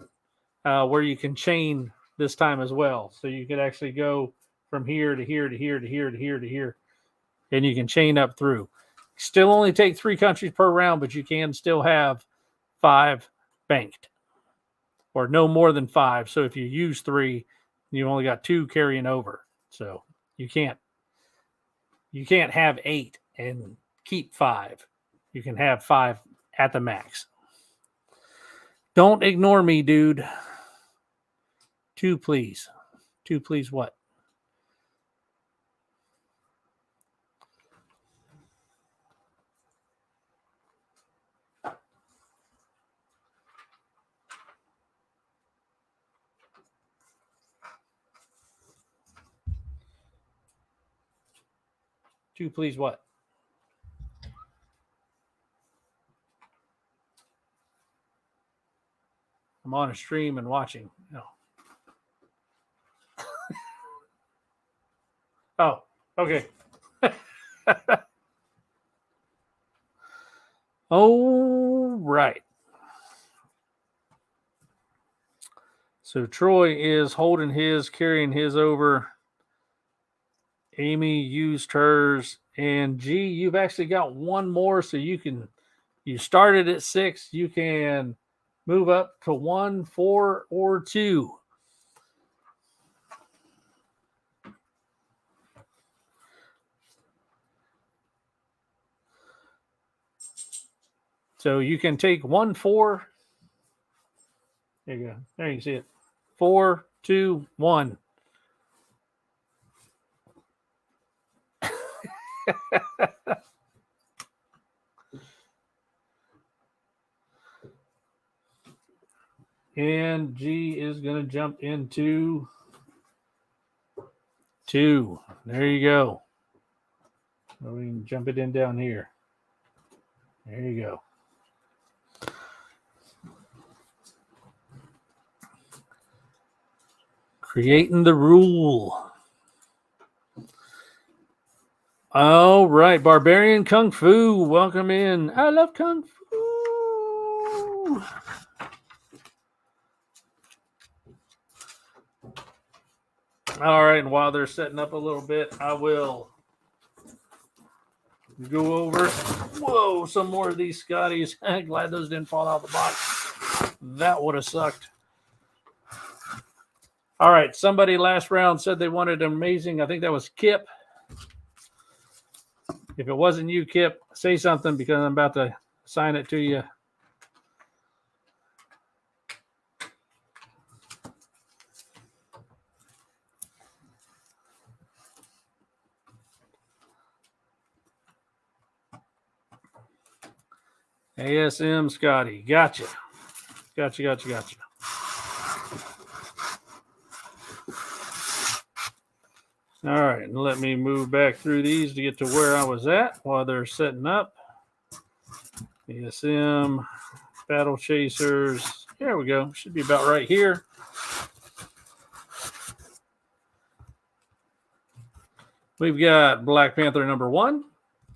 where you can chain this time as well. So you could actually go from here to here to here to here to here to here, and you can chain up through. Still only take 3 countries per round, but you can still have 5 banked, or no more than 5. So if you use 3, you only got 2 carrying over. So you can't have 8 and keep 5. You can have 5 at the max. Don't ignore me, dude. 2, please. 2, please. What? Two, please. What? I'm on a stream and watching. No. Oh, okay. All right. So Troy is holding his, carrying his over. Amy used hers. And G, you've actually got one more, so you started at 6. You can move up to 1, 4, or 2. So you can take 1, 4. There you go. There you can see it. 4, 2, 1. And G is going to jump into 2. There you go. So we can jump it in down here. There you go. Creating the rule. All right, Barbarian Kung Fu, welcome in. I love Kung Fu. All right, and while they're setting up a little bit, I will go over, some more of these Scotties. Glad those didn't fall out of the box. That would have sucked. All right, somebody last round said they wanted amazing. I think that was Kip. If it wasn't you, Kip, say something because I'm about to sign it to you. ASM Scotty. Gotcha. Gotcha. All right, and let me move back through these to get to where I was at while they're setting up. ASM, Battle Chasers. There we go. Should be about right here. We've got Black Panther number 1,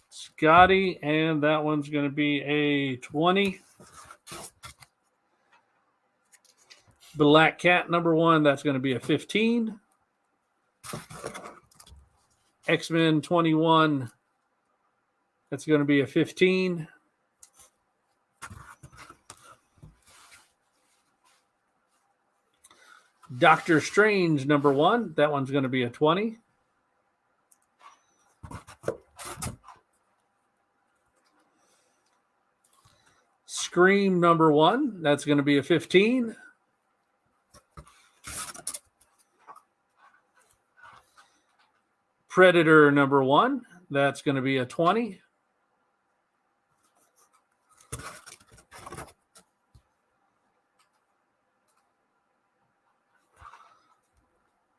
Scotty, and that one's going to be a 20. Black Cat number 1, that's going to be a 15. X-Men 21, that's going to be a 15. Doctor Strange number 1, that one's going to be a 20. Scream number 1, that's going to be a 15. Predator number 1, That's going to be a 20.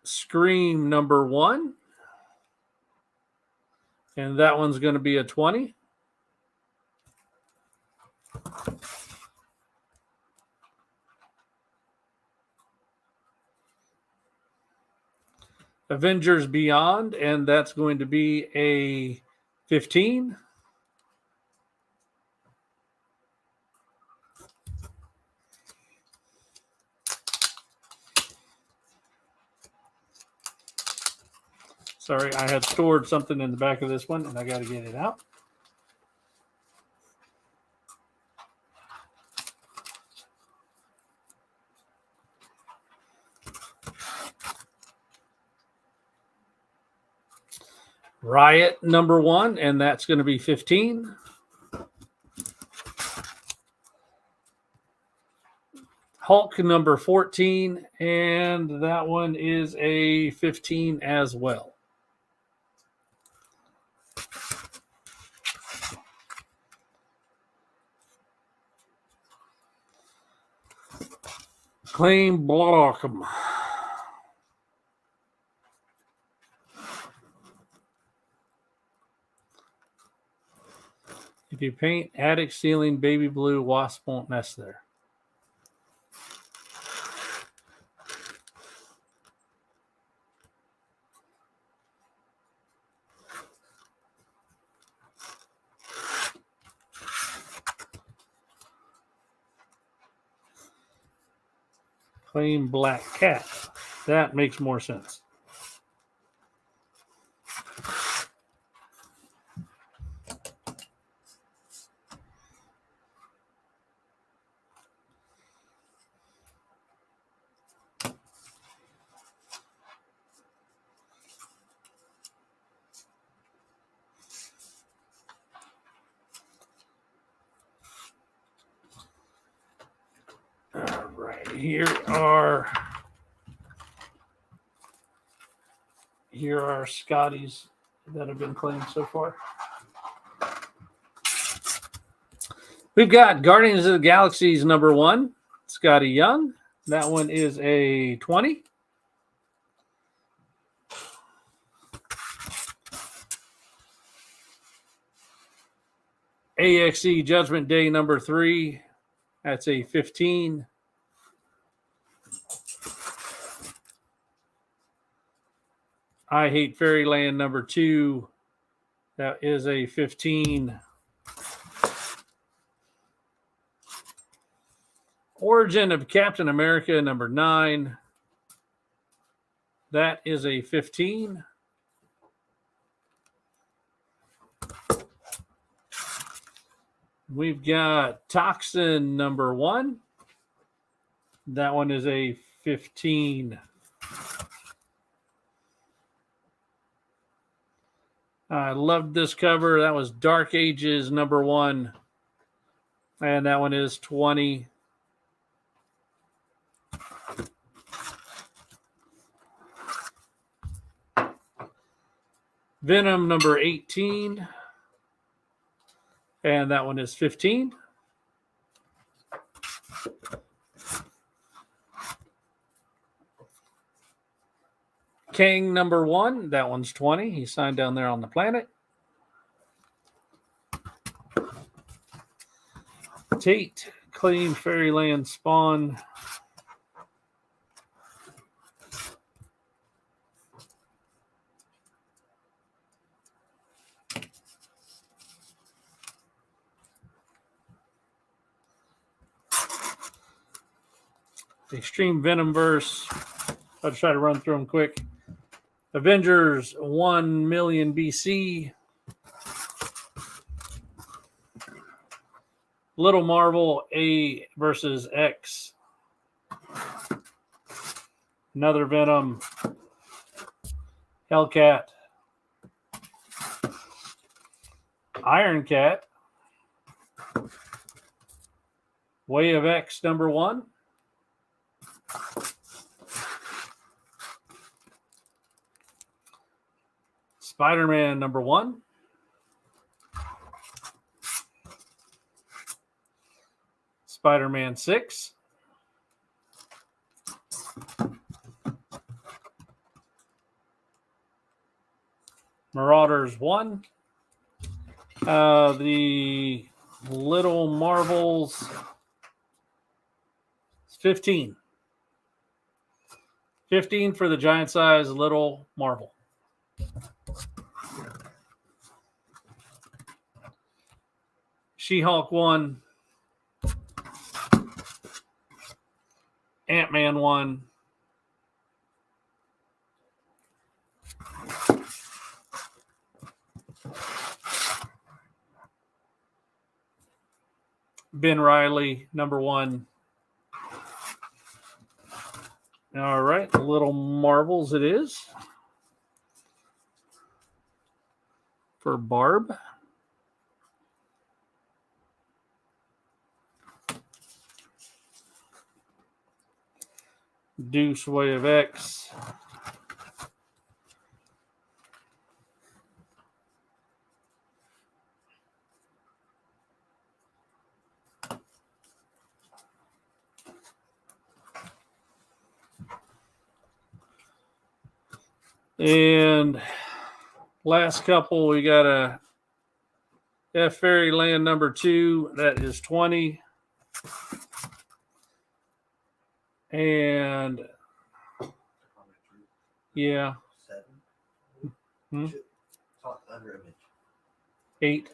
Scream number 1. And that one's going to be a 20. Avengers Beyond, and that's going to be a 15. Sorry, I had stored something in the back of this one, and I got to get it out. Riot number 1, and that's going to be 15. Hulk number 14, and that one is a 15 as well. Claim Blockham. If you paint attic ceiling baby blue, wasp won't nest there. Claim Black Cat. That makes more sense. All right, here are Scotty's that have been claimed so far. We've got Guardians of the Galaxy's number 1, Scotty Young. That one is a 20. AXE Judgment Day number 3. That's a 15. I Hate Fairyland number 2. That is a 15. Origin of Captain America number 9. That is a 15. We've got Toxin number 1. That one is a 15. I loved this cover. That was Dark Ages number 1. And that one is 20. Venom number 18. And that one is 15. Kang number 1. That one's 20. He signed down there on the planet. Tate, Claim Fairyland Spawn. Extreme Venomverse. I'll try to run through them quick. Avengers 1 million BC. Little Marvel A versus X. Another Venom. Hellcat. Iron Cat. Way of X number 1. Spider-Man number 1. Spider-Man 6. Marauders 1. The Little Marvels 15. 15 for the giant size Little Marvel. She-Hulk 1. Ant-Man 1. Ben Reilly, number 1. All right, Little Marvels it is. For Barb. Deuce Way of X. And last couple, we got a F Fairyland number 2. That is 20. And yeah. 8.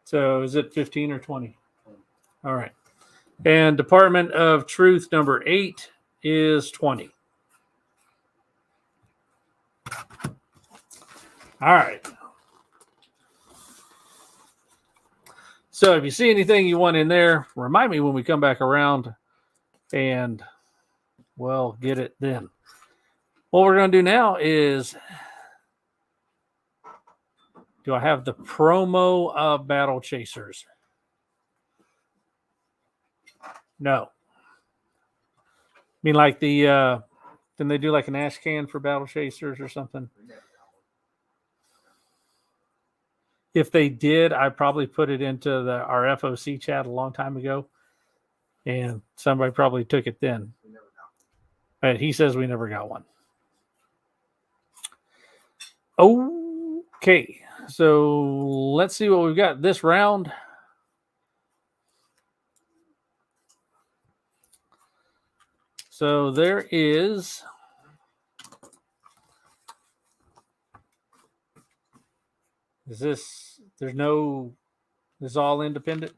So is it 15 or 20? All right. And Department of Truth number 8 is 20. All right. So if you see anything you want in there, remind me when we come back around and we'll get it then. What we're going to do now is, do I have the promo of Battle Chasers? No. I mean, like the, didn't they do like an ash can for Battle Chasers or something? If they did, I probably put it into our FOC chat a long time ago. And somebody probably took it then. But he says we never got one. Okay. So let's see what we've got this round. So there is... Is this, there's no, this is all independent?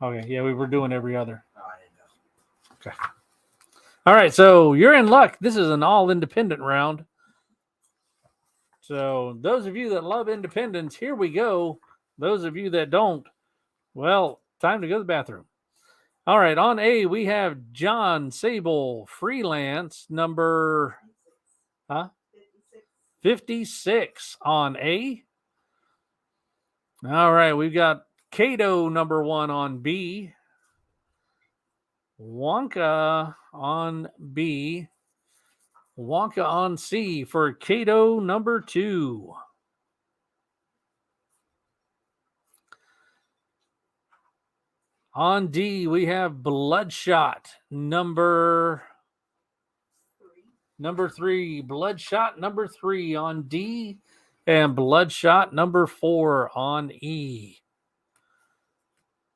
Okay, yeah, we were doing every other. Okay. All right, so you're in luck. This is an all independent round. So those of you that love independence, here we go. Those of you that don't, well, time to go to the bathroom. All right, on A, we have John Sable, Freelance, number... 56 on A. All right, we've got Kato number 1 on B. Wonka on B. Wonka on C for Kato number 2. On D, we have Bloodshot number 3, Bloodshot number 3 on D, and Bloodshot number 4 on E.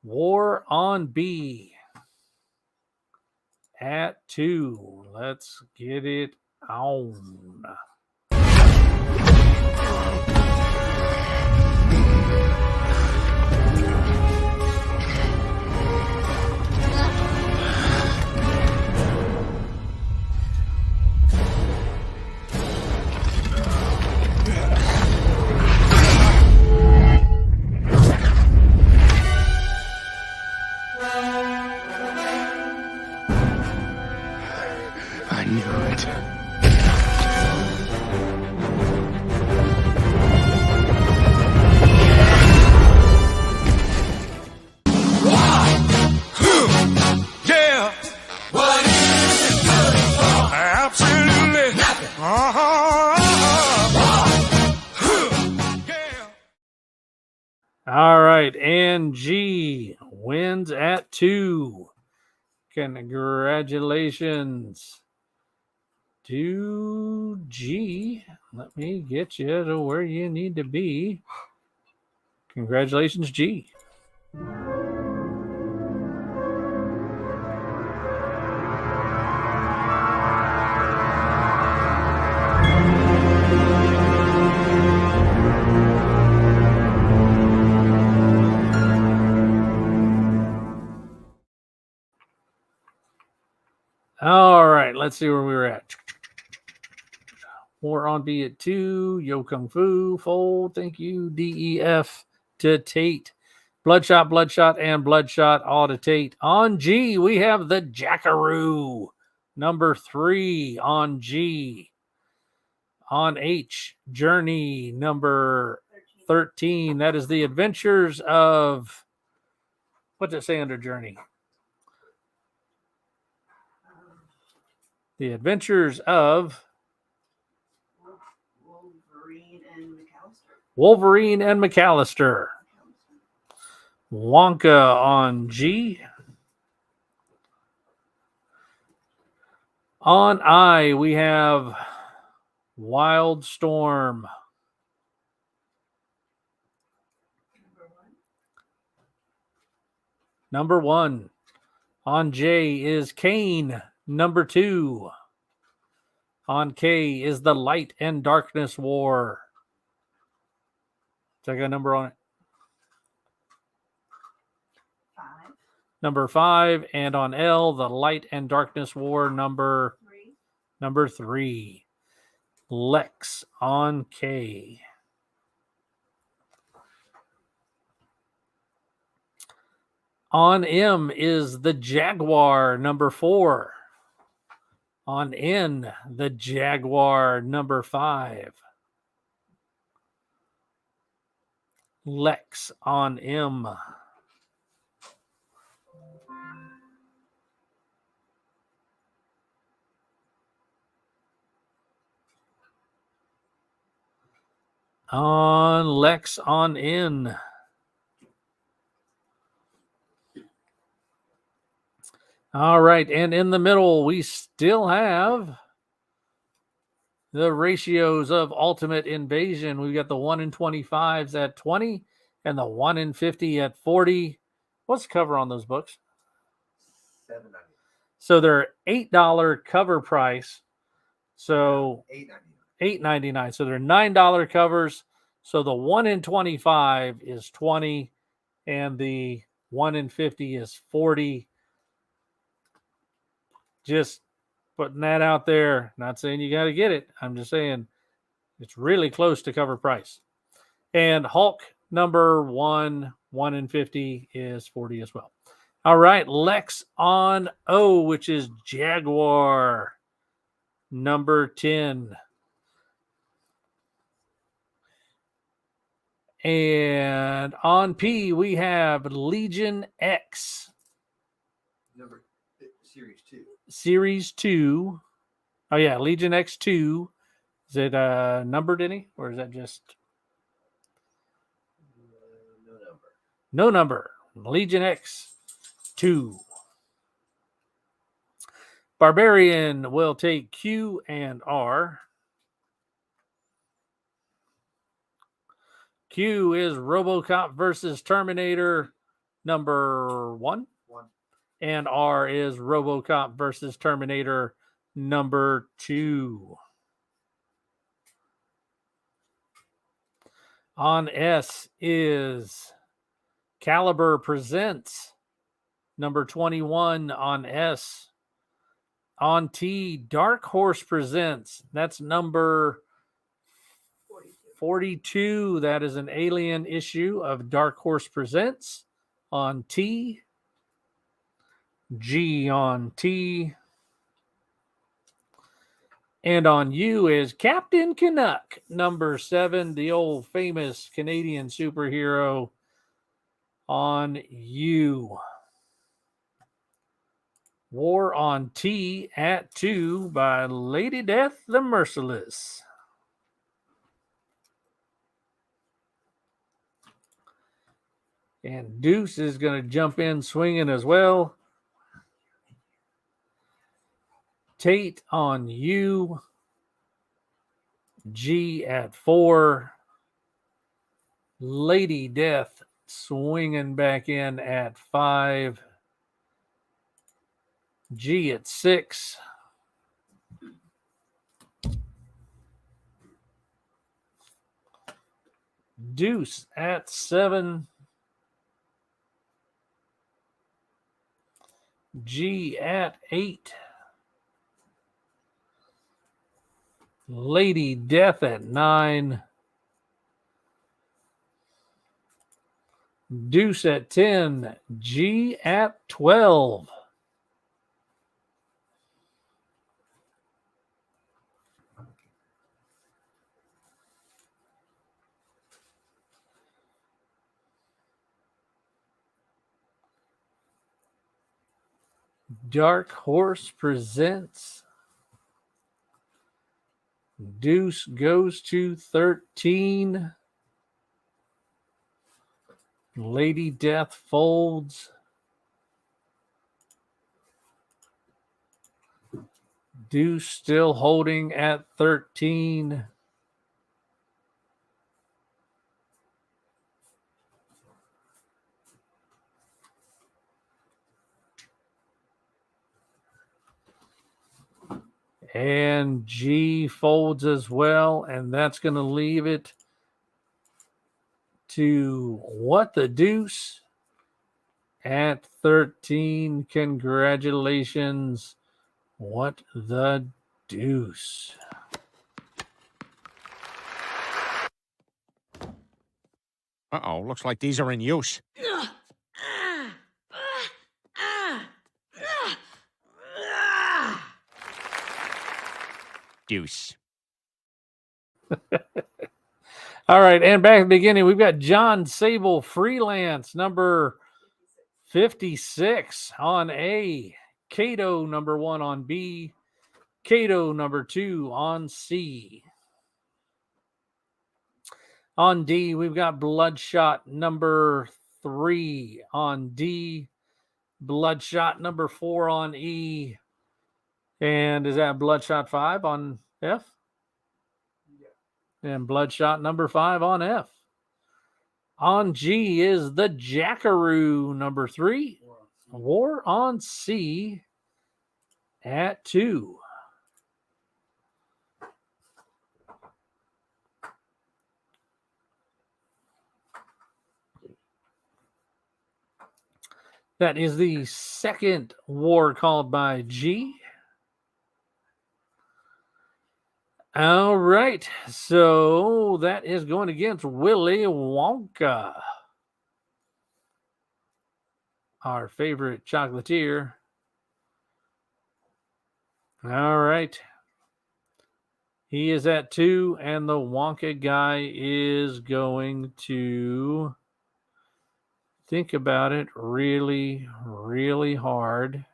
War on B at 2. Let's get it on. I knew it. All right. And G wins at 2. Congratulations to G. Let me get you to where you need to be. Congratulations, G. All right, let's see where we were at. War on B at 2. Yo Kung Fu. Fold. Thank you. DEF to Tate. Bloodshot, and Bloodshot all to Tate. On G, we have the Jackaroo. Number 3 on G. On H, Journey number 13. That is the Adventures of... What's it say under Journey? The Adventures of... Wolverine and McAllister. Wonka on G. On I, we have Wildstorm. Number 1. On J is Kane. Number 2. On K is the Light and Darkness War. Check a number on it. 5. Number 5. And on L, the Light and Darkness War number 3. Number 3. Lex on K. On M is the Jaguar, number 4. On N, the Jaguar, number 5. Lex on M. On Lex on N. All right, and in the middle, we still have the ratios of Ultimate Invasion. We've got the 1 in 25s at 20 and the 1 in 50 at 40. What's the cover on those books? $7.99. So they're $8 cover price. So $8.99. $8.99. So they're $9 covers. So the 1 in 25 is 20 and the 1 in 50 is 40. Just putting that out there. Not saying you got to get it. I'm just saying it's really close to cover price. And Hulk number 1, 1 in 50 is 40 as well. All right, Lex on O, which is Jaguar number 10. And on P, we have Legion X. Series 2. Series 2. Oh, yeah, Legion X2. Is it numbered any? Or is that just... No number. No number. Legion X2. Barbarian will take Q and R. Q is RoboCop versus Terminator number 1. And R is RoboCop versus Terminator number 2. On S is Caliber Presents number 21 on S. On T, Dark Horse Presents. That's number 42. That is an Alien issue of Dark Horse Presents on T. G on T. And on U is Captain Canuck, number 7, the old famous Canadian superhero on U. War on T at 2 by Lady Death the Merciless. And Deuce is going to jump in swinging as well. Tate on U. G at 4. Lady Death swinging back in at 5. G at 6. Deuce at 7. G at 8. Lady Death at 9. Deuce at 10. G at 12. Dark Horse presents. Deuce goes to 13. Lady Death folds. Deuce still holding at 13. And G folds as well, and that's going to leave it to What the Deuce at 13. Congratulations, What the Deuce. Uh-oh, looks like these are in use. Deuce. All right, and back at the beginning, we've got John Sable Freelance, number 56 on A. Cato, number 1 on B. Cato, number 2 on C. On D, we've got Bloodshot, number 3 on D. Bloodshot, number 4 on E. And is that Bloodshot 5 on F? And Bloodshot number 5 on F. On G is the Jackaroo, number 3. War on C at 2. That is the second war called by G. All right, so that is going against Willy Wonka, our favorite chocolatier. All right. He is at 2, and the Wonka guy is going to think about it really, really hard.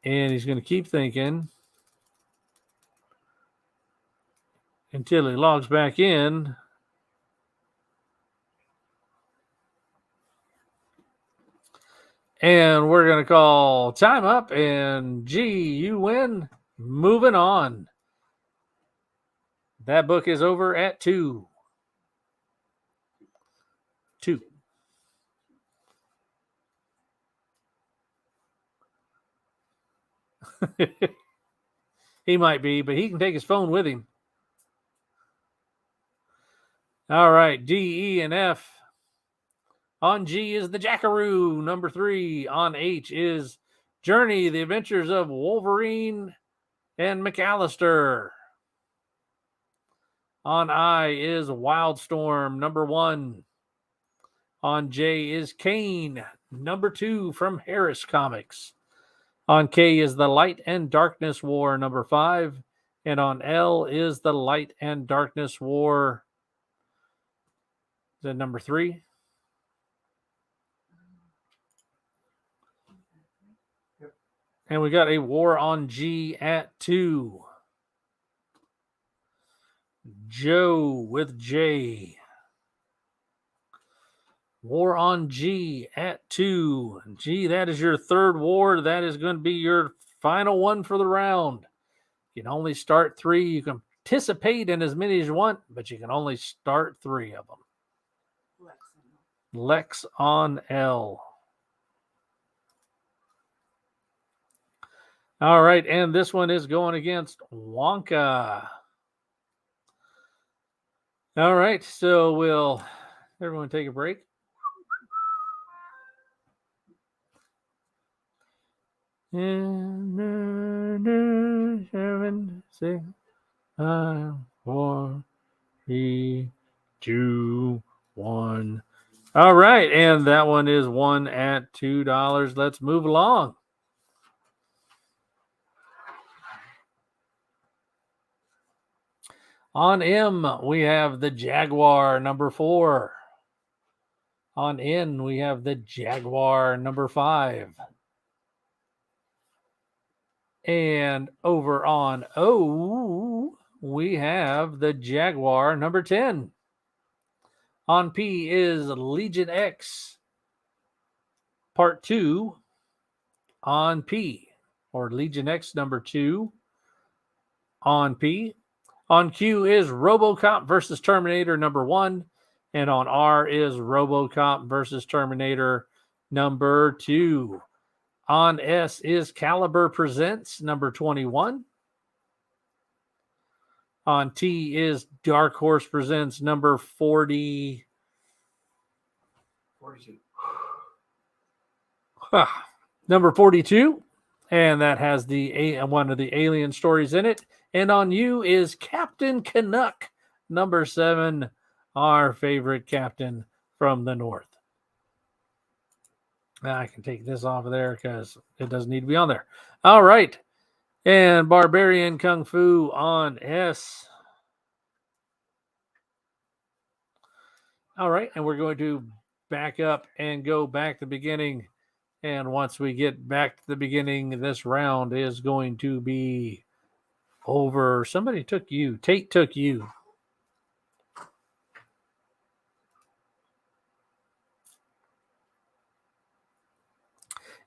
And he's going to keep thinking until he logs back in. And we're going to call time up. And G, you win. Moving on. That book is over at 2. 2. He might be, but he can take his phone with him. All right, D, E, and F. On G is the Jackaroo, number 3. On H is Journey, the Adventures of Wolverine and McAllister. On I is Wildstorm, number 1. On J is Kane, number 2 from Harris Comics. On K is the Light and Darkness War, number 5. And on L is the Light and Darkness War. Is that number 3? Yep. And we got a War on G at 2. Joe with J. War on G at 2. G, that is your third war. That is going to be your final one for the round. You can only start 3. You can participate in as many as you want, but you can only start 3 of them. Lex on L. All right, and this one is going against Wonka. All right, so will everyone take a break? And 7, 6, 5, 4, 3, 2, 1. All right, and that one is one at $2. Let's move along. On M, we have the Jaguar number 4. On N, we have the Jaguar number 5. And over on O, we have the Jaguar number 10. On P is Legion X Part 2 on P, or Legion X number 2 on P. On Q is RoboCop versus Terminator number 1. And on R is RoboCop versus Terminator number 2. On S is Caliber Presents number 21. On T is Dark Horse Presents number 42. Number 42. And that has one of the alien stories in it. And on U is Captain Canuck number 7, our favorite captain from the North. Now I can take this off of there because it doesn't need to be on there. All right. And Barbarian Kung Fu on S. All right. And we're going to back up and go back to the beginning. And once we get back to the beginning, this round is going to be over. Somebody took you. Tate took you.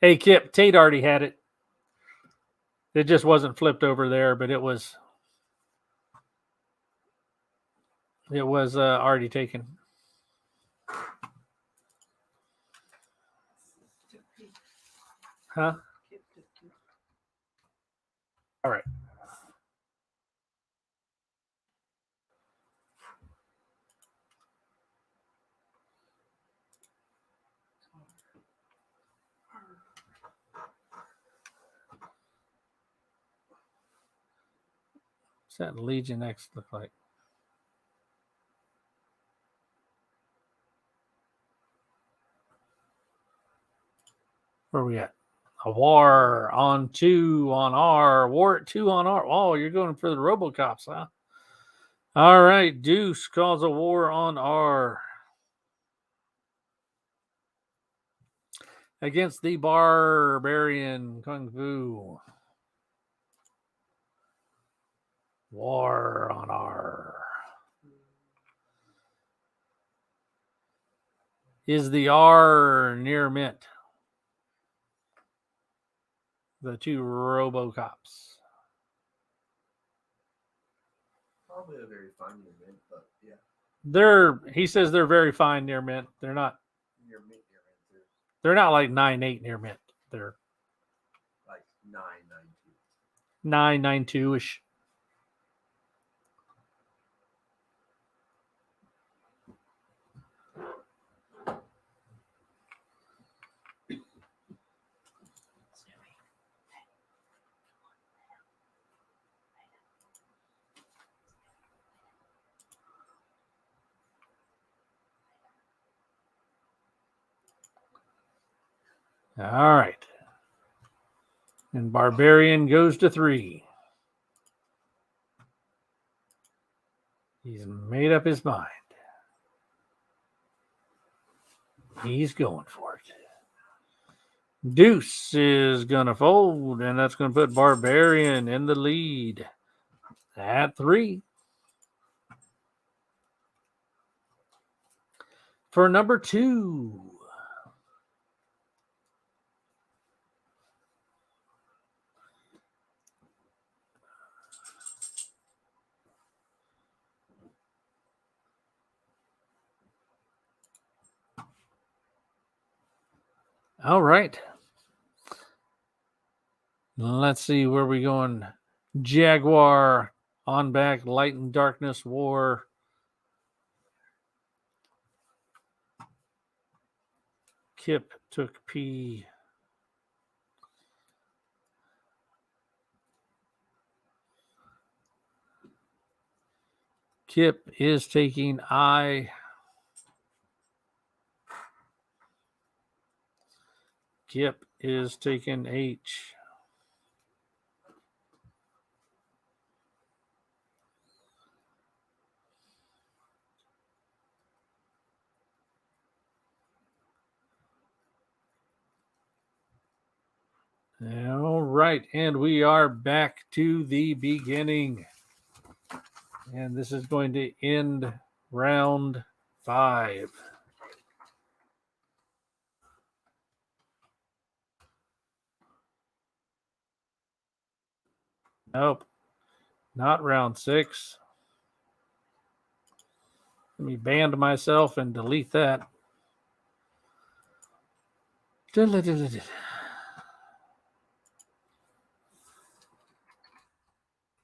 Hey, Kip, Tate already had it. It just wasn't flipped over there, but it was already taken. Huh? All right. What's that Legion X look like? Where are we at? A war on 2 on R. War at 2 on R. Oh, you're going for the RoboCops, huh? All right. Deuce calls a war on R. Against the Barbarian Kung Fu. War on R. Is the R near mint? The 2 RoboCops. Probably a very fine near mint, but yeah. He says they're very fine near mint. They're not Near mint, too. they're not like 9.8 near mint. They're Like 9.92. 9.92-ish. All right. And Barbarian goes to 3. He's made up his mind. He's going for it. Deuce is going to fold, and that's going to put Barbarian in the lead at 3. for number 2. All right. Let's see where we going. Jaguar on back, Light and Darkness War. Kip took P. Kip is taking I. Kip is taking H. All right, and we are back to the beginning. And this is going to end round 5. Nope, not round 6. Let me band myself and delete that.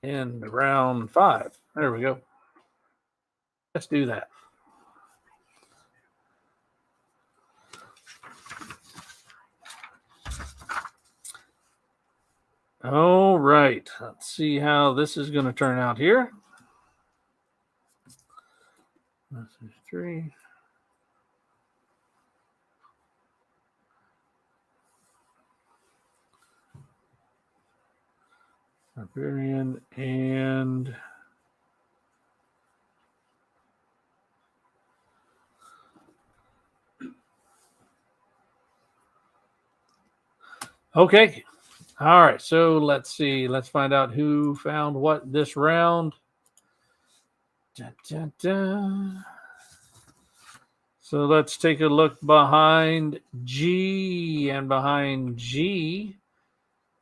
In round 5. There we go. Let's do that. All right. Let's see how this is going to turn out here. 1, 2, 3. Barbarian and okay. All right. So let's see. Let's find out who found what this round. Dun, dun, dun. So let's take a look behind G, and behind G,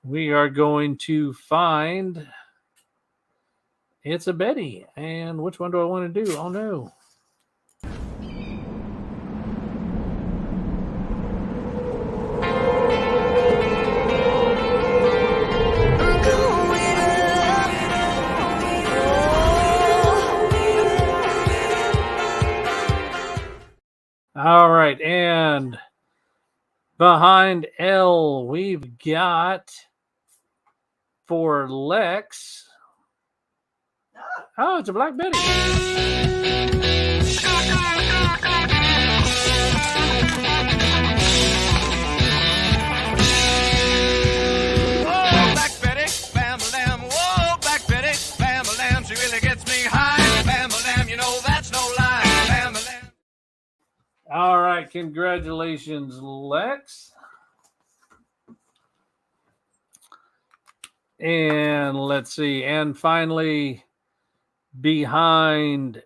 we are going to find it's a Betty. And which one do I want to do? Oh, no. All right. And behind L, we've got for Lex. Oh, it's a Black Betty. Whoa, Black Betty, bam-a-lam. Whoa, Black Betty, bam-a-lam. She really gets me high. Bam-a-lam, you know that's no lie. Bam-a-lam. All right. Congratulations, Lex. And let's see. And finally, behind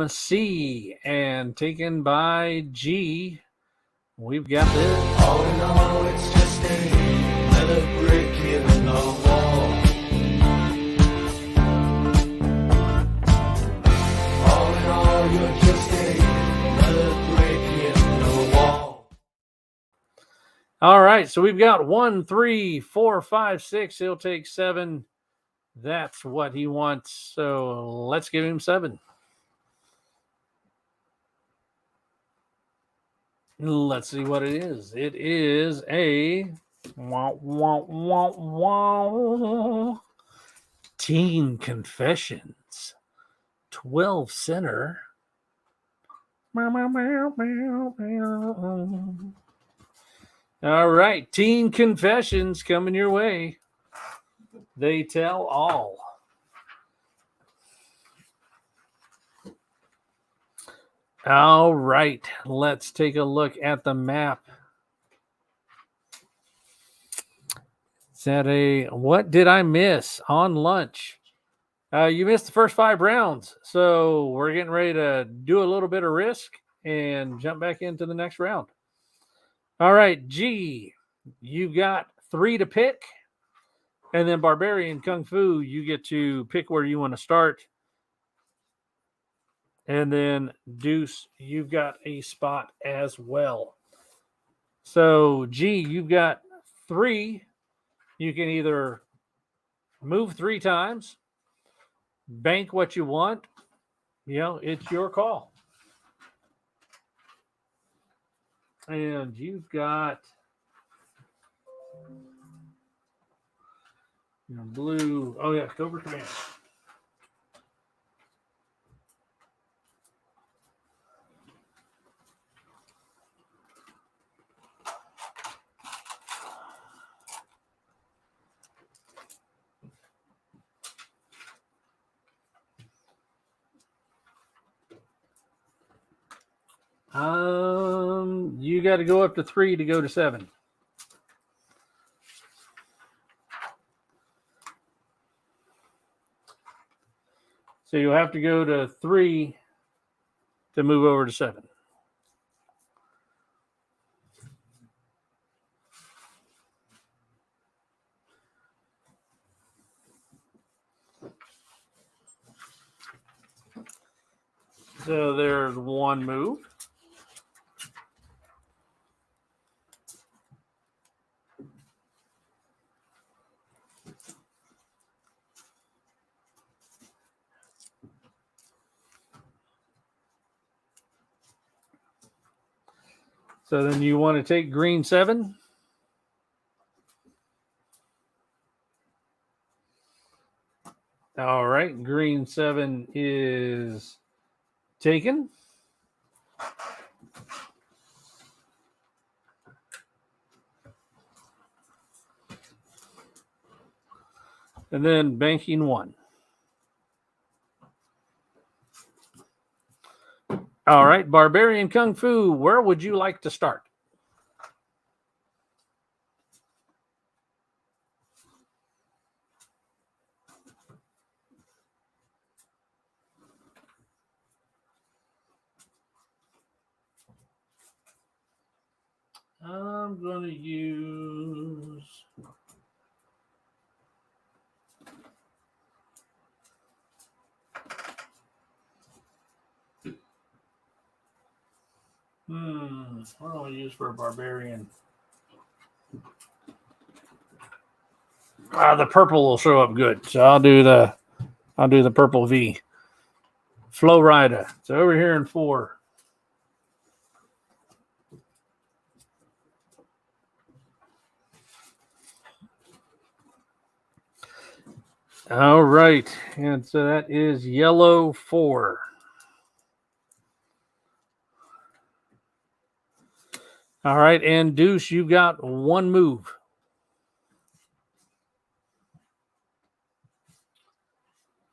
C and taken by G, we've got this. All in all, it's just another brick in the wall. All in all, you're just another brick in the wall. All right, so we've got 1, 3, 4, 5, 6. He'll take 7. That's what he wants. So let's give him 7. Let's see what it is. It is a Teen Confessions 12 center. All right, Teen Confessions coming your way. They tell all. All right, let's take a look at the map. Is that a, what did I miss on lunch? You missed the first 5 rounds, so we're getting ready to do a little bit of Risk. and jump back into the next round. All right, G, you got 3 to pick. And then Barbarian Kung Fu, you get to pick where you want to start. And then Deuce, you've got a spot as well. So G, you've got 3. You can either move 3 times, bank what you want. It's your call. And you've got blue. Oh, yeah, Cobra Command. You got to go up to 3 to go to 7. So you'll have to go to 3 to move over to 7. So there's 1 move. So then you want to take green 7. All right, green 7 is taken. And then banking 1. All right, Barbarian Kung Fu, where would you like to start? I'm going to use... What do I use for a barbarian? The purple will show up good, so I'll do the purple V. Flow Rider. So over here in 4. All right, and so that is yellow 4. All right, and Deuce, you got 1 move.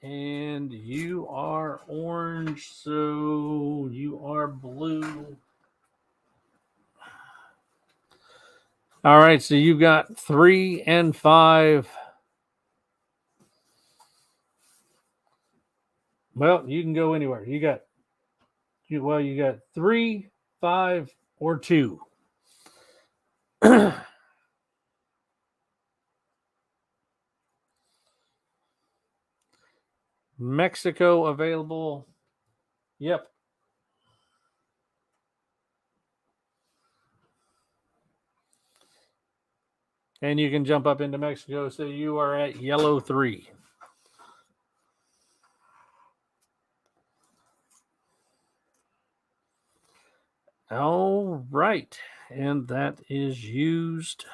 And you are orange, so you are blue. All right, so you got 3 and 5. Well, you can go anywhere. You got 3, 5, or 2. Mexico available. Yep. And you can jump up into Mexico. So you are at yellow 3. All right. And that is used.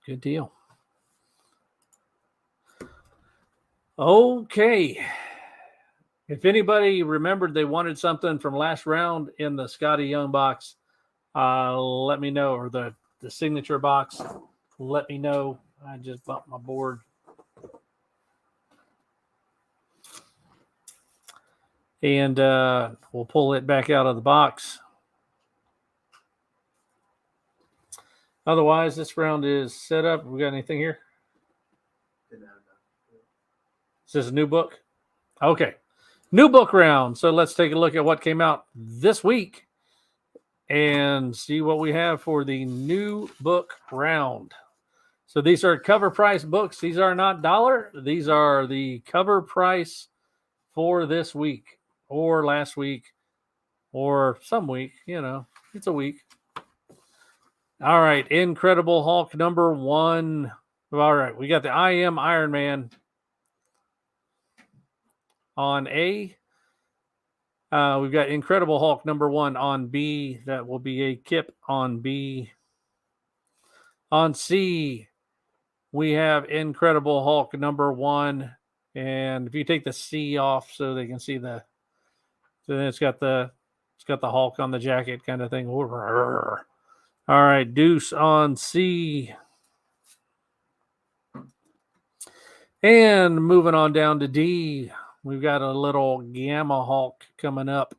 Good deal. Okay. If anybody remembered they wanted something from last round in the Scotty Young box, let me know. Or the signature box, let me know. I just bumped my board. And we'll pull it back out of the box. Otherwise, this round is set up. We got anything here? Is this a new book? Okay. New book round. So let's take a look at what came out this week and see what we have for the new book round. So these are cover price books. These are not dollar. These are the cover price for this week or last week or some week. You know, it's a week. All right. Incredible Hulk number 1. All right. We got the I Am Iron Man on A. We've got Incredible Hulk number 1 on B. That will be a Kip on B. On C, we have Incredible Hulk number 1. And if you take the C off so they can see the, so then it's got the Hulk on the jacket kind of thing. All right, Deuce on C. And moving on down to D, we've got a little Gamma Hulk coming up.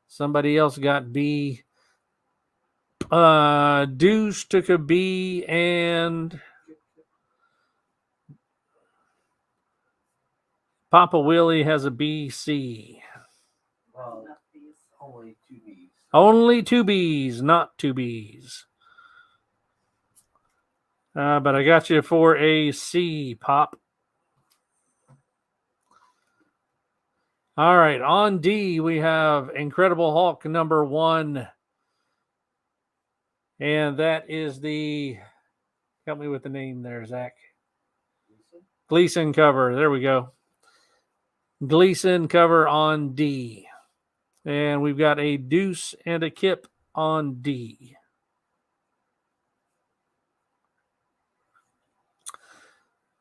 Somebody else got B. Deuce took a B, and Papa Willie has a BC. Only 2 Bs. Only 2 Bs, not 2 Bs. But I got you for a C, Pop. All right, on D, we have Incredible Hulk number 1. And that is the, help me with the name there, Zach. Gleason cover. There we go. Gleason cover on D. And we've got a Deuce and a Kip on D.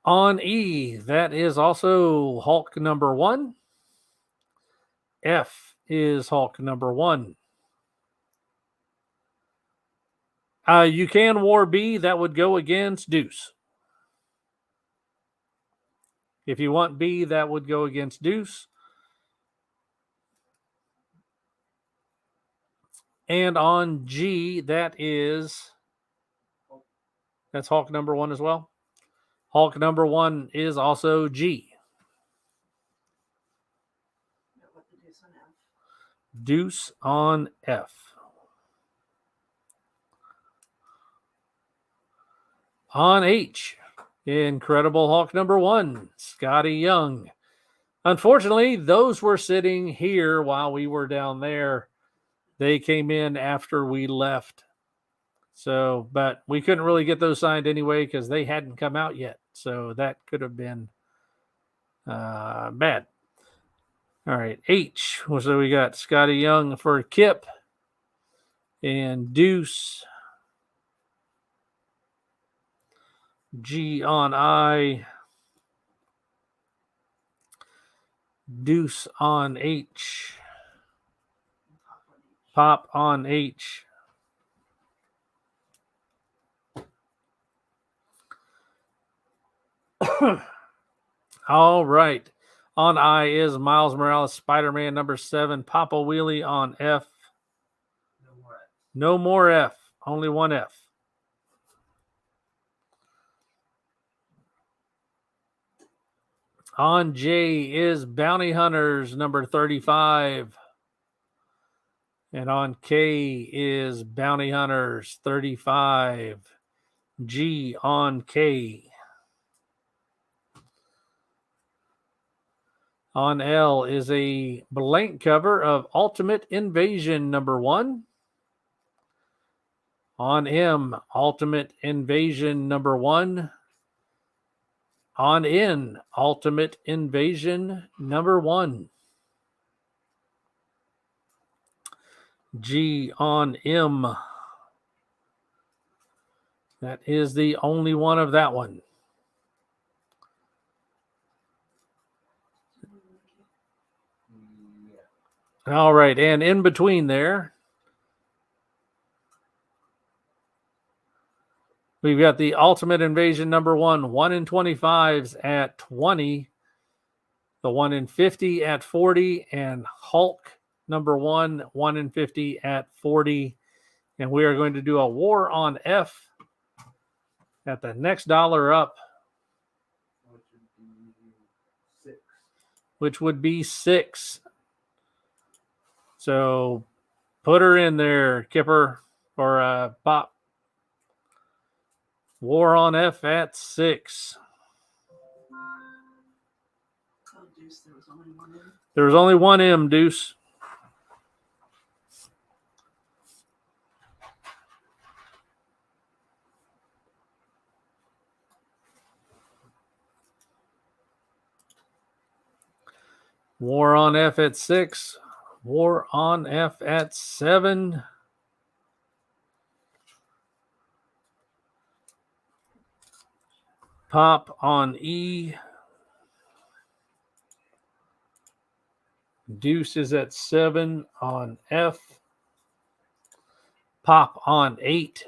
On E, that is also Hulk number 1. F is Hulk number 1. You can war B. That would go against Deuce. If you want B, that would go against Deuce. And on G, that's Hulk number 1 as well. Hulk number 1 is also G. Deuce on F. On H, Incredible Hulk number 1, Scotty Young. Unfortunately, those were sitting here while we were down there. They came in after we left. So, but we couldn't really get those signed anyway because they hadn't come out yet. So that could have been bad. All right, H. So we got Scotty Young for Kip and Deuce. G on I. Deuce on H. Pop on H. All right. On I is Miles Morales, Spider-Man number 7. Papa Wheelie on F. No more F. Only one F. On J is Bounty Hunters number 35. And on K is Bounty Hunters 35. G on K. On L is a blank cover of Ultimate Invasion number 1. On M, Ultimate Invasion number 1. On N, Ultimate Invasion number 1. G on M. That is the only one of that one. All right, and in between there, we've got the Ultimate Invasion number 1, 1 in 25s at 20, the 1 in 50 at 40, and Hulk number 1, 1 in 50 at 40. And we are going to do a war on F at the next dollar up. which would be 6. So put her in there, Kipper, or Pop. War on F at 6. Oh, Deuce, there was only one in. There was only one M, Deuce. War on F at 6. War on F at 7. Pop on E. Deuce is at 7 on F. Pop on 8.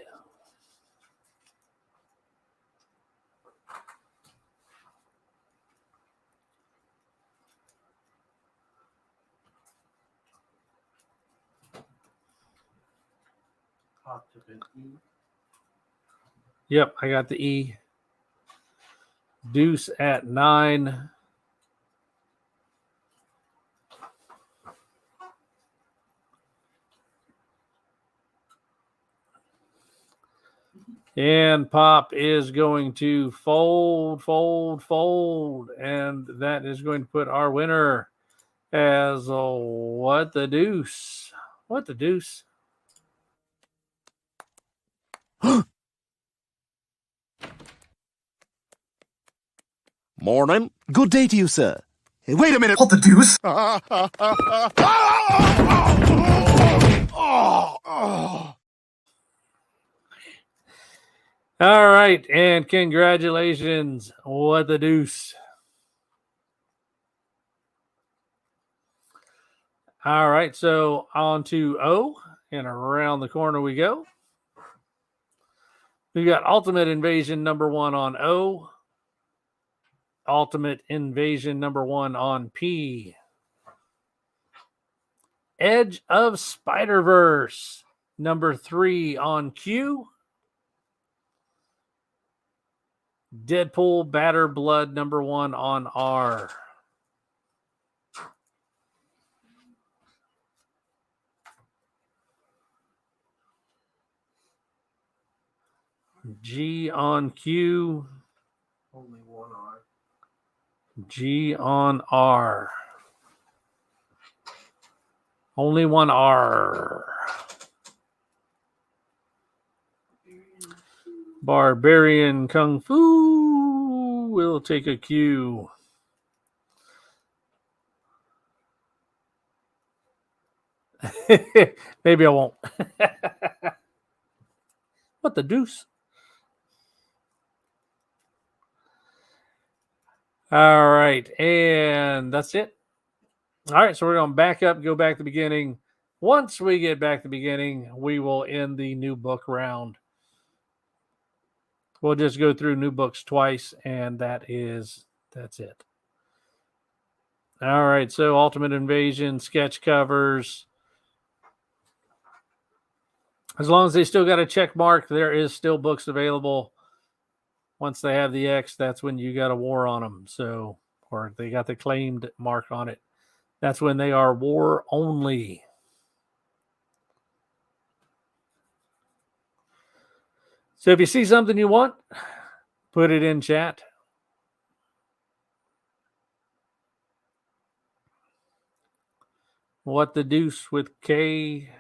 Pop took an E. Yep, I got the E. Deuce at 9. And Pop is going to fold. And that is going to put our winner as what the deuce. What the deuce? Morning. Good day to you, sir. Hey, wait a minute. What the deuce? All right, and congratulations. What the deuce. All right, so on to O, and around the corner we go. We've got Ultimate Invasion number 1 on O. Ultimate Invasion number 1 on P. Edge of Spider-Verse number 3 on Q. Deadpool Batter Blood number 1 on R. G on Q. Only one R. G on R. Only one R. Barbarian Kung Fu will take a Q. Maybe I won't. What the deuce? All right, and that's it. All right, so we're going to back up, go back to the beginning. Once we get back to the beginning, we will end the new book round. We'll just go through new books twice, and that's it. All right, so Ultimate Invasion, sketch covers. As long as they still got a check mark, there is still books available. Once they have the X, that's when you got a war on them. So, or they got the claimed mark on it. That's when they are war only. So if you see something you want, put it in chat. What the deuce with K?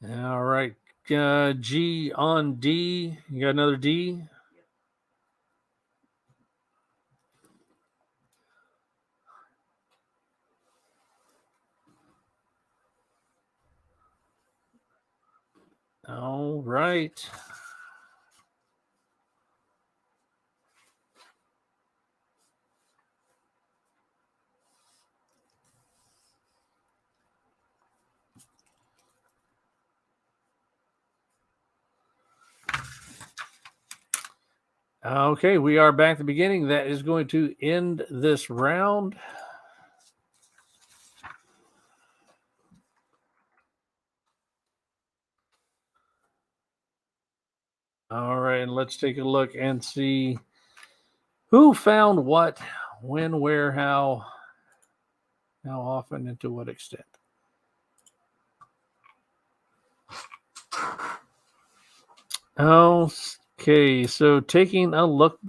All right. G on D. You got another D? All right. Okay, we are back at the beginning. That is going to end this round. All right, and let's take a look and see who found what, when, where, how often, and to what extent. Okay, so taking a look,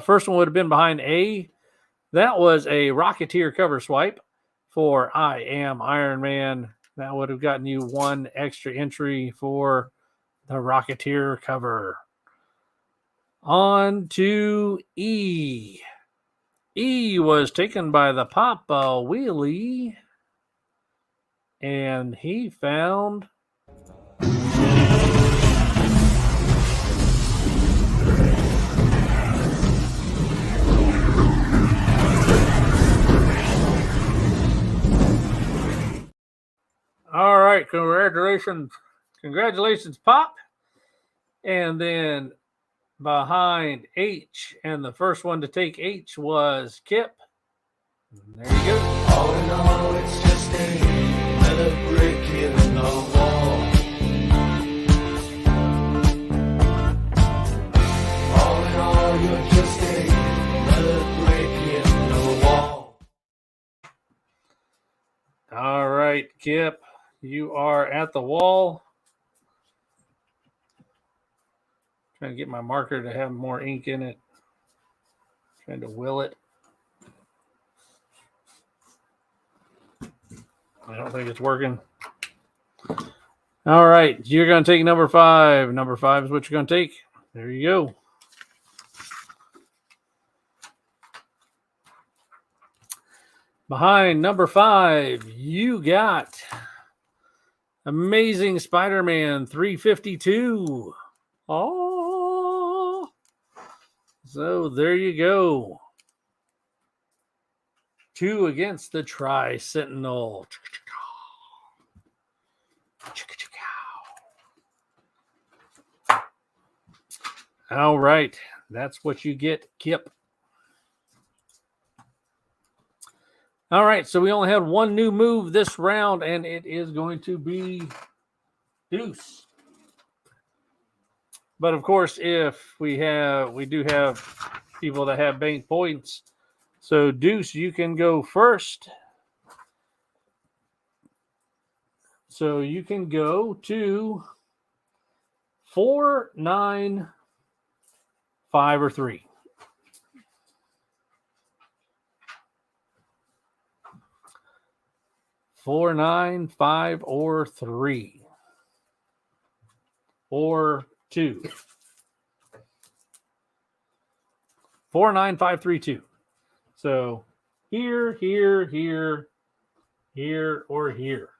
first one would have been behind A. That was a Rocketeer cover swipe for I Am Iron Man. That would have gotten you one extra entry for the Rocketeer cover. On to E. E was taken by the Papa Wheelie, and he found all right, congratulations, Pop. And then behind H, and the first one to take H was Kip. There you go. All in all, it's just another brick in the wall. All in all, you're just another brick in the wall. All right, Kip, you are at the wall. Trying to get my marker to have more ink in it. Trying to will it. I don't think it's working. All right, you're going to take number 5. Number 5 is what you're going to take. There you go. Behind number 5, you got Amazing Spider-Man 352. Oh, so there you go. 2 against the Tri-Sentinel. All right, that's what you get, Kip. All right, so we only had one new move this round, and it is going to be Deuce. But of course, if we do have people that have bank points. So Deuce, you can go first. So you can go to 4, 9, 5, or 3. Four, 9, 5, or 3. Or 2. 4, 9, 5, 3, 2. So here, here, here, here, or here.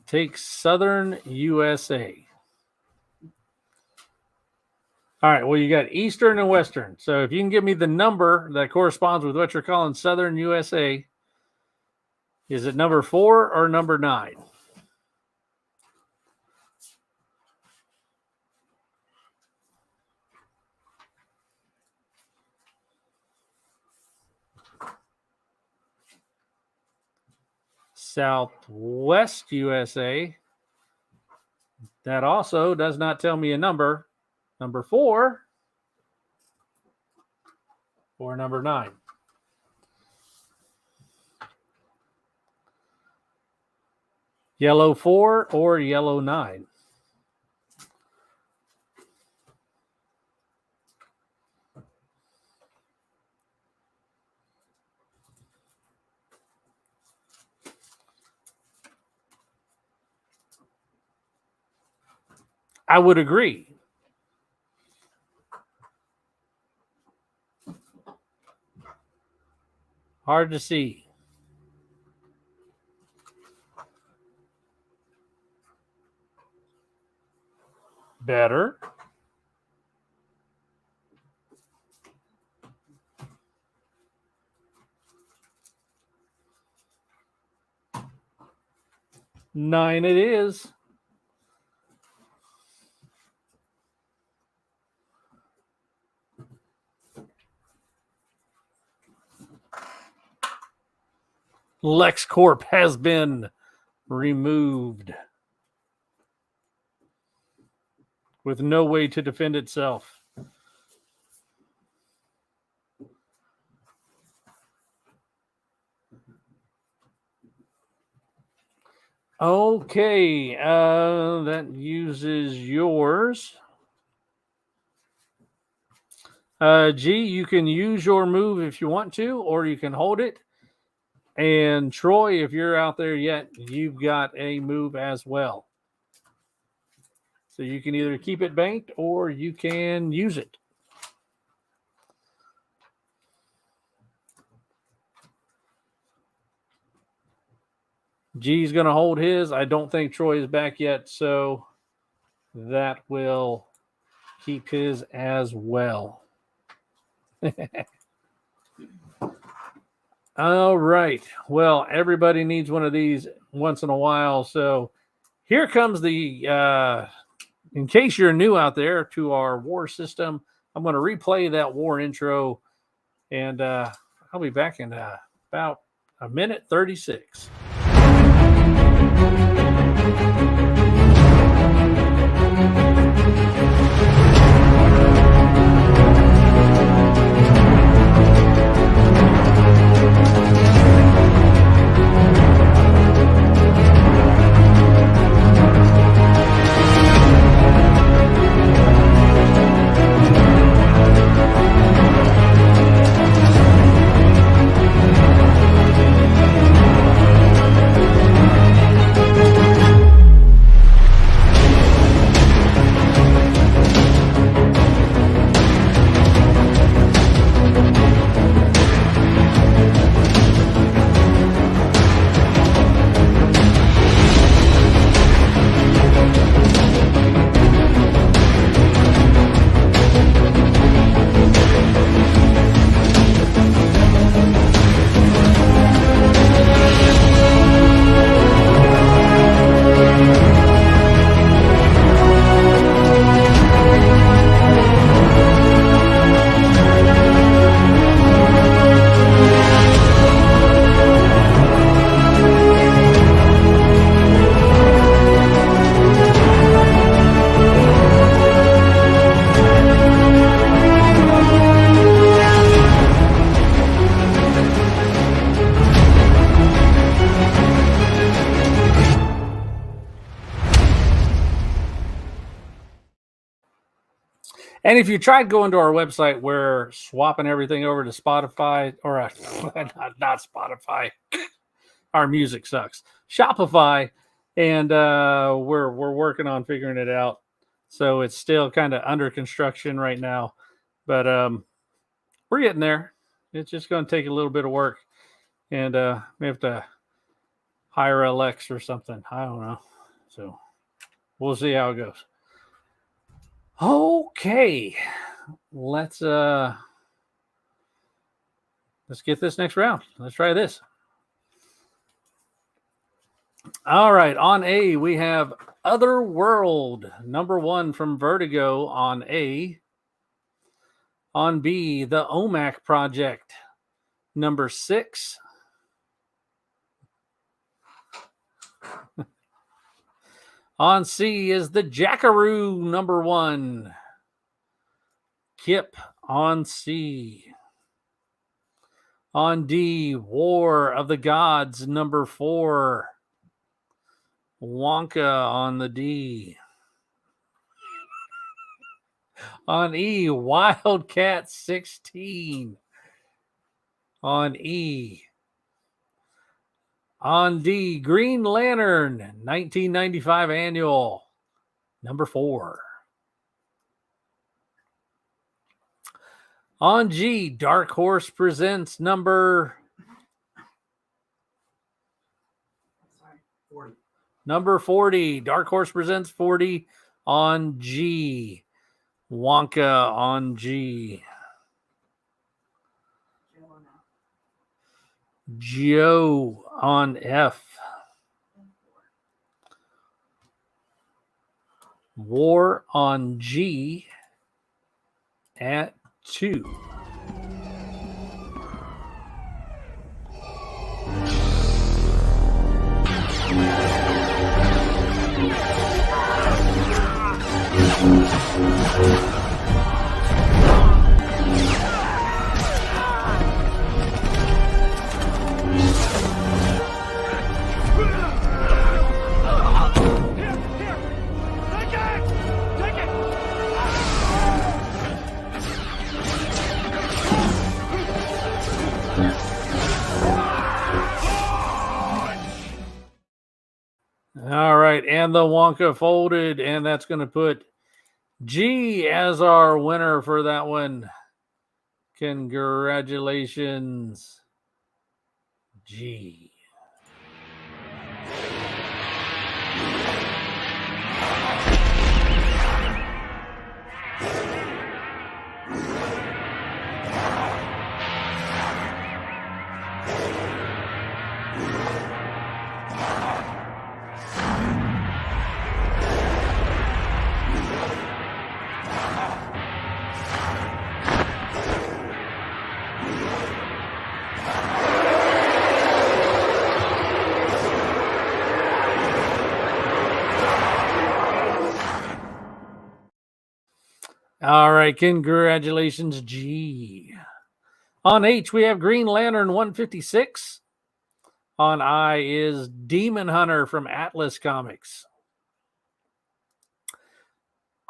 Take Southern USA. All right, well, you got Eastern and Western. So if you can give me the number that corresponds with what you're calling Southern USA, is it number 4 or number 9? Southwest USA. That also does not tell me a number. Number 4 or number 9. Yellow 4 or yellow 9. I would agree. Hard to see. Better. 9 it is. LexCorp has been removed with no way to defend itself. Okay, that uses yours. G, you can use your move if you want to, or you can hold it. And Troy, if you're out there yet, you've got a move as well. So you can either keep it banked or you can use it. G's going to hold his. I don't think Troy is back yet, so that will keep his as well. All right. Well, everybody needs one of these once in a while. So here comes the, in case you're new out there to our war system, I'm going to replay that war intro, and I'll be back in about a minute 36. And if you tried going to our website, we're swapping everything over to Spotify, or not Spotify. Our music sucks. Shopify, and we're working on figuring it out. So it's still kind of under construction right now, but we're getting there. It's just going to take a little bit of work, and we have to hire a Lex or something. I don't know. So we'll see how it goes. Okay, let's get this next round. Let's try this. All right, on A we have Otherworld, number 1 from Vertigo on A. On B, the OMAC Project, number 6. On C is the Jackaroo, number 1. Kip on C. On D, War of the Gods, number 4. Wonka on the D. On E, Wildcat 16. On E. On D, Green Lantern, 1995 annual, number 4. On G, Dark Horse presents number 40. Number 40. Dark Horse presents 40 on G. Wonka on G. Joe on F. War on G at 2. All right, and the Wonka folded, and that's going to put G as our winner for that one. Congratulations, G. All right, congratulations, G. On H, we have Green Lantern 156. On I is Demon Hunter from Atlas Comics.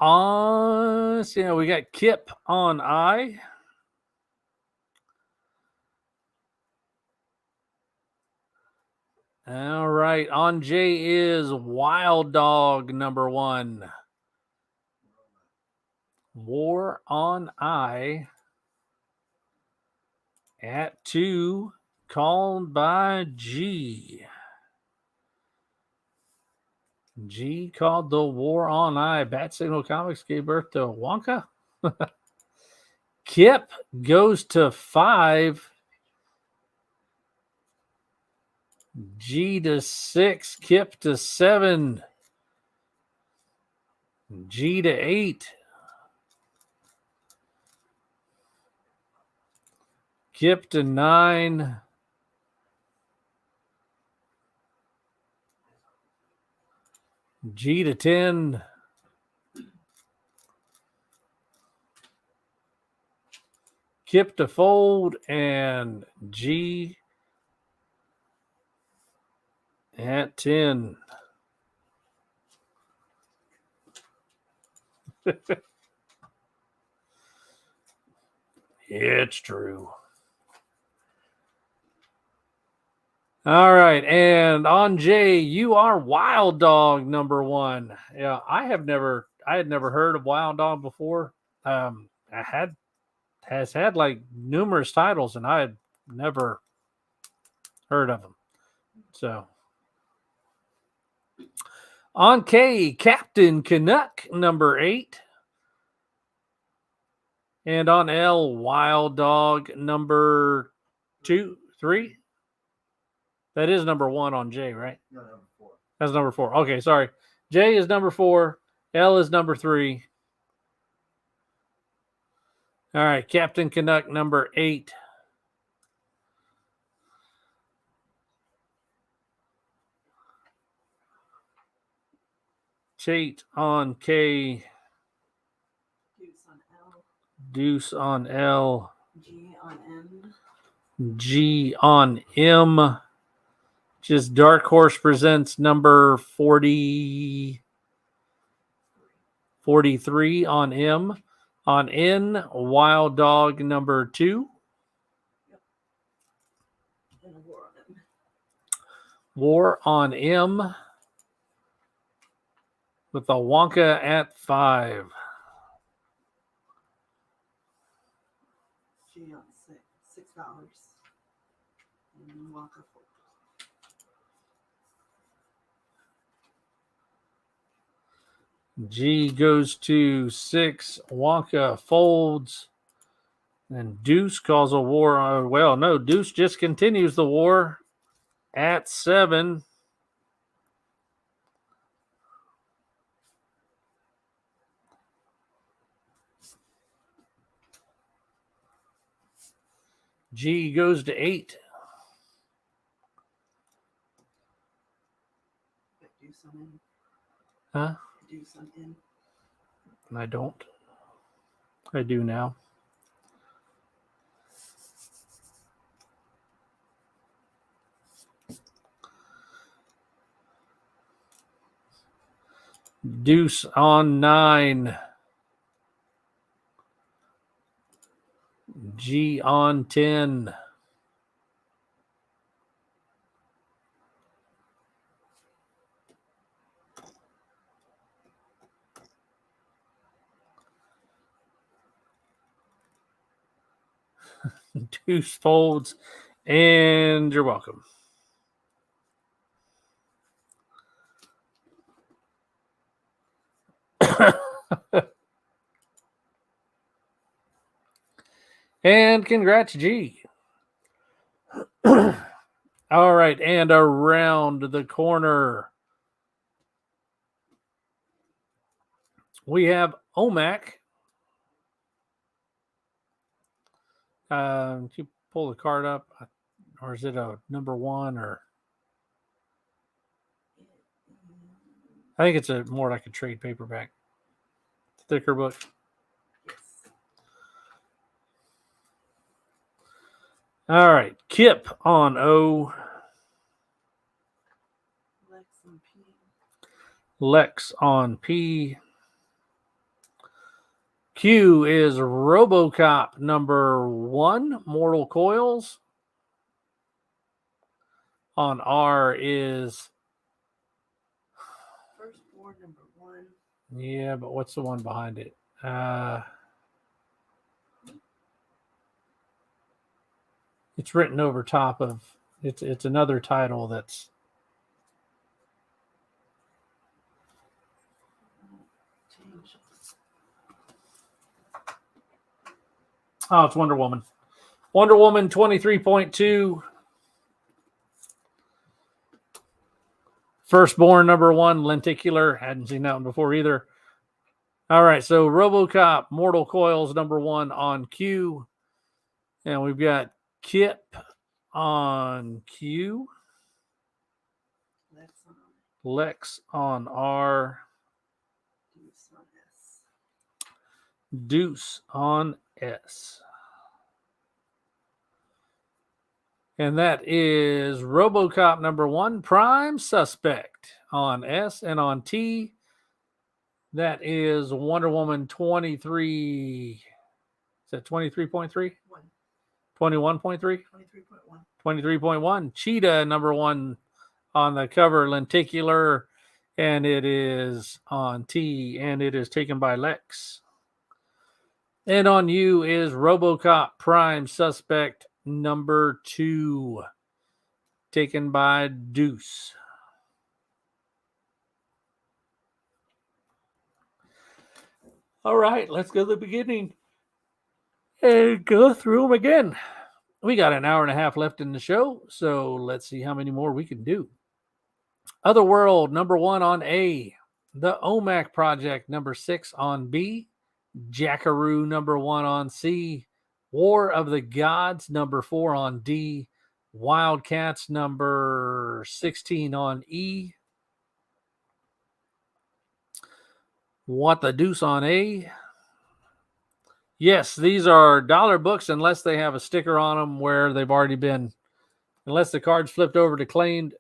So we got Kip on I. All right, on J is Wild Dog number 1. War on I at 2, called by G. G called the War on I. Bat Signal Comics gave birth to Wonka. Kip goes to 5. G to 6. Kip to 7. G to 8. Kip to 9. G to 10. Kip to fold, and G at 10. It's true. All right, and on J, you are Wild Dog number 1. Yeah, I had never heard of Wild Dog before. Has had like numerous titles, and I had never heard of him. So on K, Captain Canuck number 8. And on L, Wild Dog number 2, 3. That is number 1 on J, right? No, number 4. That's number 4. Okay, sorry. J is number 4. L is number 3. All right, Captain Canuck number 8. Chait on K. Deuce on L. G on M. G on M. Just Dark Horse Presents number 43 on M. On N, Wild Dog number 2. War on M. With the Wonka at 5. G on $6. And Wonka 4. G goes to 6. Wonka folds. And Deuce calls a war. Well, no, Deuce just continues the war at 7. G goes to 8. Deuce on in. Huh? Deuce on in. I don't. I do now. Deuce on 9. G on 10. Deuce folds, and you're welcome. And congrats, G. All right, and around the corner, we have OMAC. Can you pull the card up? Or is it a number 1? Or I think it's more like a trade paperback. Thicker book. All right. Kip on O. Lex on P. Q is RoboCop number 1, Mortal Coils. On R is Firstborn number 1. Yeah, but what's the one behind it? It's written over top of it's another title that's it's Wonder Woman. Wonder Woman 23.2. Firstborn number 1, Lenticular. Hadn't seen that one before either. All right, so RoboCop, Mortal Coils number 1 on Q. And we've got Kip on Q. Lex on R. Deuce on S. And that is RoboCop number 1, Prime Suspect on S. And on T, that is Wonder Woman 23. Is that 23.3? 21.3? 23.1. 23.1. Cheetah number 1 on the cover, Lenticular. And it is on T. And it is taken by Lex. And on U is RoboCop Prime Suspect number 2, taken by Deuce. All right, let's go to the beginning and go through them again. We got an hour and a half left in the show, so let's see how many more we can do. Otherworld number 1 on A. The OMAC Project number 6 on B. Jackaroo number 1 on C. War of the Gods number 4 on D. Wildcats number 16 on E. What the Deuce on A. Yes, these are dollar books unless they have a sticker on them where they've already been, unless the card's flipped over to claimed.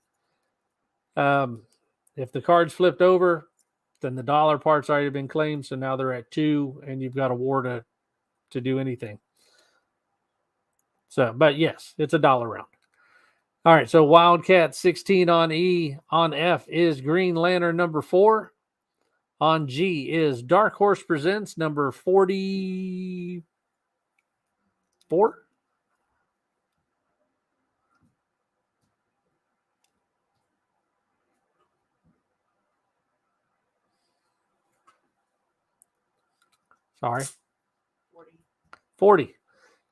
If the card's flipped over, then the dollar part's already been claimed, so now they're at 2, and you've got a war to do anything. So, but yes, it's a dollar round. All right, so Wildcat 16 on E. On F is Green Lantern number 4. On G is Dark Horse Presents number 44. Sorry. 40.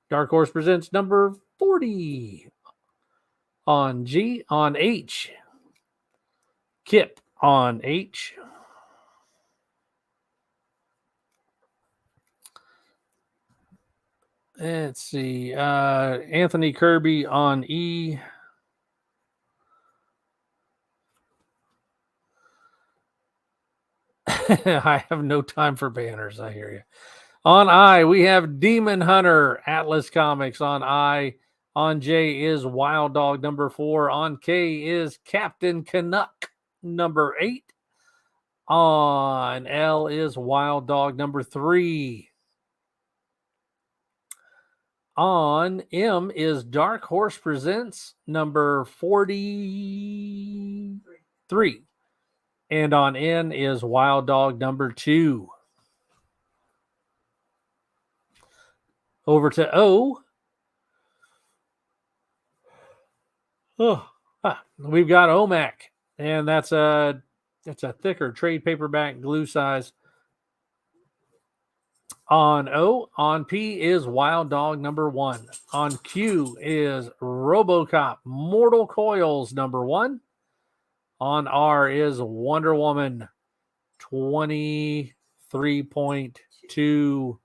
Dark Horse Presents number 40. On G. On H, Kip on H. Let's see. Anthony Kirby on E. I have no time for banners. I hear you. On I, we have Demon Hunter, Atlas Comics. On I. On J is Wild Dog number 4. On K is Captain Canuck number 8. On L is Wild Dog number 3. On M is Dark Horse Presents number 43. And on N is Wild Dog number 2. Over to O. We've got OMAC, and that's a thicker trade paperback glue size. On O, on P is Wild Dog number 1. On Q is RoboCop Mortal Coils number 1. On R is Wonder Woman 23.2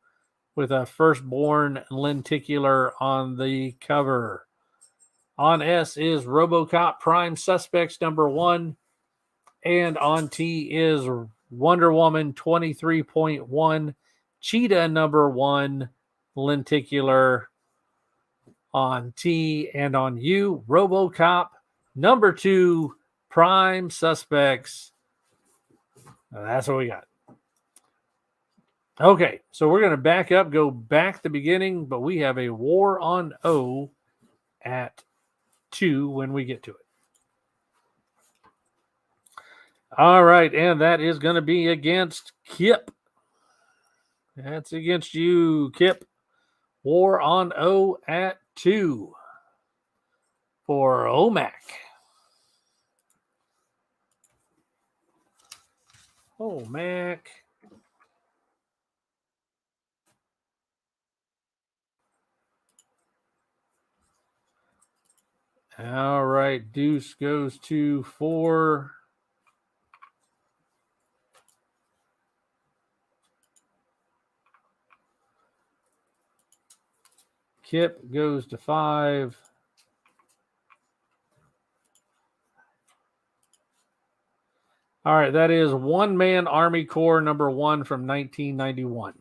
with a firstborn lenticular on the cover. On S is RoboCop Prime Suspects number 1. And on T is Wonder Woman 23.1 Cheetah number 1 lenticular on T. And on U, RoboCop number 2 Prime Suspects. Now that's what we got. Okay, so we're going to back up, go back to the beginning, but we have a War on O at 2 when we get to it. All right, and that is going to be against Kip. That's against you, Kip. War on O at 2 for OMAC. OMAC. All right, Deuce goes to 4. Kip goes to 5. All right, that is One Man Army Corps number 1 from 1991.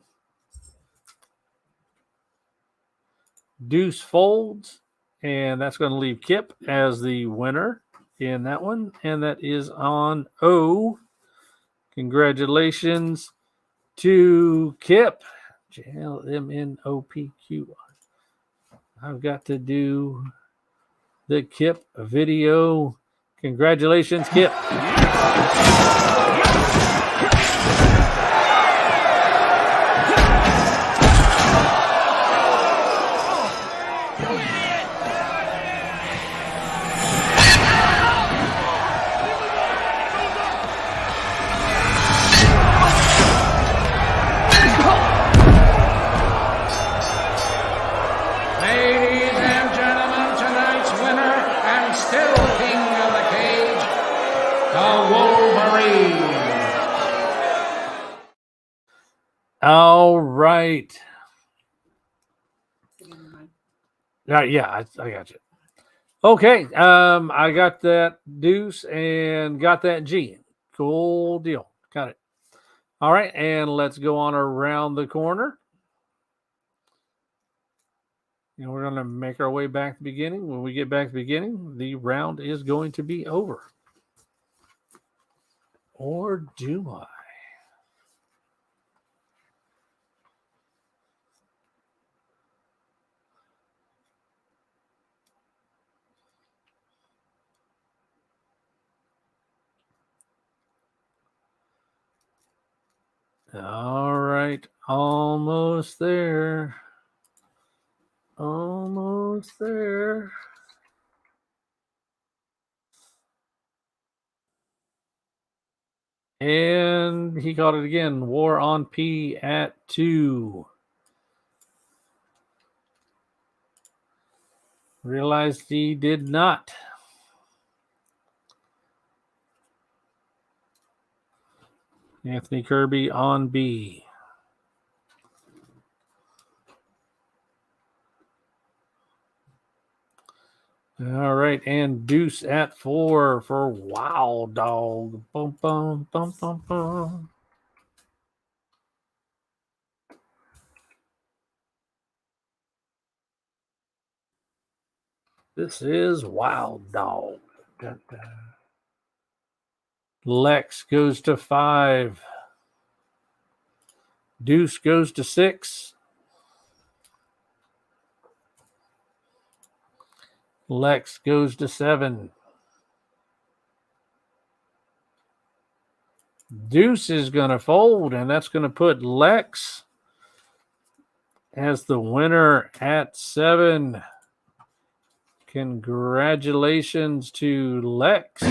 Deuce folds, and that's going to leave Kip as the winner in that one. And that is on O. Congratulations to Kip. JLMNOPQ. I've got to do the Kip video. Congratulations, Kip. All right. Yeah, I got you. Okay. I got that Deuce and got that G. Cool deal. Got it. All right. And let's go on around the corner. And we're going to make our way back to the beginning. When we get back to the beginning, the round is going to be over. Or do I? All right, almost there. Almost there. And he caught it again. War on P at 2. Realized he did not. Anthony Kirby on B. All right, and deuce at 4 for Wow Dog. Bum, bum, bum, bum, bum. This is Wild Dog. Dun, dun. Lex goes to 5. Deuce goes to 6. Lex goes to 7. Deuce is going to fold, and that's going to put Lex as the winner at 7. Congratulations to Lex.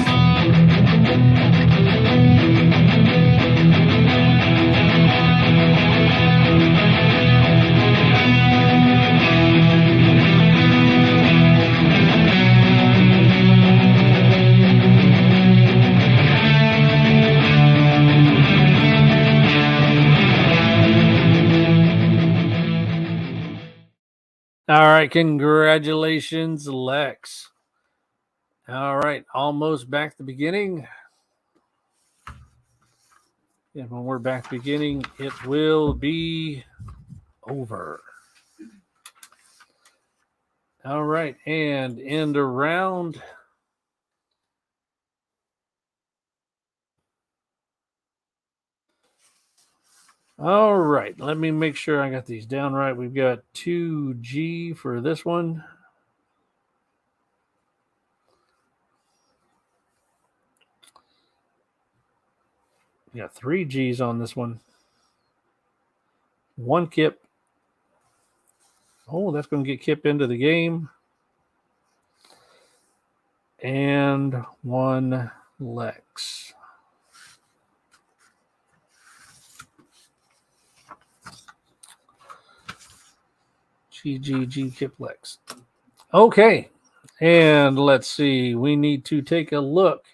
All right, congratulations, Lex. All right, almost back to the beginning. And when we're back to the beginning, it will be over. All right, and end around. All right, let me make sure I got these down right. We've got 2G for this one. We got 3 Gs on this one. 1 Kip. Oh, that's going to get Kip into the game. And 1 Lex. GGG Kip Lex. Okay. And let's see. We need to take a look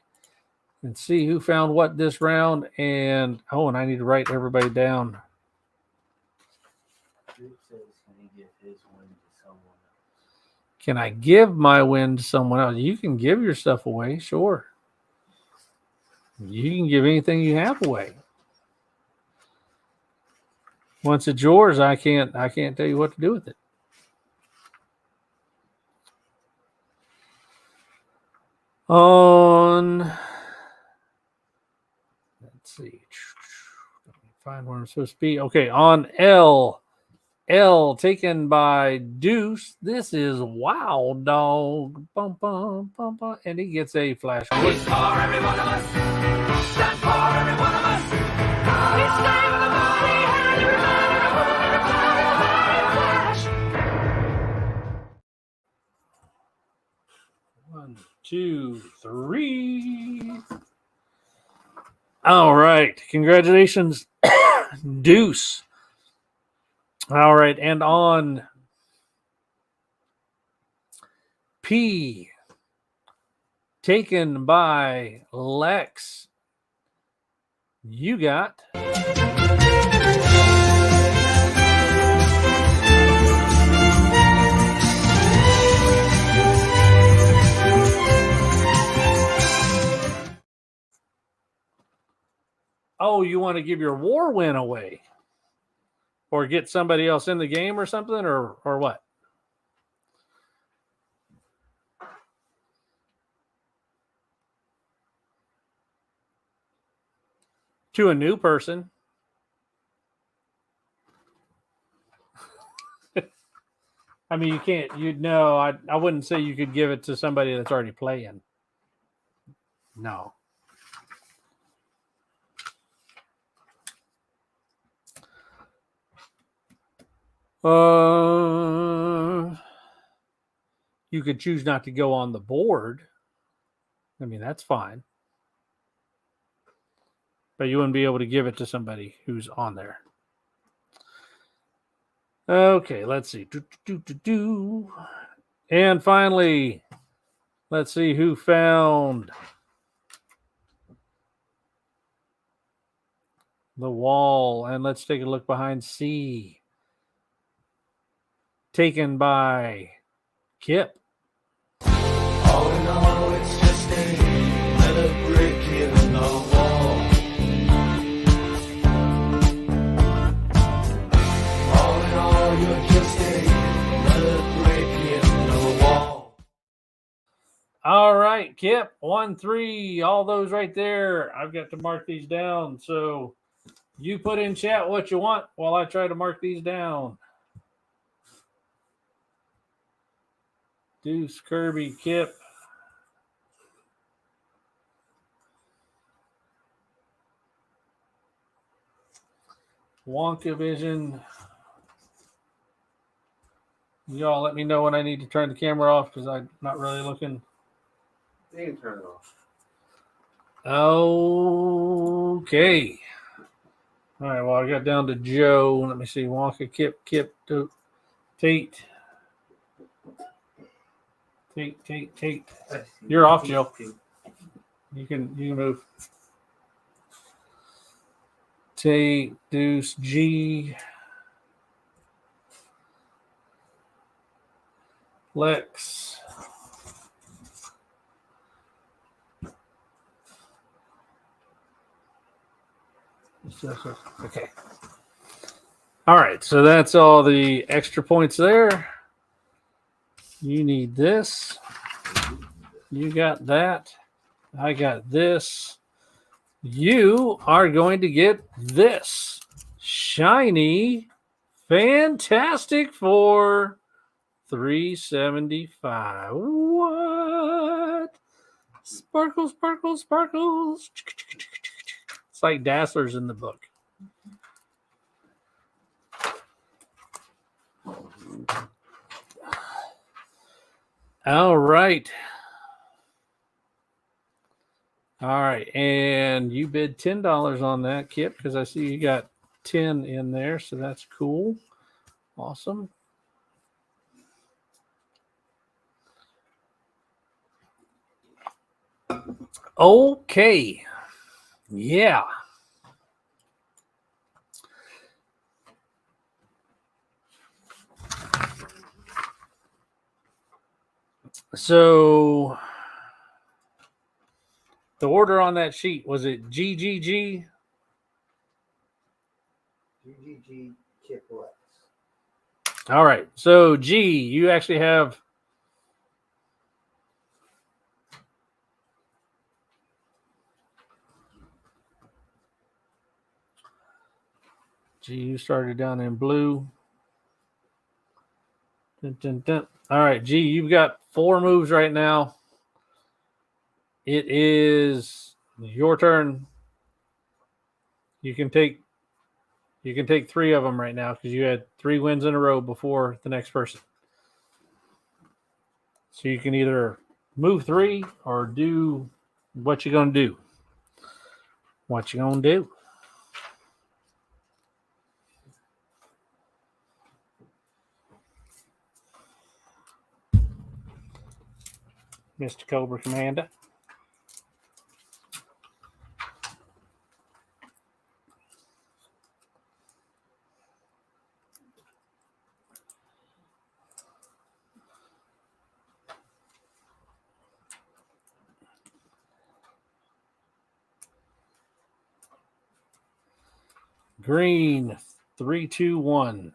and see who found what this round. And I need to write everybody down. Can I give my win to someone else? You can give your stuff away, sure. You can give anything you have away. Once it's yours, I can't tell you what to do with it. On, let's see, find where I'm supposed to be. Okay, on L taken by Deuce. This is Wild Dog. Bum, bum, bum, bum, and he gets a flash. He's for every one of us. That's for every one of us. He's saving the body and every flash. 1, 2, 3. All right. Congratulations, Deuce. All right. And on P, taken by Lex, you got... Oh, you want to give your war win away? Or get somebody else in the game or something? Or what? To a new person. I mean, you can't, I wouldn't say you could give it to somebody that's already playing. No. You could choose not to go on the board. I mean, that's fine. But you wouldn't be able to give it to somebody who's on there. Okay, let's see. And finally, let's see who found the wall. And let's take a look behind C. Taken by Kip. All right, Kip, 1, 3, all those right there. I've got to mark these down. So you put in chat what you want while I try to mark these down. Deuce, Kirby, Kip. Wonka Vision. Y'all let me know when I need to turn the camera off because I'm not really looking. You can turn it off. Okay. All right, well, I got down to Joe. Let me see. Wonka, Kip, Tate. Tate. You're off, Joe. You can move. Tate, Deuce, G. Lex. Okay. All right, so that's all the extra points there. You need this. You got that. I got this. You are going to get this shiny Fantastic Four 375. What? Sparkles, sparkles, sparkles. It's like Dazzler's in the book. All right. All right. And you bid $10 on that, Kip, because I see you got 10 in there. So that's cool. Awesome. Okay. Yeah. So the order on that sheet, was it GGG? GGG Kip Lex. All right. So G, you actually have G, you started down in blue. Dun, dun, dun. All right, G, you've got 4 moves right now. It is your turn. You can take 3 of them right now because you had 3 wins in a row before the next person. So you can either move 3 or do what you're gonna do. What you gonna do? Mr. Cobra Commander. Green, 3, 2, 1.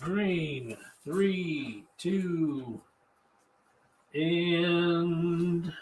Green, 3, 2, and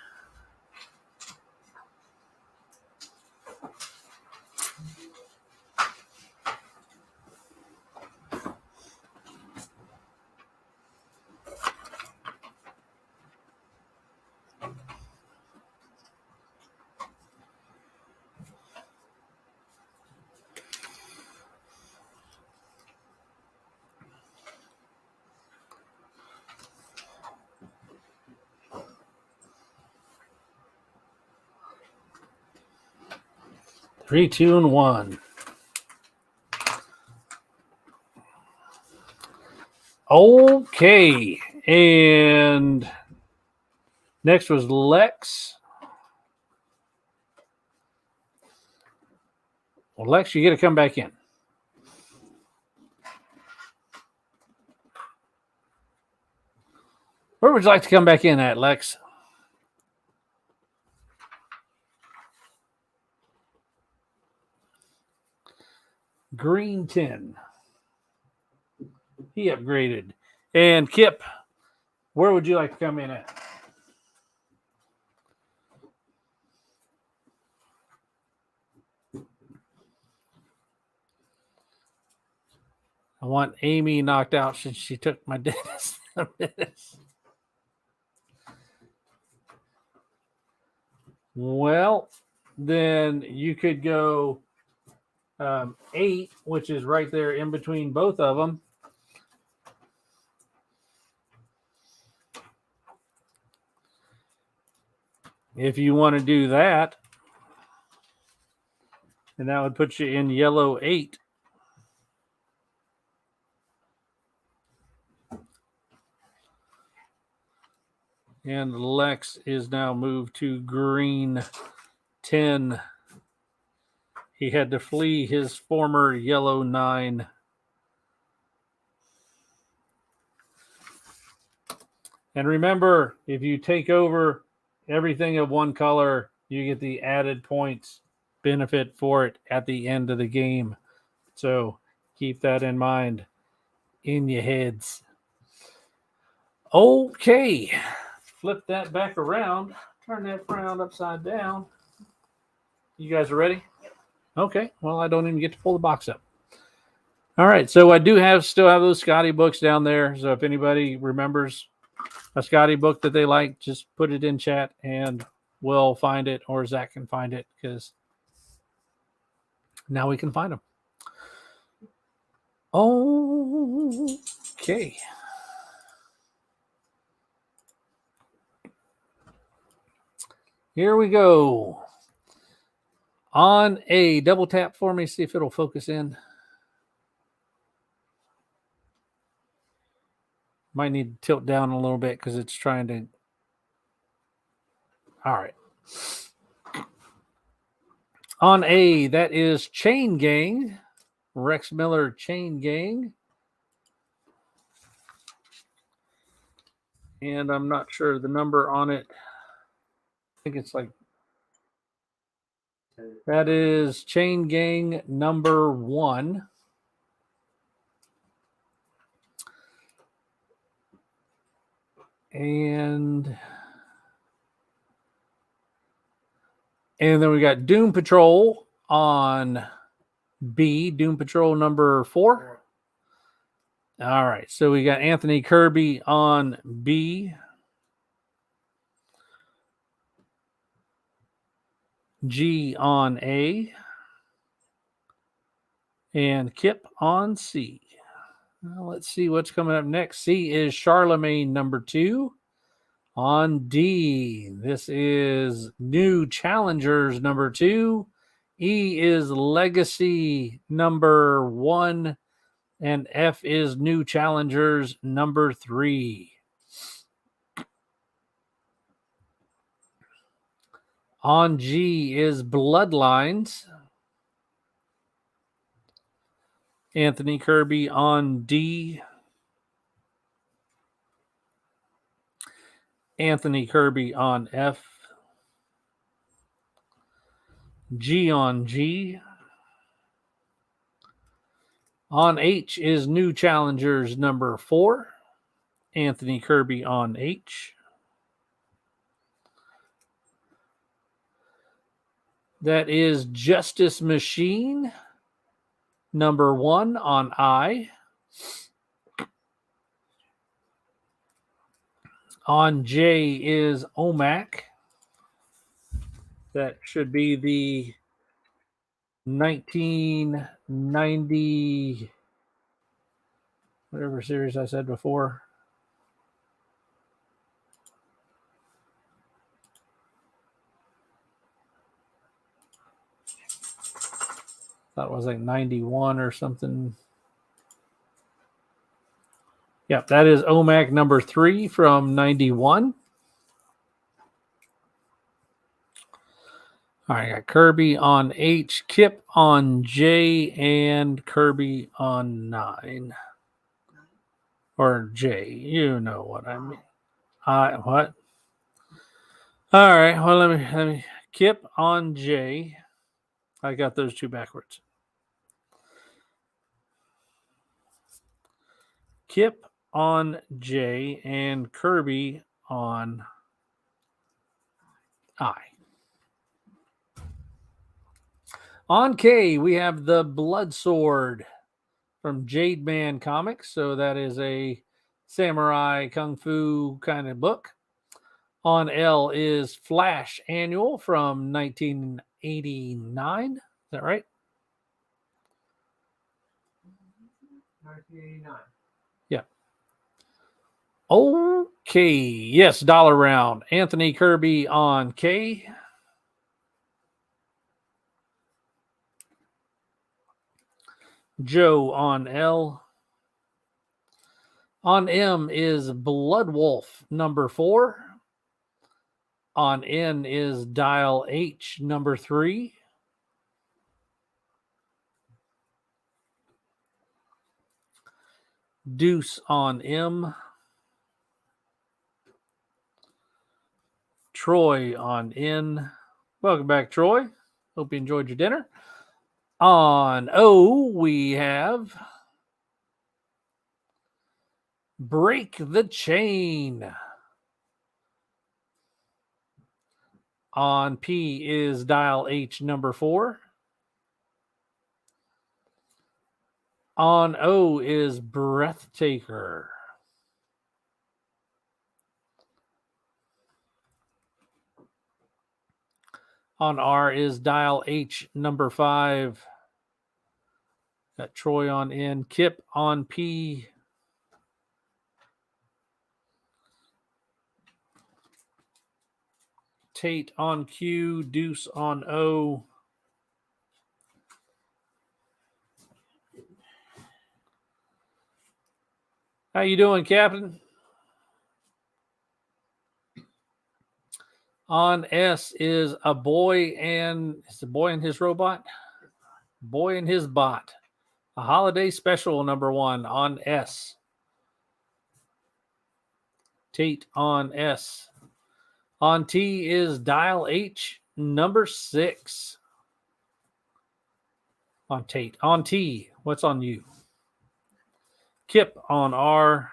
3, 2, and 1. Okay, and next was Lex. Well, Lex, you got to come back in. Where would you like to come back in at, Lex? Green 10. He upgraded. And Kip, where would you like to come in at? I want Amy knocked out since she took my dentist. Well, then you could go 8, which is right there in between both of them. If you want to do that, and that would put you in yellow 8. And Lex is now moved to green 10. He had to flee his former yellow 9. And remember, if you take over everything of one color, you get the added points benefit for it at the end of the game. So keep that in mind in your heads. Okay. Flip that back around. Turn that frown upside down. You guys are ready? Okay. Well, I don't even get to pull the box up. All right. So I do still have those Scotty books down there. So if anybody remembers a Scotty book that they like, just put it in chat and we'll find it, or Zach can find it, because now we can find them. Okay. Here we go. On A, double tap for me, see if it'll focus in. Might need to tilt down a little bit because it's trying to. All right. On A, that is Chain Gang. Rex Miller Chain Gang. And I'm not sure the number on it. I think it's like. That is Chain Gang number 1. And then we got Doom Patrol on B, Doom Patrol number 4. All right, so we got Anthony Kirby on B. G on A. And Kip on C. Well, let's see what's coming up next. C is Charlemagne number 2. On D, this is New Challengers number 2. E is Legacy number 1. And F is New Challengers number 3. On G is Bloodlines. Anthony Kirby on D. Anthony Kirby on F. G on G. On H is New Challengers number 4. Anthony Kirby on H. That is Justice Machine number 1 on I. On J is OMAC. That should be the 1990, whatever series I said before. Thought it was like 91 or something. Yep, that is OMAC number 3 from 91. All right, I got Kirby on H, Kip on J, and Kirby on 9. Or J. You know what I mean. What? All right. Well, let me Kip on J. I got those two backwards. Kip on J and Kirby on I. On K, we have the Blood Sword from Jade Man Comics. So that is a samurai kung fu kind of book. On L is Flash Annual from 1989. Is that right? 1989. Yeah. Okay. Yes, dollar round. Anthony Kirby on K. Joe on L. On M is Blood Wolf number 4. On N is Dial H number 3. Deuce on M. Troy on N. Welcome back, Troy. Hope you enjoyed your dinner. On O, we have Break the Chain. On P is Dial H number 4. On O is Breathtaker. On R is Dial H number 5. Got Troy on N. Kip on P. Tate on Q. Deuce on O. How you doing, Captain? On S is a boy and it's a boy and his robot. Boy and his bot. A holiday special number 1 on S. Tate on S. On T is Dial H number 6. On Tate. On T, what's on you? Kip on R.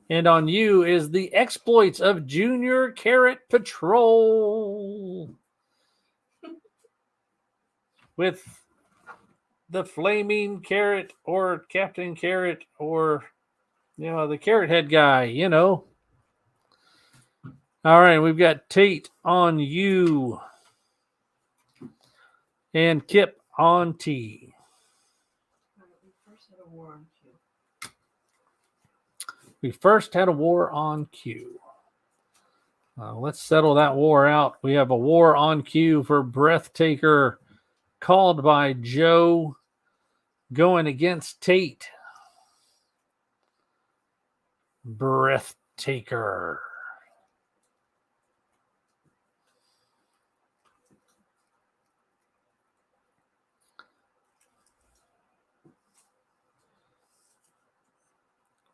And on you is the exploits of Junior Carrot Patrol. With the Flaming Carrot or Captain Carrot or, the Carrot Head guy, All right, we've got Tate on U. And Kip on T. We first had a war on Q. Let's settle that war out. We have a war on Q for Breathtaker, called by Joe, going against Tate. Breathtaker.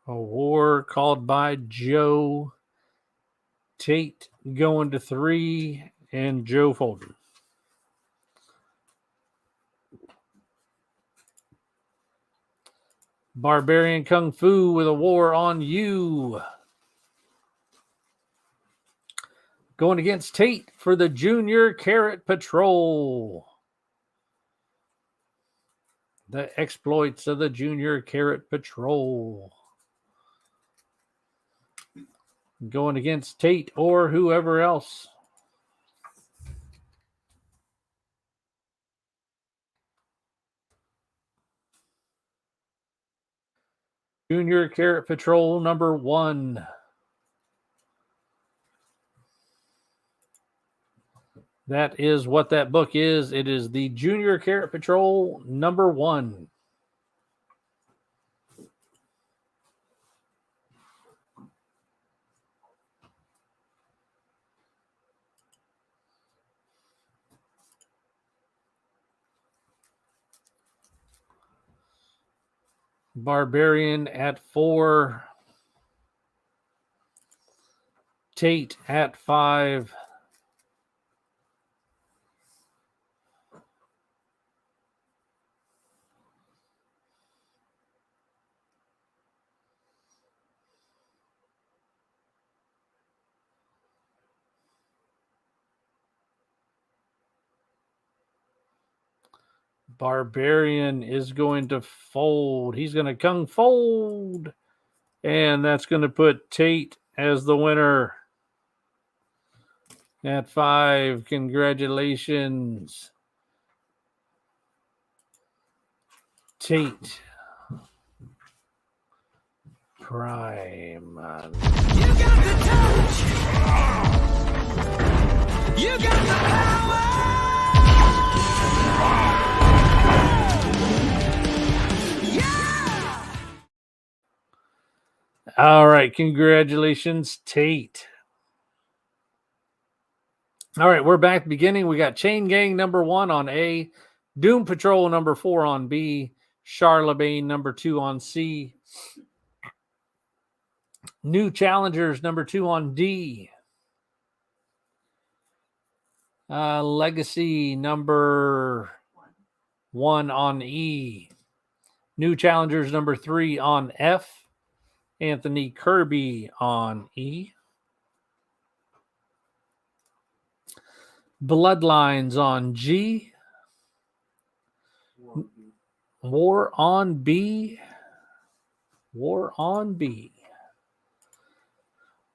A war called by Joe. Tate going to 3 and Joe folding. Barbarian Kung Fu with a war on you. Going against Tate for the Junior Carrot Patrol. The exploits of the Junior Carrot Patrol. Going against Tate or whoever else. Junior Carrot Patrol number 1. That is what that book is. It is the Junior Carrot Patrol number 1. Barbarian at 4. Tate at 5. Barbarian is going to fold. He's going to kung fold. And that's going to put Tate as the winner at 5. Congratulations, Tate. Prime. You got the touch. You got the power. Yeah. All right. Congratulations, Tate. All right. We're back at the beginning. We got Chain Gang number 1 on A, Doom Patrol number 4 on B, Charlemagne number 2 on C, New Challengers number 2 on D, Legacy number 1 on E, New Challengers number 3 on F, Anthony Kirby on E, Bloodlines on G, War on B, War on B.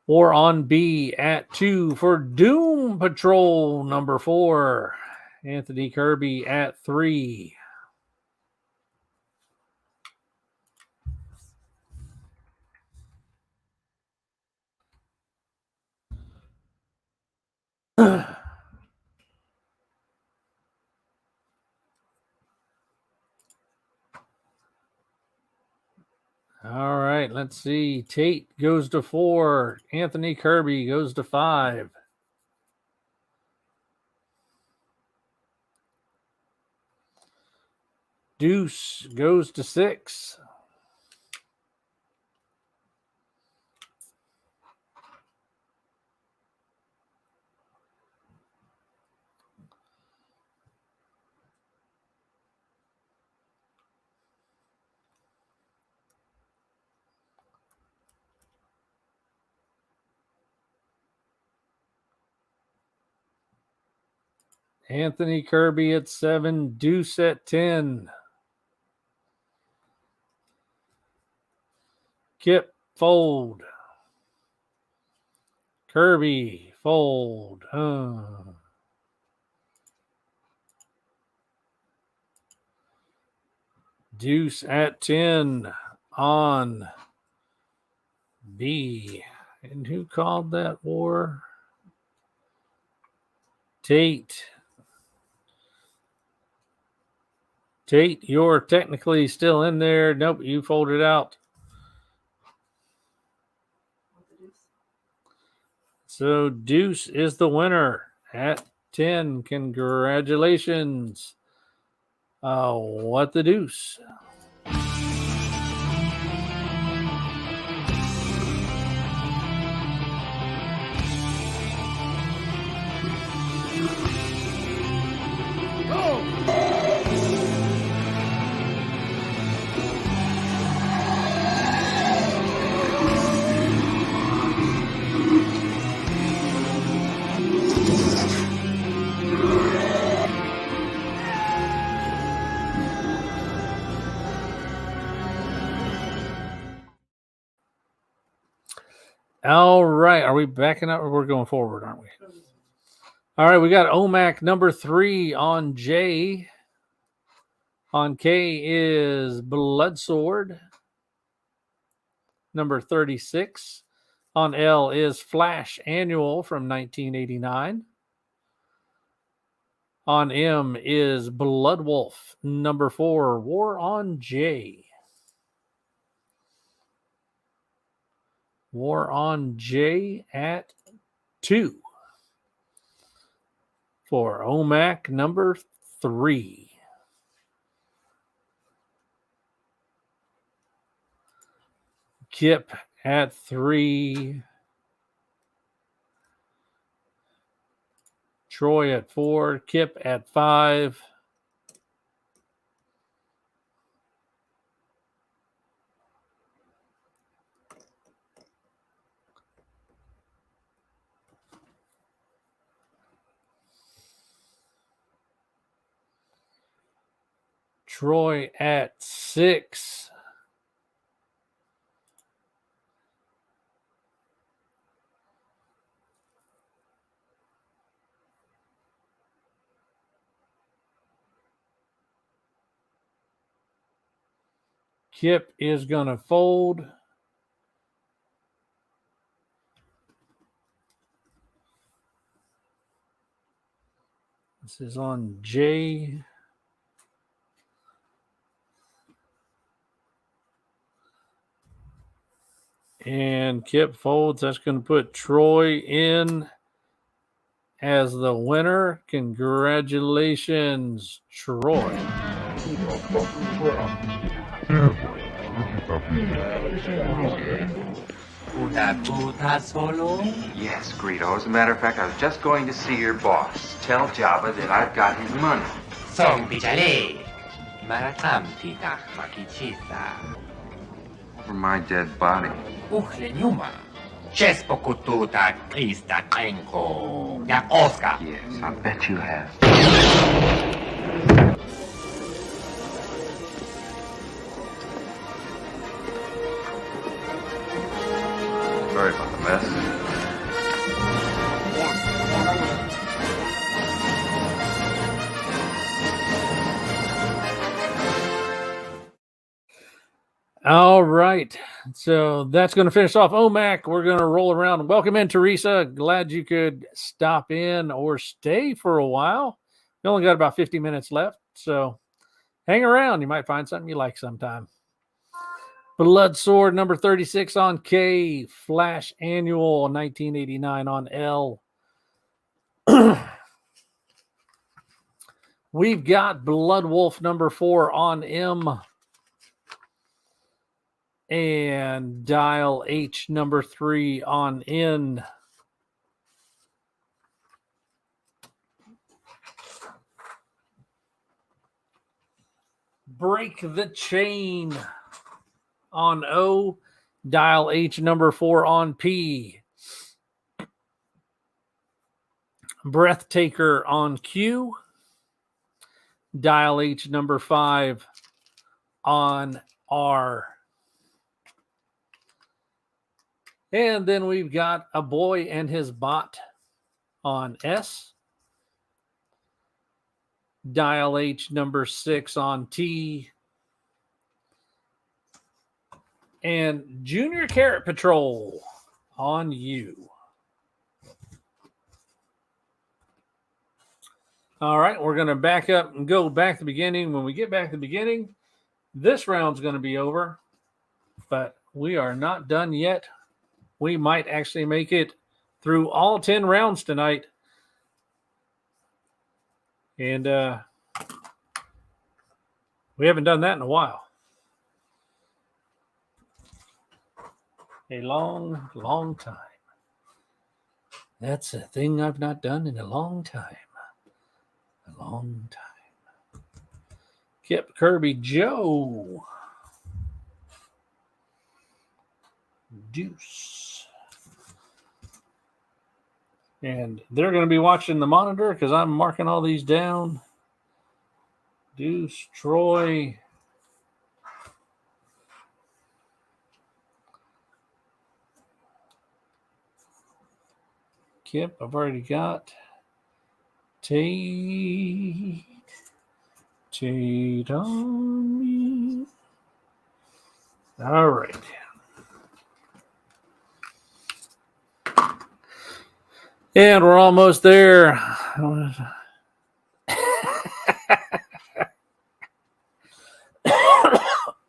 War on B at 2 for Doom Patrol number 4. Anthony Kirby at 3. All right, let's see. Tate goes to 4. Anthony Kirby goes to 5. Deuce goes to 6. Anthony Kirby at 7. Deuce at 10. Kip, fold. Kirby, fold. Deuce at 10 on B. And who called that war? Tate. Tate, you're technically still in there. Nope, you folded out. So Deuce is the winner at 10. Congratulations. What the deuce? All right. Are we backing up or we're going forward, aren't we? All right. We got OMAC number 3 on J. On K is Bloodsword number 36. On L is Flash Annual from 1989. On M is Bloodwolf number 4. War on J. War on J at 2 for OMAC number 3. Kip at 3. Troy at 4. Kip at 5. Troy at 6. Kip is going to fold. This is on J. And Kip folds. That's going to put Troy in as the winner. Congratulations, Troy. Yes, Greedo. As a matter of fact, I was just going to see your boss. Tell Jabba that I've got his money. Song Pichale. Marakam Tita Makichita. Over my dead body. Uchlenyuma. Chespo Kututa Krista Krenko. Jak Oscar. Yes, I bet you have. Sorry about the mess. All right. So that's going to finish off OMAC. We're going to roll around. Welcome in, Teresa. Glad you could stop in or stay for a while. We only got about 50 minutes left. So hang around. You might find something you like sometime. Blood Sword number 36 on K. Flash Annual 1989 on L. We've got Blood Wolf number 4 on M. And Dial H number 3 on N. Break the Chain on O. Dial H number 4 on P. Breathtaker on Q. Dial H number 5 on R. And then we've got A Boy and His Bot on S. Dial H number 6 on T. And Junior Carrot Patrol on U. All right, we're going to back up and go back to the beginning. When we get back to the beginning, this round's going to be over. But we are not done yet. We might actually make it through all 10 rounds tonight. And we haven't done that in a while. A long, long time. That's a thing I've not done in a long time. A long time. Kip, Kirby, Joe. Deuce. And they're going to be watching the monitor because I'm marking all these down. Deuce, Troy. Kip, I've already got. Tate on me. All right. And we're almost there.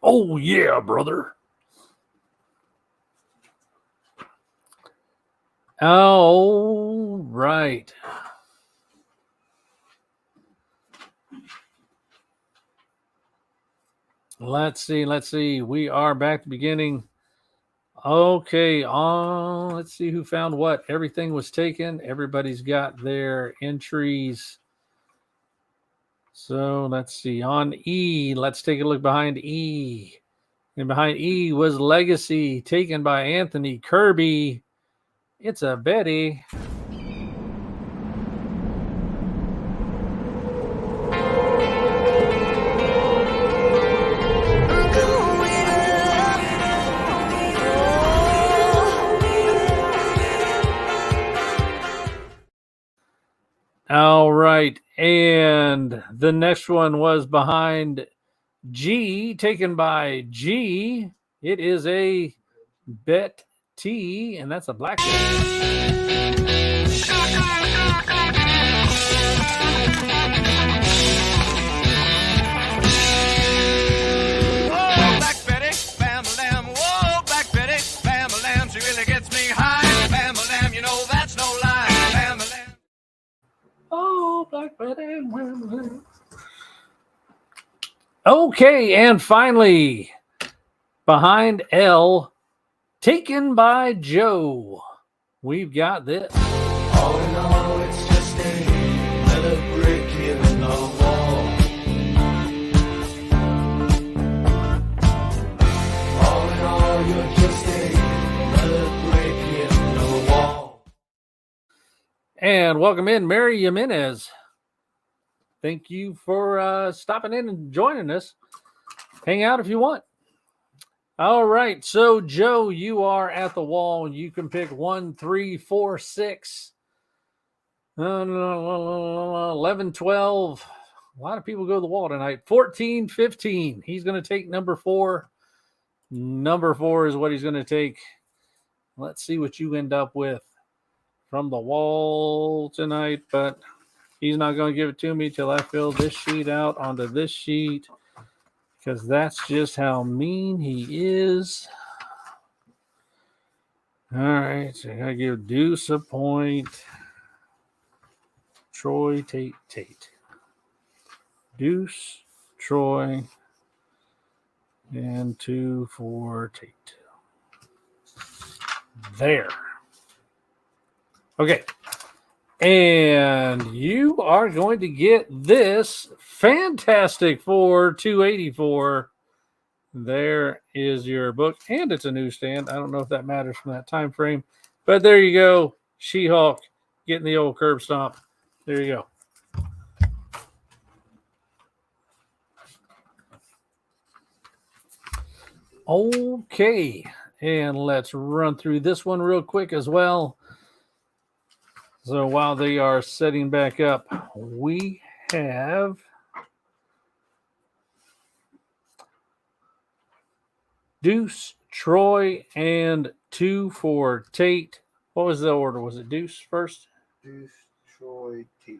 Oh, yeah, brother. All right. Let's see. We are back to beginning. Okay, let's see who found what. Everything was taken. Everybody's got their entries. So let's see. On E, let's take a look behind E. And behind E was Legacy, taken by Anthony Kirby. It's a Betty. All right. And the next one was behind G, taken by G. It is a Bet T, and that's a black one. Oh, Black Betty, bam-a-lam, whoa, Black Betty, bam-a-lam, she really gets me high. Bam-a-lam, you know that's no lie. Bam-a-lam. Oh, Black Betty. Okay, and finally, behind L, taken by Joe. We've got this. All in all, it's just another brick in the wall. All in all, you're just another brick in the wall. And welcome in, Mary Jimenez. Thank you for stopping in and joining us. Hang out if you want. All right. So, Joe, you are at the wall. You can pick 1, 3, 4, 6, 11, 12. A lot of people go to the wall tonight. 14, 15. He's going to take number 4. Number 4 is what he's going to take. Let's see what you end up with from the wall tonight. But he's not going to give it to me till I fill this sheet out onto this sheet, because that's just how mean he is. All right, so I got to give Deuce a point. Troy, Tate. Deuce, Troy, and 2 for Tate. There. Okay. And you are going to get this Fantastic Four 284. There is your book, and it's a newsstand. I don't know if that matters from that time frame, but there you go. She-Hulk getting the old curb stomp. There you go. Okay, and let's run through this one real quick as well. So while they are setting back up, we have Deuce, Troy, and 2 for Tate. What was the order? Was it Deuce first? Deuce, Troy, Tate.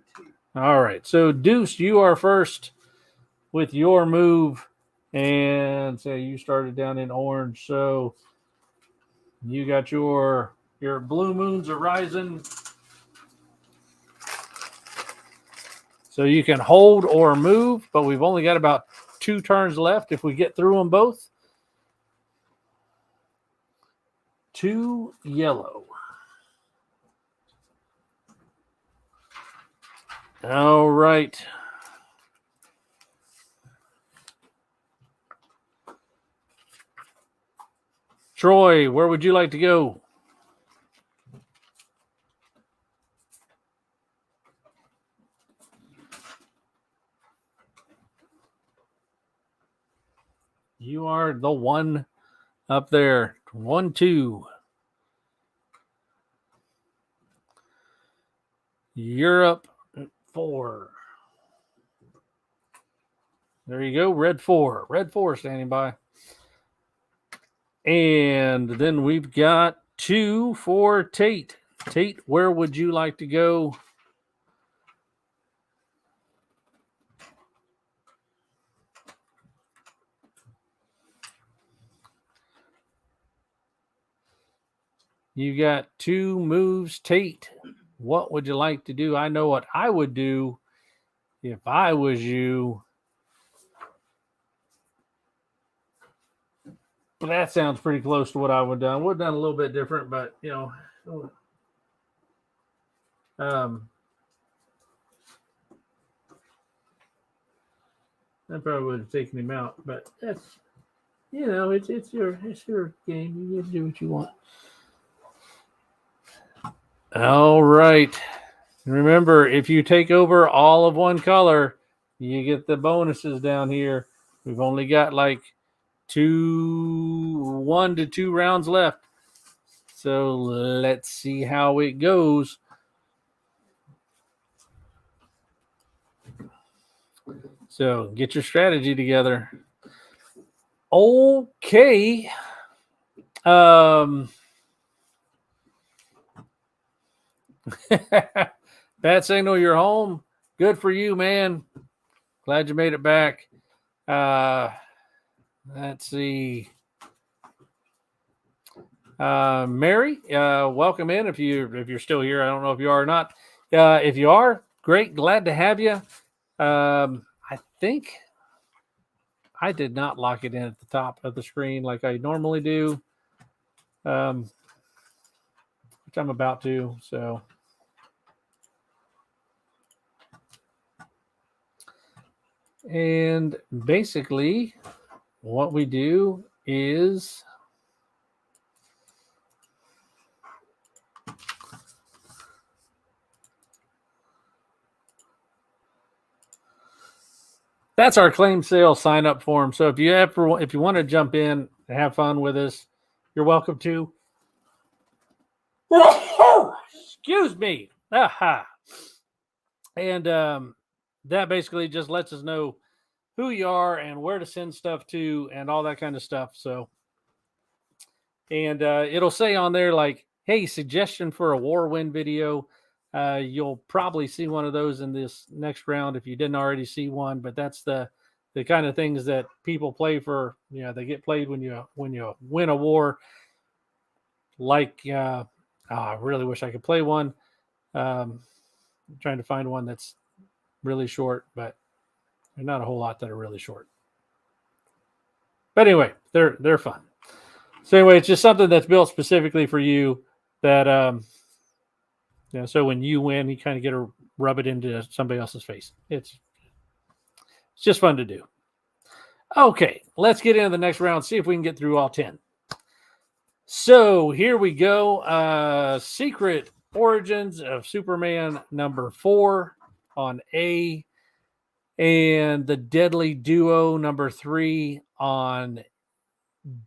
All right. So Deuce, you are first with your move. And say you started down in orange. So you got your blue moons are rising. So you can hold or move, but we've only got about 2 turns left if we get through them both. 2 yellow. All right. Troy, where would you like to go? You are the one up there. 1, 2. Europe 4. There you go. Red 4. Red 4 standing by. And then we've got 2 for Tate. Tate, where would you like to go? You got 2 moves, Tate. What would you like to do? I know what I would do if I was you. That sounds pretty close to what I would have done. Would have done a little bit different, but you know, I probably would have taken him out. But that's, you know, it's your game. You get to do what you want. All right. Remember, if you take over all of one color, you get the bonuses down here. We've only got like 1 to 2 rounds left. So let's see how it goes. So get your strategy together. Okay. Bat Signal, you're home. Good for you, man. Glad you made it back. Let's see. Mary, welcome in. If you're still here, I don't know if you are or not. If you are, great. Glad to have you. I think I did not lock it in at the top of the screen like I normally do, which I'm about to. So, and basically, what we do is that's our claim sale sign up form. So if you want to jump in and have fun with us, you're welcome to. Excuse me. Aha. And that basically just lets us know who you are and where to send stuff to and all that kind of stuff. So, and it'll say on there like, hey, suggestion for a war win video. You'll probably see one of those in this next round if you didn't already see one, but that's the kind of things that people play for. You know, they get played when you win a war. Like, I really wish I could play one. I'm trying to find one that's really short, but there's not a whole lot that are really short. But anyway, they're fun. So anyway, it's just something that's built specifically for you. That you know, so when you win, you kind of get to rub it into somebody else's face. It's just fun to do. Okay, let's get into the next round. See if we can get through all 10. So here we go. Secret Origins of Superman number 4 on A, and the Deadly Duo number 3 on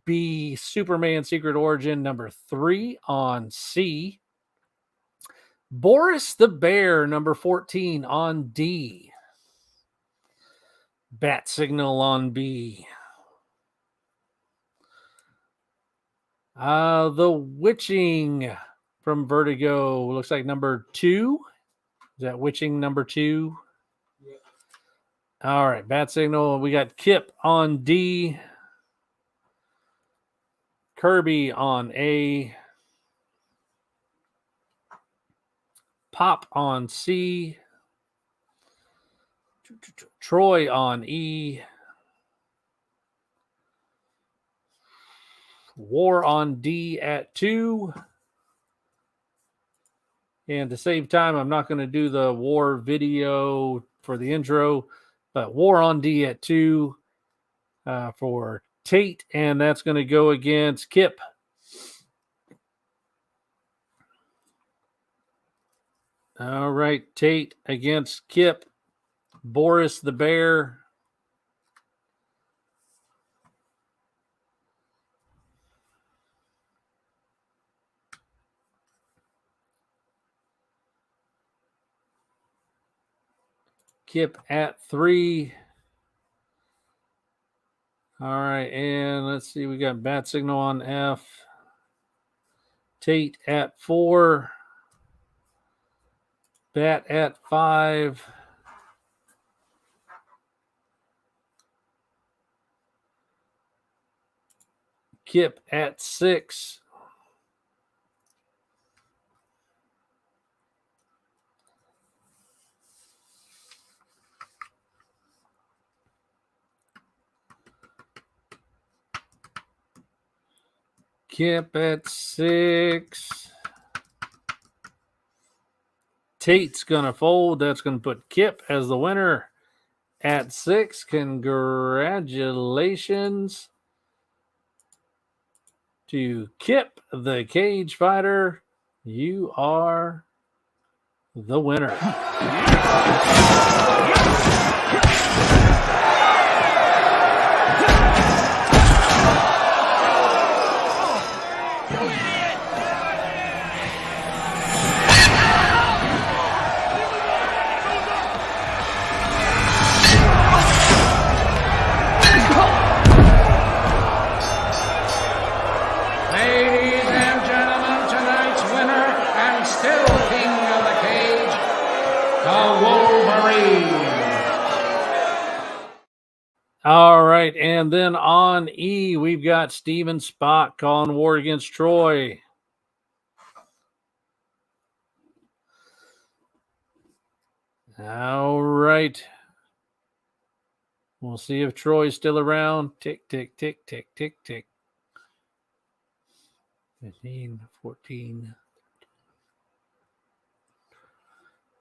B. Superman Secret Origin number 3 on C. Boris the Bear number 14 on D. Bat Signal on B. The Witching from Vertigo looks like number 2. Is that Witching number 2? Yeah. All right, Bat Signal. We got Kip on D. Kirby on A. Pop on C. Troy on E. War on D at 2. And to save time, I'm not going to do the War video for the intro, but War on D at 2 for Tate, and that's going to go against Kip. All right, Tate against Kip. Boris the Bear. Kip at 3. All right, and let's see. We got Bat Signal on F. Tate at 4. Bat at 5. Kip at 6. Kip at 6. Tate's going to fold. That's going to put Kip as the winner at 6. Congratulations to Kip, the cage fighter. You are the winner. Ladies and gentlemen, tonight's winner and still king of the cage, the Wolverine. All right, and then on E, we've got Steven Spock calling war against Troy. All right. We'll see if Troy's still around. Tick, tick, tick, tick, tick, tick. 15, 14,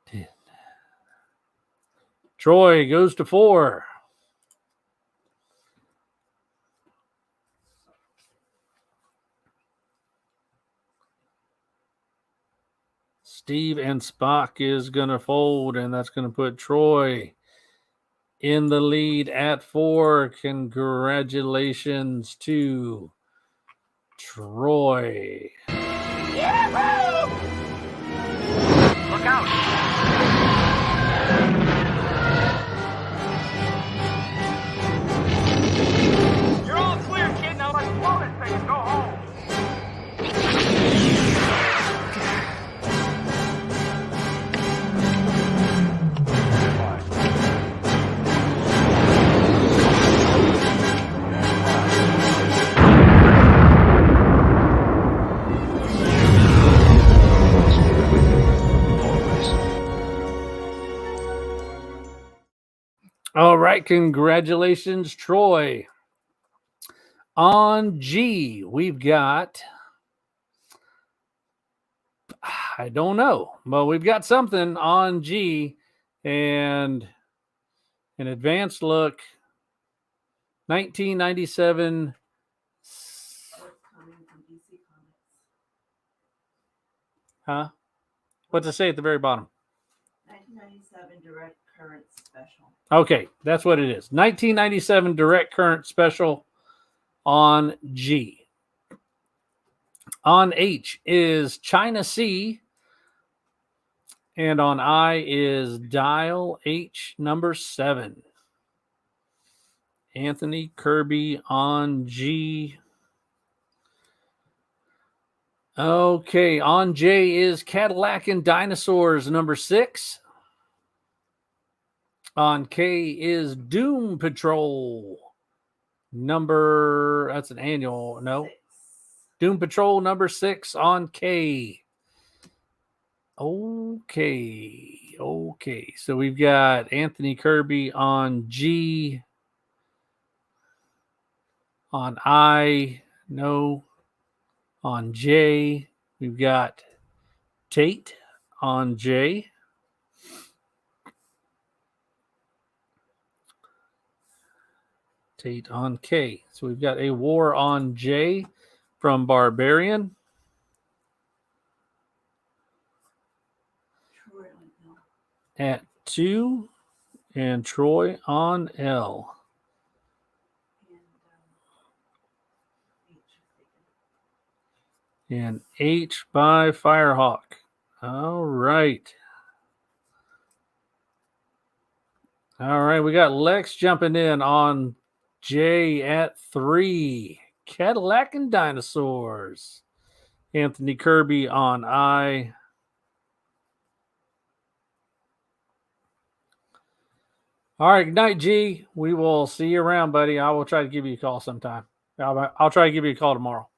10. Troy goes to 4. Steve and Spock is going to fold, and that's going to put Troy in the lead at 4. Congratulations to Troy. Look out! You're all clear, kid. Now let's blow this thing and go home. All right, congratulations, Troy. On G, we've got, I don't know, but we've got something on G, and an advanced look, 1997. Huh? What's it say at the very bottom? 1997 direct current special. Okay, that's what it is. 1997 direct current special on G. On H is China C. And on I is Dial H number 7. Anthony Kirby on G. Okay, on J is Cadillac and Dinosaurs number 6. On K is Doom Patrol number, that's an annual, no. 6. Doom Patrol number 6 on K. Okay. So we've got Anthony Kirby on G. On I, no. On J, we've got Tate on J. Tate on K. So we've got a war on J from Barbarian. At 2, and Troy on L. And H by Firehawk. All right. All right, we got Lex jumping in on J at 3. Cadillac and Dinosaurs. Anthony Kirby on I. All right, good night, G. We will see you around, buddy. I will try to give you a call sometime. I'll try to give you a call tomorrow.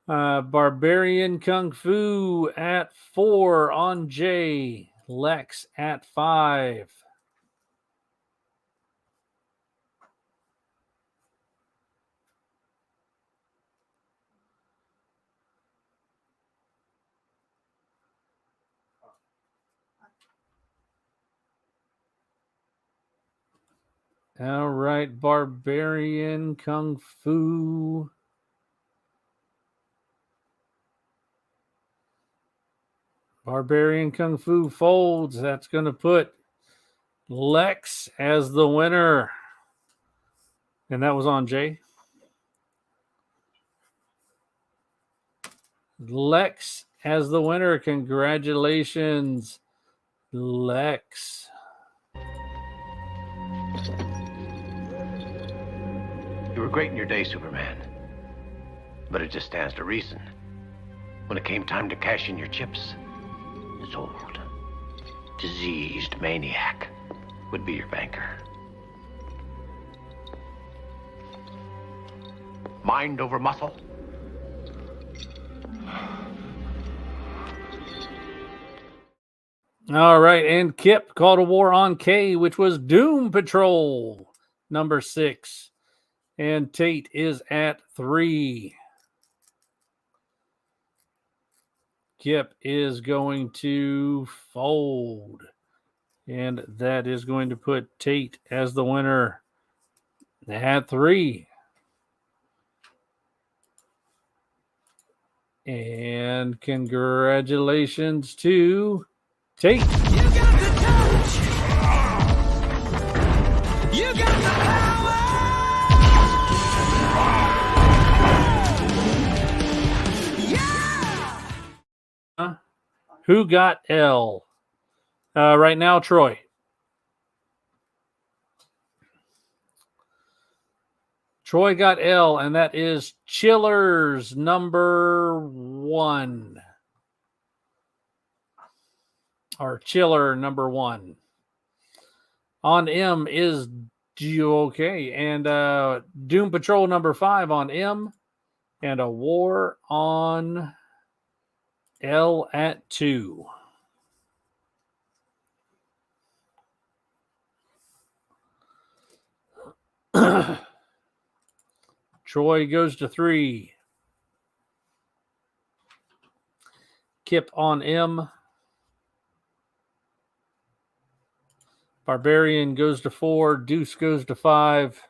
Barbarian Kung Fu at 4 on J. Lex at 5. All right, Barbarian Kung Fu. Barbarian Kung Fu folds. That's going to put Lex as the winner. And that was on Jay. Lex as the winner. Congratulations, Lex. You were great in your day, Superman. But it just stands to reason. When it came time to cash in your chips, this old, diseased maniac would be your banker. Mind over muscle? All right, and Kip called a war on K, which was Doom Patrol, number 6. And Tate is at 3. Kip is going to fold. And that is going to put Tate as the winner at 3. And congratulations to Tate. You got the touch. You got the power. Yeah. Who got L? Right now, Troy. Troy got L, and that is Chillers number 1. Or Chiller number 1. On M is GOK, and Doom Patrol number 5 on M, and a war on L at 2. Troy goes to 3. Kip on M. Barbarian goes to 4. Deuce goes to 5.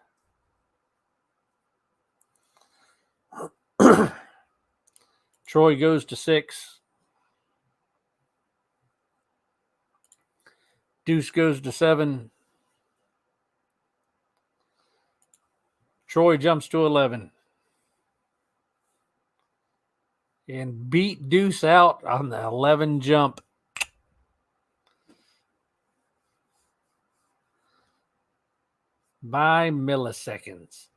Troy goes to 6. Deuce goes to 7. Troy jumps to 11. And beat Deuce out on the 11 jump. By milliseconds.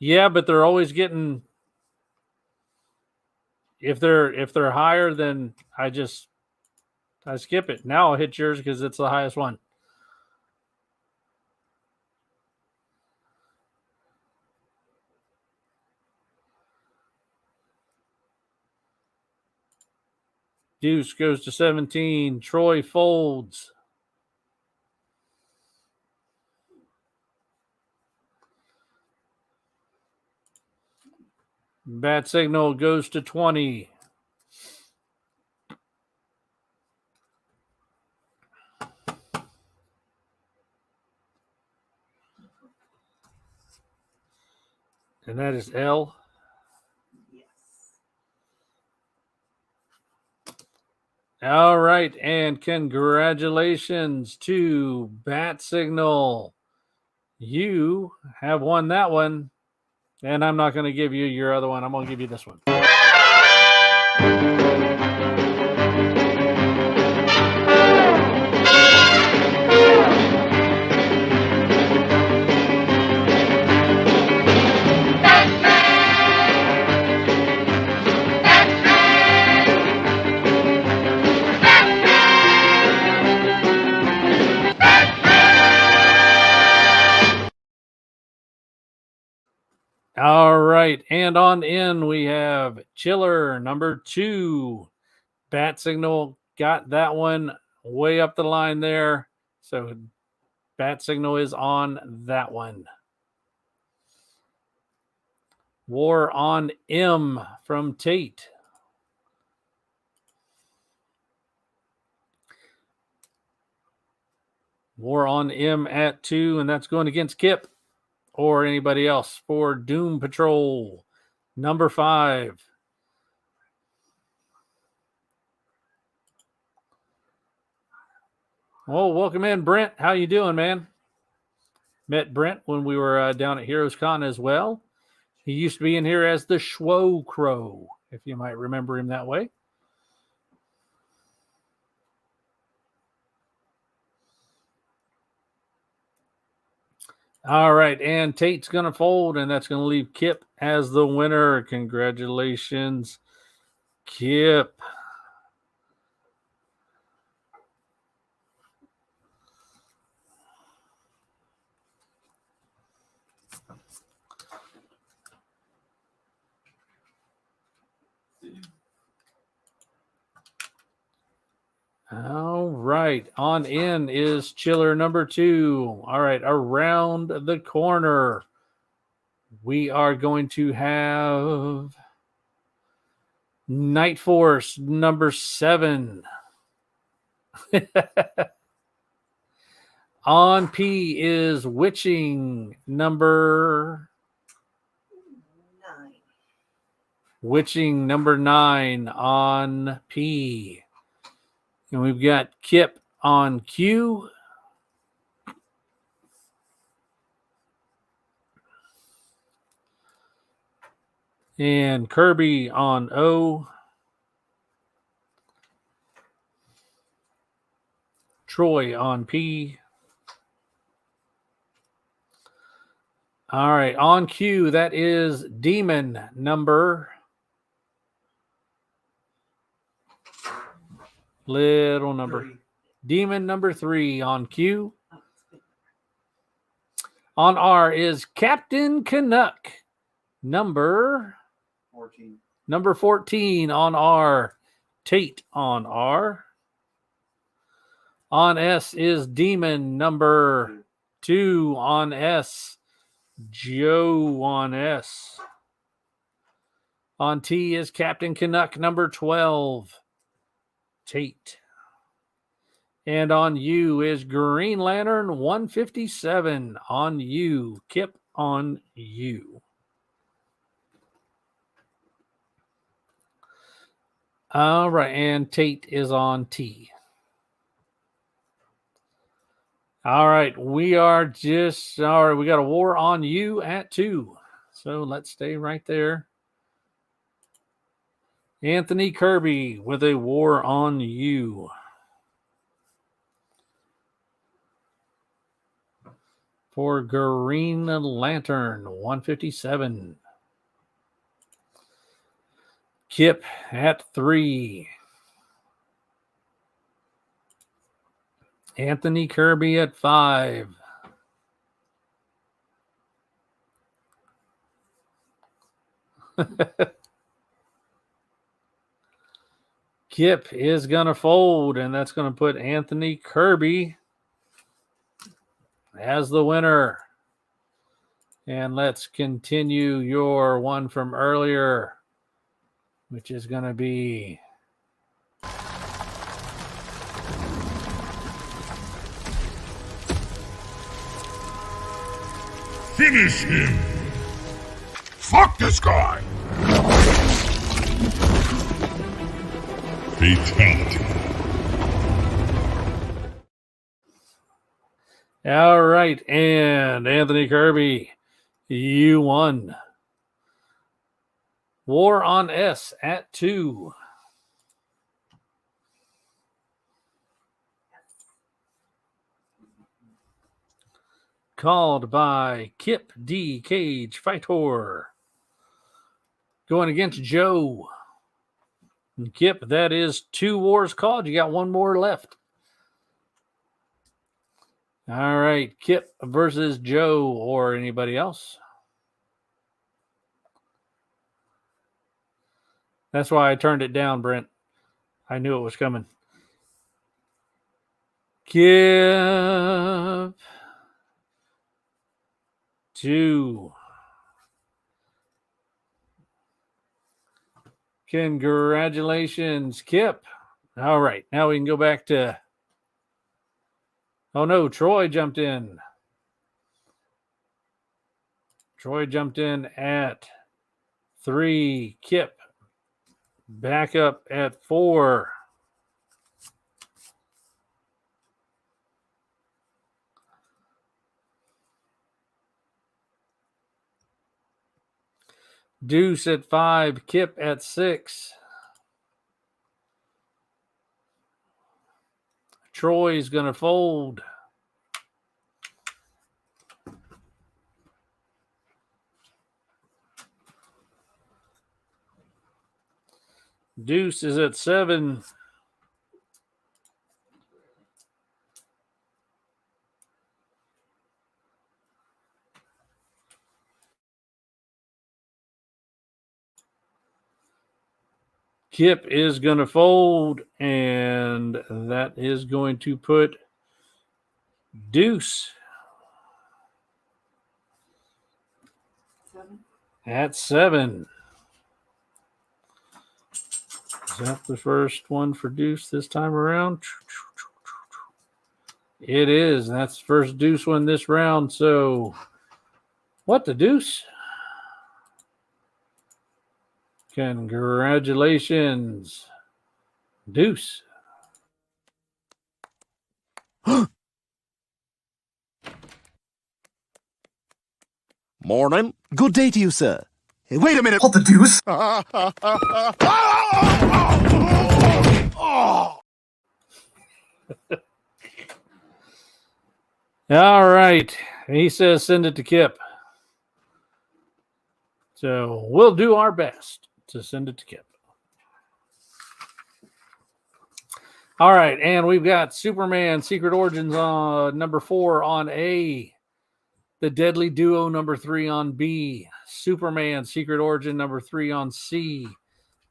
Yeah, but they're always getting, if they're higher, then I skip it. Now I'll hit yours because it's the highest one. Deuce goes to 17. Troy folds. Bat signal goes to 20. And that is L. Yes. All right. And congratulations to Bat Signal. You have won that one. And I'm not going to give you your other one. I'm going to give you this one. All right. And on in, we have Chiller number 2. Bat Signal got that one way up the line there. So Bat Signal is on that one. War on M from Tate. War on M at 2, and that's going against Kip or anybody else for Doom Patrol number 5. Well, welcome in, Brent. How you doing, man? Met Brent when we were down at HeroesCon as well. He used to be in here as the Schwo Crow, if you might remember him that way. All right, and Tate's going to fold, and that's going to leave Kip as the winner. Congratulations, Kip. All right, on in is Chiller number 2. All right, around the corner, we are going to have Night Force number 7. On P is Witching number 9. Witching number 9 on P. And we've got Kip on Q. And Kirby on O. Troy on P. All right, on Q, that is Demon number. Little number. 3. Demon number 3 on Q. On R is Captain Canuck number 14. Number 14 on R. Tate on R. On S is Demon number 2 on S. Joe on S. On T is Captain Canuck number 12. Tate. And on U is Green Lantern 157 on U. Kip on U. All right, and Tate is on T. All right, we got a war on U at 2. So let's stay right there. Anthony Kirby with a war on U. For Green Lantern 157. Kip at 3. Anthony Kirby at 5. Kip is going to fold, and that's going to put Anthony Kirby as the winner. And let's continue your one from earlier, which is going to be Finish him! Fuck this guy! Fatality. all right. And Anthony Kirby, you won. War on S at 2. Called by Kip D. Cage Fightor. Going against Joe. And Kip, that is 2 wars called. You got 1 more left. All right, Kip versus Joe or anybody else. That's why I turned it down, Brent. I knew it was coming. Kip 2. Congratulations, Kip. All right, now we can go back to... Oh, no, Troy jumped in. Troy jumped in at 3. Kip back up at 4. Deuce at 5. Kip at 6. Troy's going to fold. Deuce is at 7. Kip is going to fold, and that is going to put Deuce at 7. Is that the first one for Deuce this time around? It is. That's the first Deuce one this round. So, what the deuce? Congratulations, Deuce. Morning. Good day to you, sir. Hey, wait a minute. What the deuce? All right. He says send it to Kip. So we'll do our best to send it to Kip. All right. And we've got Superman Secret Origins on number 4 on A. The Deadly Duo number 3 on B. Superman Secret Origin number 3 on C.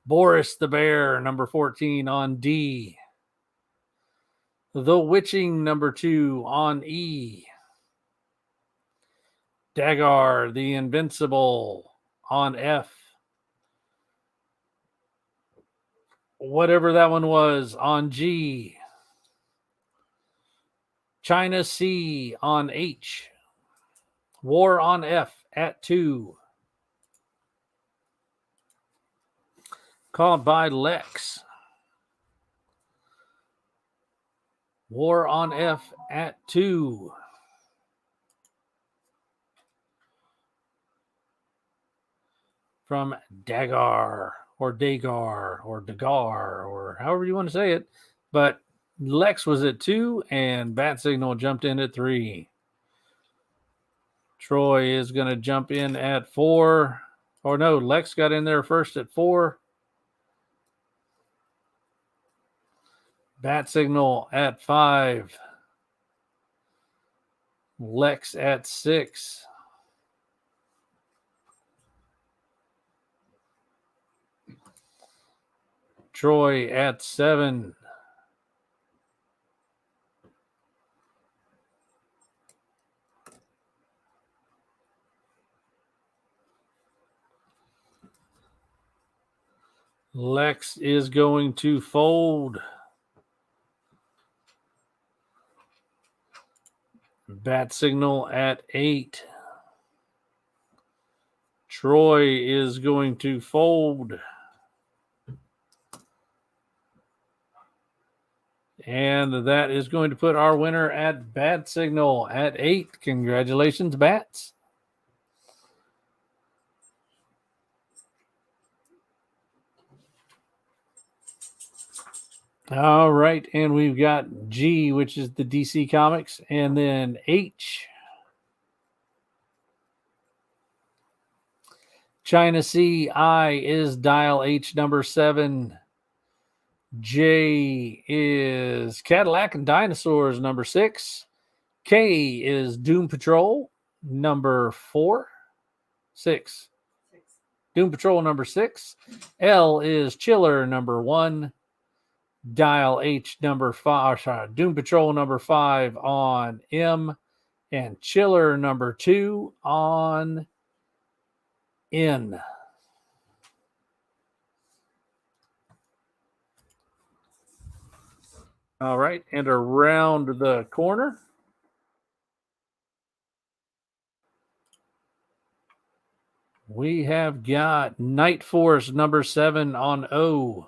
Boris the Bear number 14 on D. The Witching number 2 on E. Dagar the Invincible on F. Whatever that one was on G. China C on H. War on F at 2. Called by Lex. War on F at 2. From Dagar or Dagar or Dagar or however you want to say it. But Lex was at 2 and Bat Signal jumped in at 3. Troy is going to jump in at 4. Or no, Lex got in there first at 4. Bat Signal at 5. Lex at 6. Troy at 7. Lex is going to fold. Bat Signal at 8. Troy is going to fold. And that is going to put our winner at Bat Signal at 8. Congratulations, Bats. All right, and we've got G, which is the DC Comics, and then H. China C, I is Dial H number 7. J is Cadillac and Dinosaurs number 6. K is Doom Patrol number 4. 6. Doom Patrol number 6. L is Chiller number 1. Dial H number 5. Sorry, Doom Patrol number 5 on M. And Chiller number 2 on N. All right, and around the corner. We have got Night Force number 7 on O.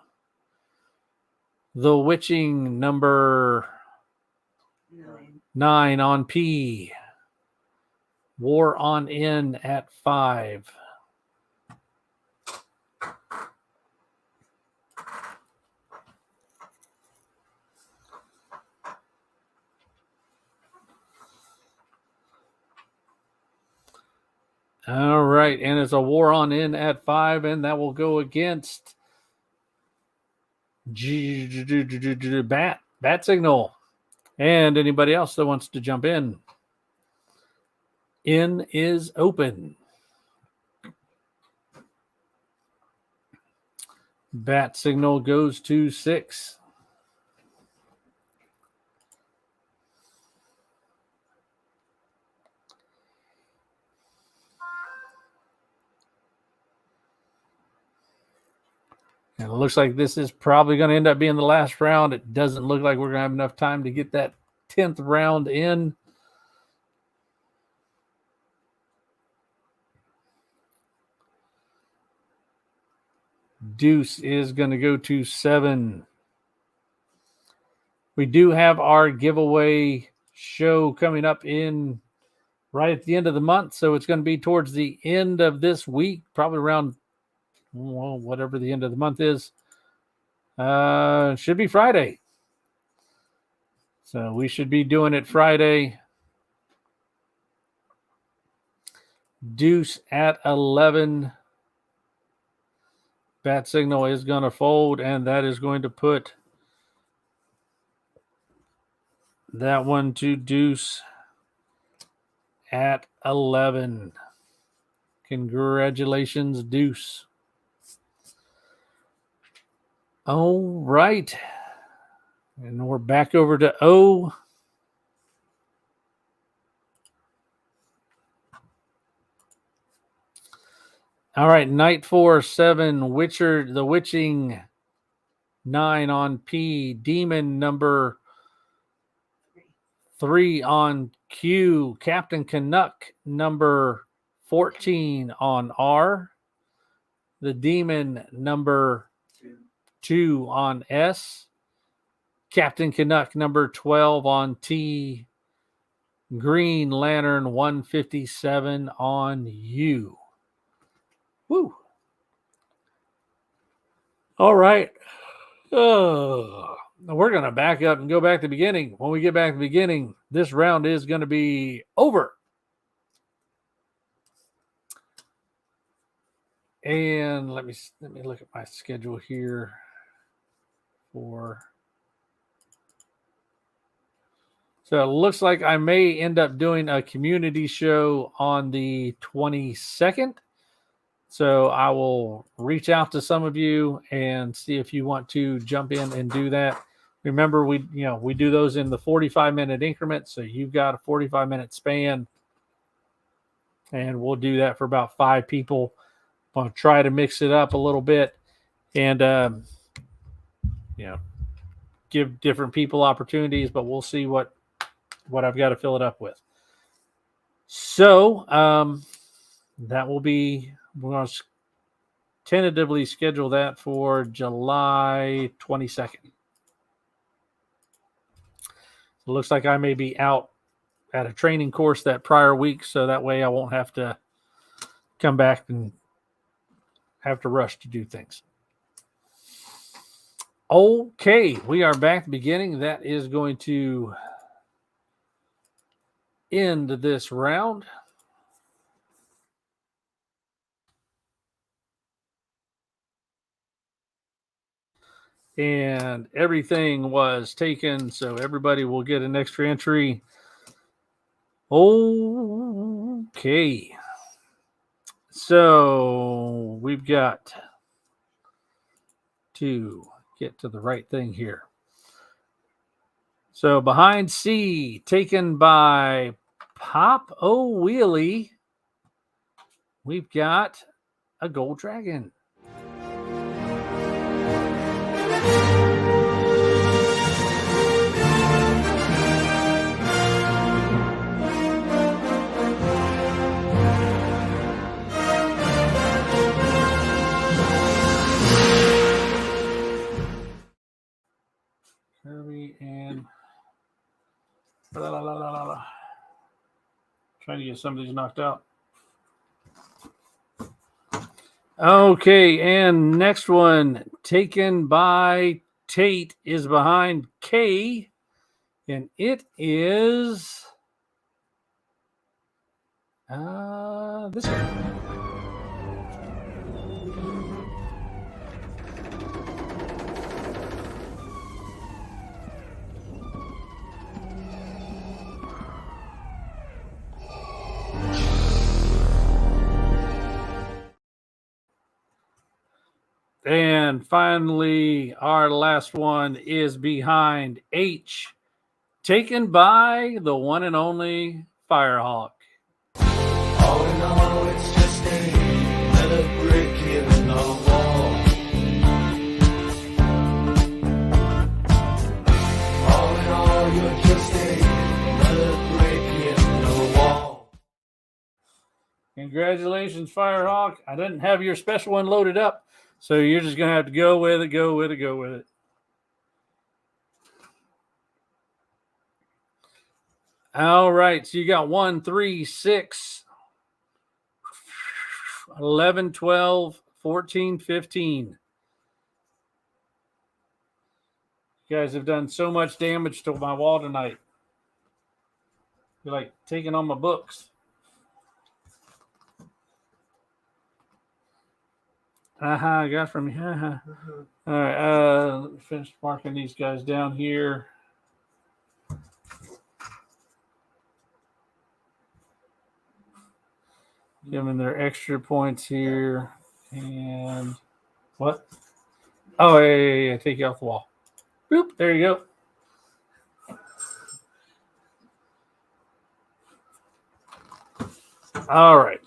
The Witching number 9 on P. War on N at 5. All right, and it's a War on N at 5, and that will go against Bat Signal. And anybody else that wants to jump in. N is open. Bat Signal goes to 6. And it looks like this is probably going to end up being the last round. It doesn't look like we're going to have enough time to get that 10th round in. Deuce is going to go to 7. We do have our giveaway show coming up in right at the end of the month. So it's going to be towards the end of this week, probably around whatever the end of the month is. Should be Friday. So we should be doing it Friday. Deuce at 11. Bat Signal is going to fold, and that is going to put that one to Deuce at 11. Congratulations, Deuce. All right. And we're back over to O. All right, Night Force 7, Witcher, the Witching 9 on P, Demon number 3 on Q, Captain Canuck number 14 on R, the Demon number 2 on S, Captain Canuck number 12 on T, Green Lantern 157 on U. Woo. All right. We're going to back up and go back to the beginning. When we get back to the beginning, this round is going to be over. And let me look at my schedule here for. So it looks like I may end up doing a community show on the 22nd. So I will reach out to some of you and see if you want to jump in and do that. Remember, we do those in the 45-minute increments. So you've got a 45-minute span, and we'll do that for about 5 people. I'll try to mix it up a little bit, and give different people opportunities. But we'll see what I've got to fill it up with. So that will be. We're going to tentatively schedule that for July 22nd. It looks like I may be out at a training course that prior week, so that way I won't have to come back and have to rush to do things. Okay, we are back at the beginning. That is going to end this round. And everything was taken, so everybody will get an extra entry. Okay. So we've got to get to the right thing here. So behind C, taken by Pop O Wheelie, we've got a gold dragon. Kirby and trying to get some of these knocked out. Okay, and next one taken by Tate is behind K, and it is this one. And finally, our last one is behind H, taken by the one and only Firehawk. All in all, it's just another brick in the wall. All in all, you're just another brick in the wall. Congratulations, Firehawk. I didn't have your special one loaded up, so you're just going to have to go with it. All right, so you got 1, 3, 6, 11, 12, 14, 15. You guys have done so much damage to my wall tonight. You're like taking on my books. I got from you. All right, let me finish marking these guys down here. Give them their extra points here. And what? Oh, yeah. Take you off the wall. Boop. There you go. All right.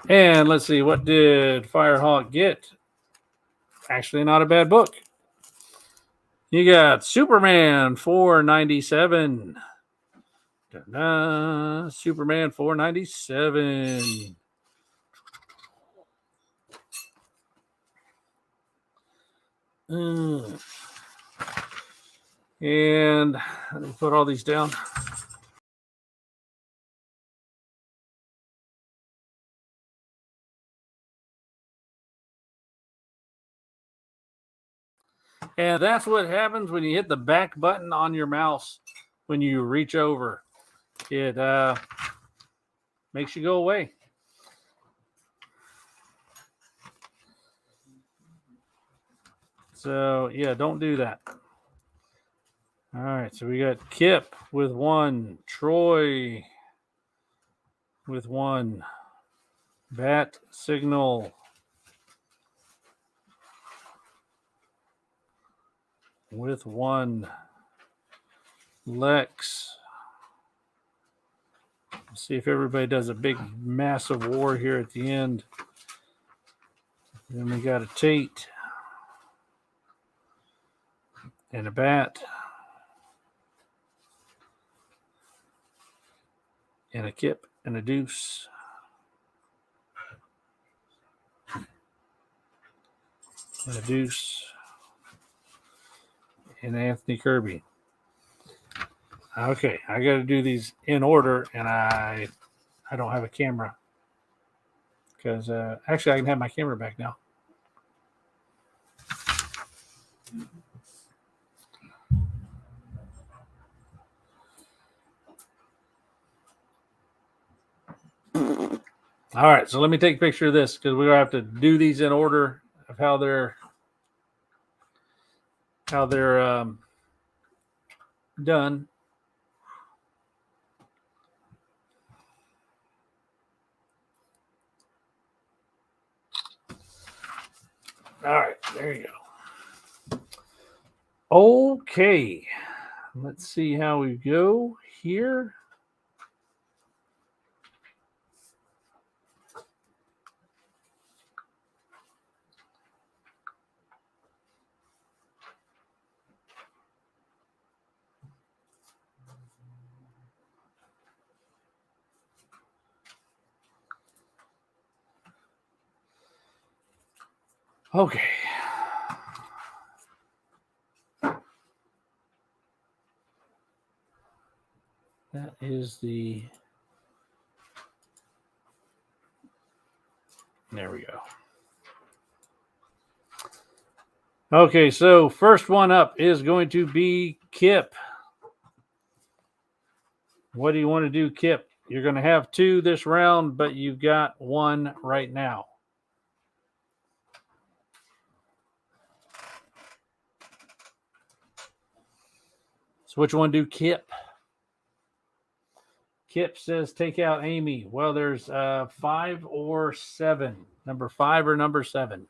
And let's see. What did Firehawk get? Actually, not a bad book. You got Superman 497. Ta-da. Superman 497. And let me put all these down. And that's what happens when you hit the back button on your mouse when you reach over. It makes you go away. So, yeah, don't do that. All right, so we got Kip with 1, Troy with 1, Bat Signal with 1, Lex. Let's see if everybody does a big, massive war here at the end. Then we got a Tate and a Bat and a Kip and a Deuce. And a Deuce and Anthony Kirby. Okay, I got to do these in order, and I don't have a camera because actually I can have my camera back now. All right, so let me take a picture of this because we're going to have to do these in order of how they're done. All right, there you go. Okay, let's see how we go here. Okay. That is the... There we go. Okay, so first one up is going to be Kip. What do you want to do, Kip? You're going to have 2 this round, but you've got 1 right now. So which one do Kip? Kip says take out Amy. Well, there's 5 or 7. Number 5 or number 7?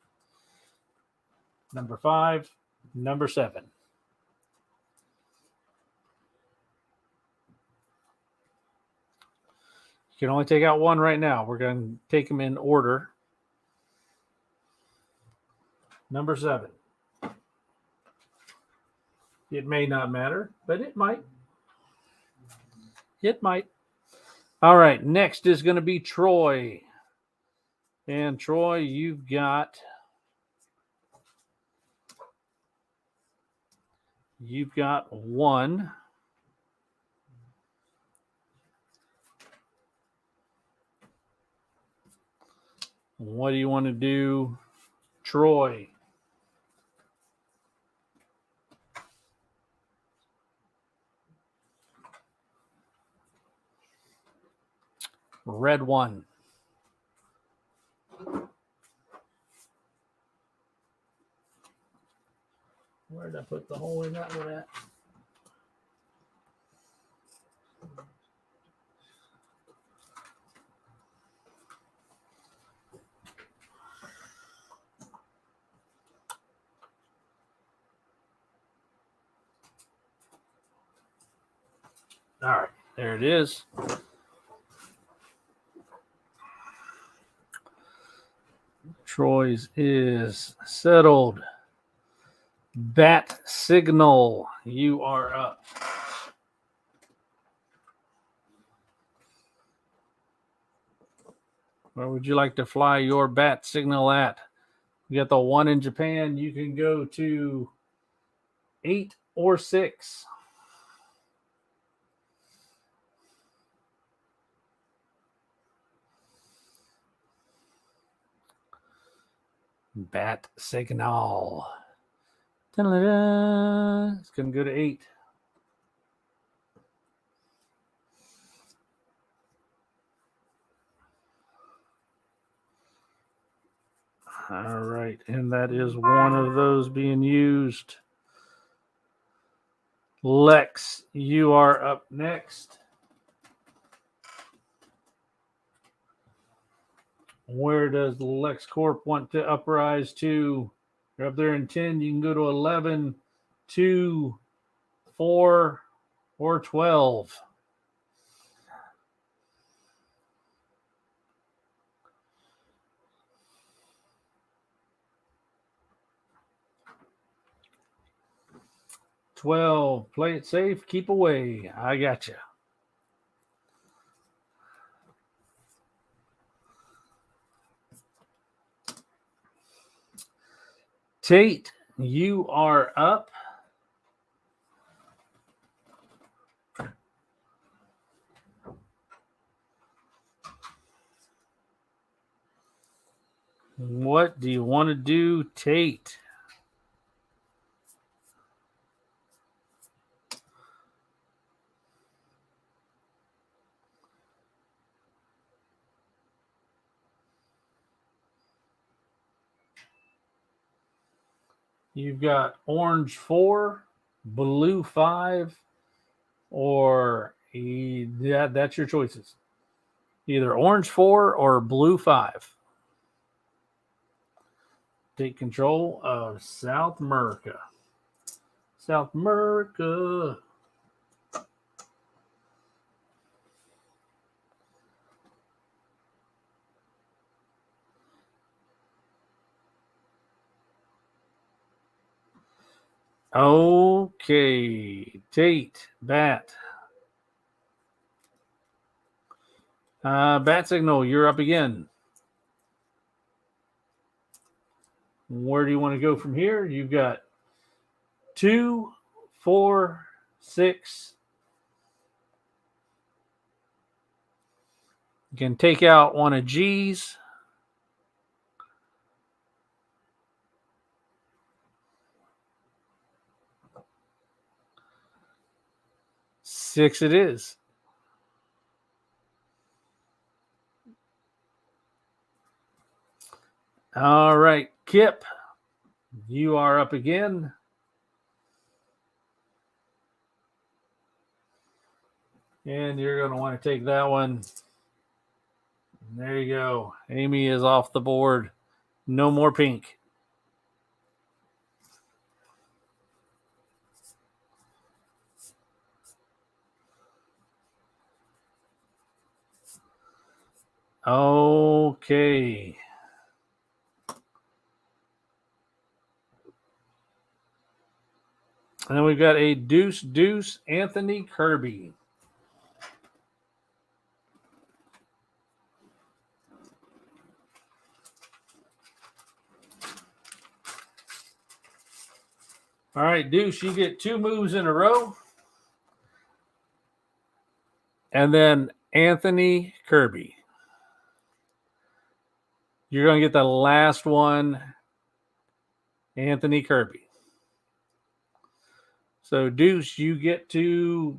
Number 5, number 7. You can only take out 1 right now. We're going to take them in order. Number 7. It may not matter, but it might. It might. All right, next is going to be Troy. And Troy, you've got 1. What do you want to do, Troy? Red 1. Where did I put the hole in that one at? All right, there it is. Troy's is settled. Bat Signal, you are up. Where would you like to fly your Bat Signal at? You got the 1 in Japan. You can go to 8 or 6. Bat Signal. Ta-da-da. It's going to go to 8. All right, and that is one of those being used. Lex, you are up next. Where does LexCorp want to uprise to? You're up there in 10. You can go to 11, 2, 4, or 12. $12. Play it safe. Keep away. I got you. Tate, you are up. What do you want to do, Tate? You've got orange 4, blue 5, or that's your choices. Either orange 4 or blue 5. take control of South America. South America. Okay, Tate, Bat. Bat Signal, you're up again. Where do you want to go from here? You've got 2, 4, 6. You can take out one of G's. Six it is. All right, Kip, you are up again. And you're going to want to take that one. There you go. Amy is off the board. No more pink. Okay. And then we've got a deuce, Anthony Kirby. All right, deuce, you get 2 moves in a row. And then Anthony Kirby. You're going to get the last one, Anthony Kirby. So, deuce, you get to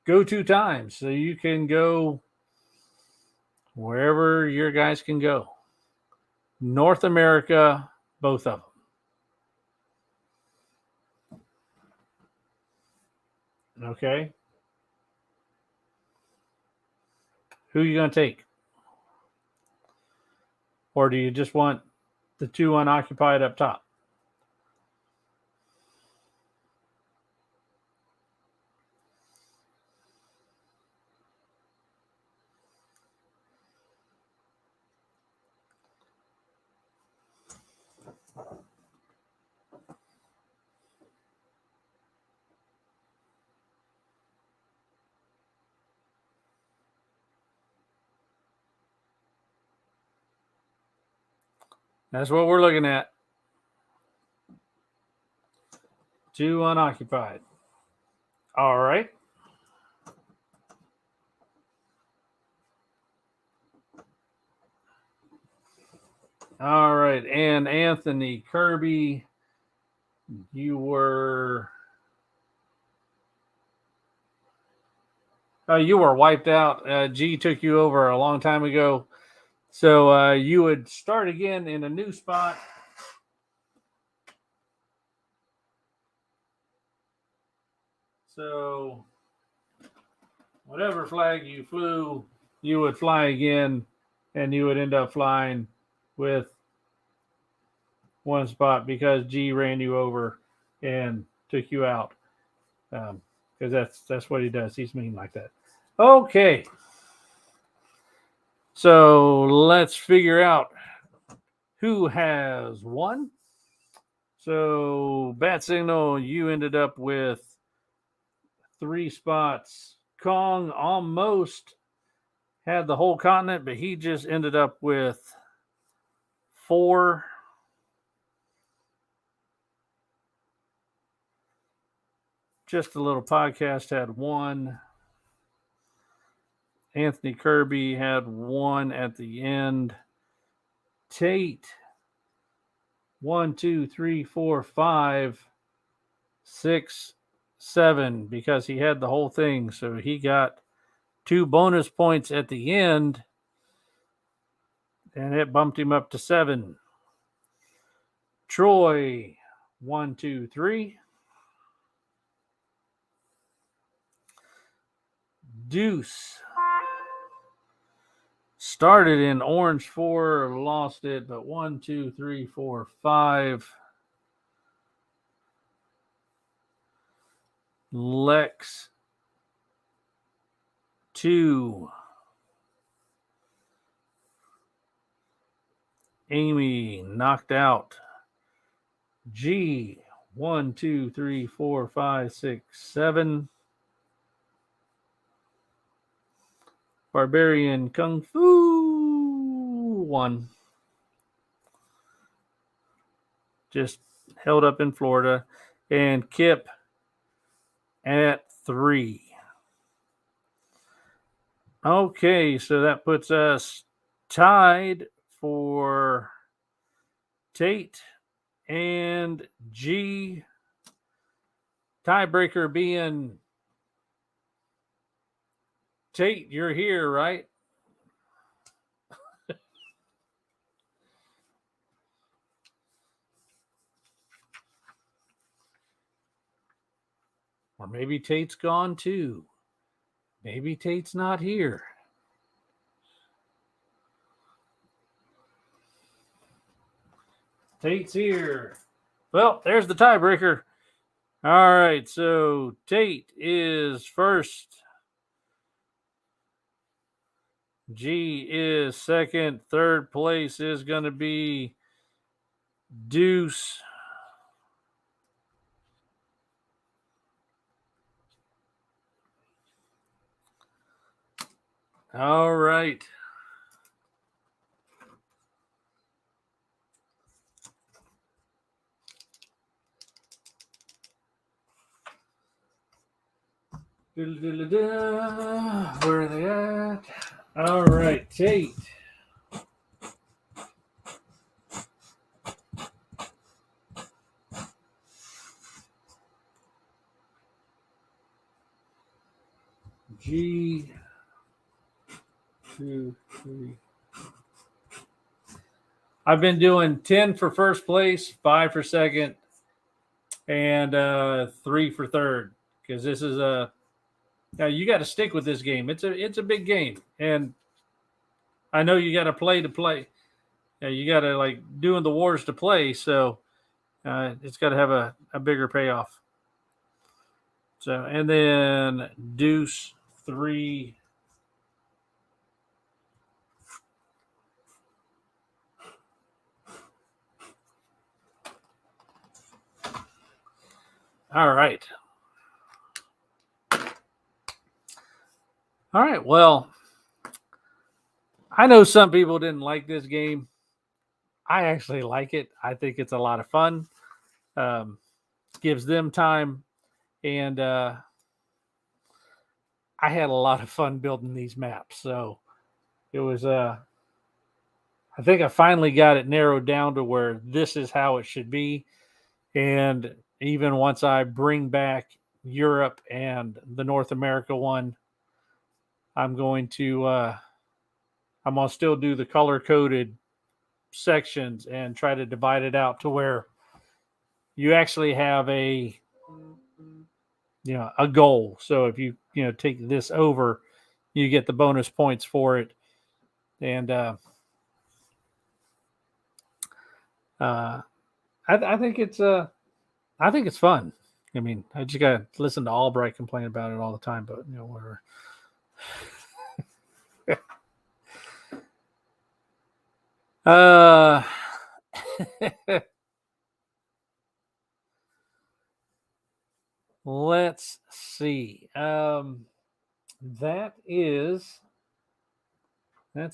go 2 times. So you can go wherever your guys can go. North America, both of them. Okay. Who are you going to take? Or do you just want the 2 unoccupied up top? That's what we're looking at. 2 unoccupied. All right. All right. And Anthony Kirby, you were wiped out. G took you over a long time ago. So you would start again in a new spot. So whatever flag you flew, you would fly again, and you would end up flying with 1 spot because G ran you over and took you out. Because that's what he does. He's mean like that. Okay. So let's figure out who has won. So Bat Signal, you ended up with 3 spots. Kong almost had the whole continent, but he just ended up with 4. Just a Little Podcast had 1. Anthony Kirby had 1 at the end. Tate, 1, 2, 3, 4, 5, 6, 7, because he had the whole thing. So he got 2 bonus points at the end, and it bumped him up to 7. Troy, 1, 2, 3. Deuce, Started in orange 4, lost it, but 1, 2, 3, 4, 5. Lex 2. Amy knocked out. G 1, 2, 3, 4, 5, 6, 7. Barbarian Kung Fu 1. Just held up in Florida. And Kip at 3. Okay, so that puts us tied for Tate and G. Tiebreaker being Tate, you're here, right? Or maybe Tate's gone too. Maybe Tate's not here. Tate's here. Well, there's the tiebreaker. All right, so Tate is first. G is second. Third place is going to be Deuce. All right. Where are they at? All right, Tate. G 2, 3. I've been doing 10 for first place, 5 for second, and 3 for third. Because this is now you got to stick with this game. It's a big game, and I know you got to play to play. You got to like doing the wars to play, so it's got to have a bigger payoff. So and then Deuce 3. All right. All right. Well, I know some people didn't like this game. I actually like it. I think it's a lot of fun. Gives them time. And I had a lot of fun building these maps. So it was, I think I finally got it narrowed down to where this is how it should be. And even once I bring back Europe and the North America one, I'm going to still do the color coded sections and try to divide it out to where you actually have a goal. So if you take this over, you get the bonus points for it. And I think it's fun. I mean, I just got to listen to Albright complain about it all the time, but whatever. Let's see. That's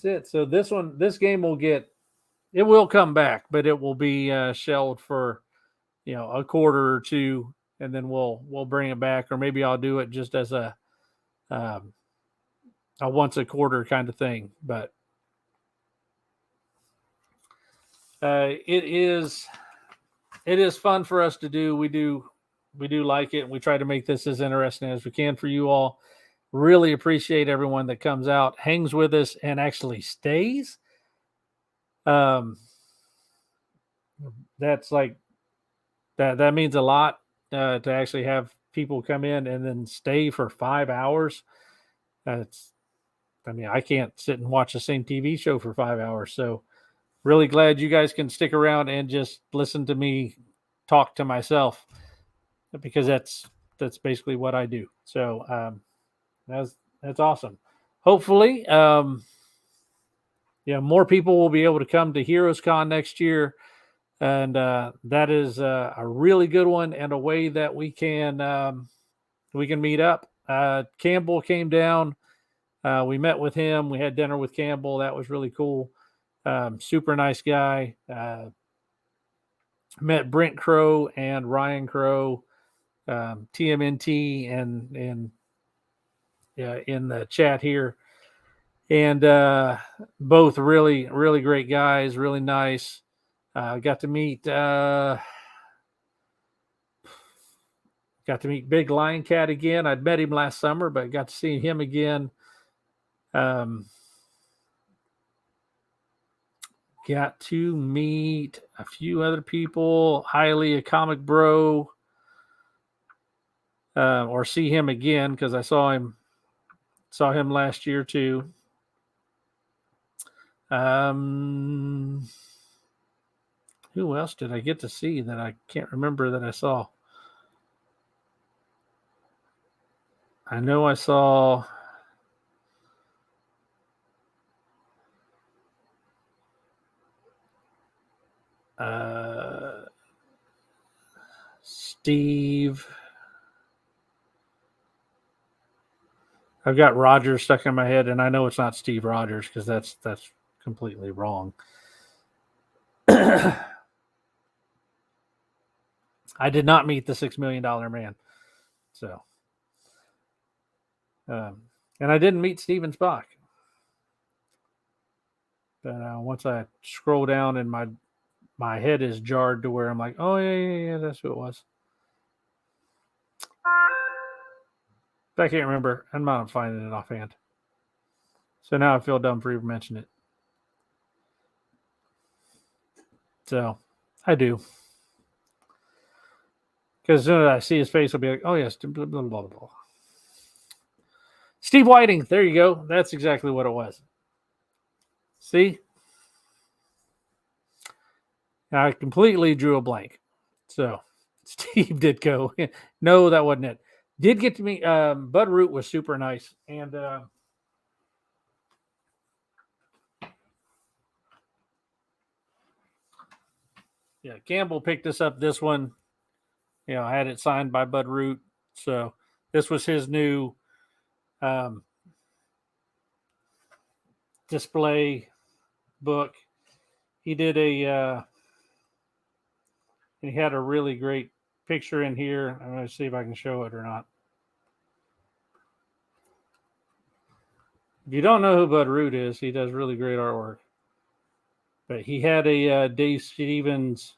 it. So this game will come back, but it will be shelved for a quarter or two, and then we'll bring it back, or maybe I'll do it just as a once a quarter kind of thing. But it is fun for us to do. We do like it. We try to make this as interesting as we can for you all. Really appreciate everyone that comes out, hangs with us, and actually stays. That's like that means a lot to actually have people come in and then stay for 5 hours. I mean, I can't sit and watch the same TV show for 5 hours. So really glad you guys can stick around and just listen to me talk to myself, because that's basically what I do. So that's awesome. Hopefully, more people will be able to come to HeroesCon next year, and that is a really good one and a way that we can meet up. Campbell came down. We met with him. We had dinner with Campbell. That was really cool. Super nice guy. Met Brent Crow and Ryan Crow, TMNT, and in the chat here, and both really, really great guys. Really nice. Got to meet Big Lion Cat again. I'd met him last summer, but got to see him again. Got to meet a few other people. Hiley, a comic bro, or see him again because I saw him last year too. Who else did I get to see that I can't remember that I saw? I know I saw Steve. I've got Rogers stuck in my head, and I know it's not Steve Rogers because that's completely wrong. I did not meet the $6 million man. So, and I didn't meet Steven Spock. But once I scroll down and my head is jarred to where I'm like, oh, yeah, that's who it was. But I can't remember. I'm not finding it offhand. So now I feel dumb for even mentioning it. So I do. Because as soon as I see his face, I'll be like, oh, yes, blah, blah, blah, blah. Steve Whiting. There you go. That's exactly what it was. See? I completely drew a blank. So Steve did go. No, that wasn't it. Did get to meet Bud Root was super nice. And yeah, Campbell picked us up this one. I had it signed by Bud Root. So this was his new display book. He did he had a really great picture in here. I'm going to see if I can show it or not. If you don't know who Bud Root is, he does really great artwork. But he had a Dave Stevens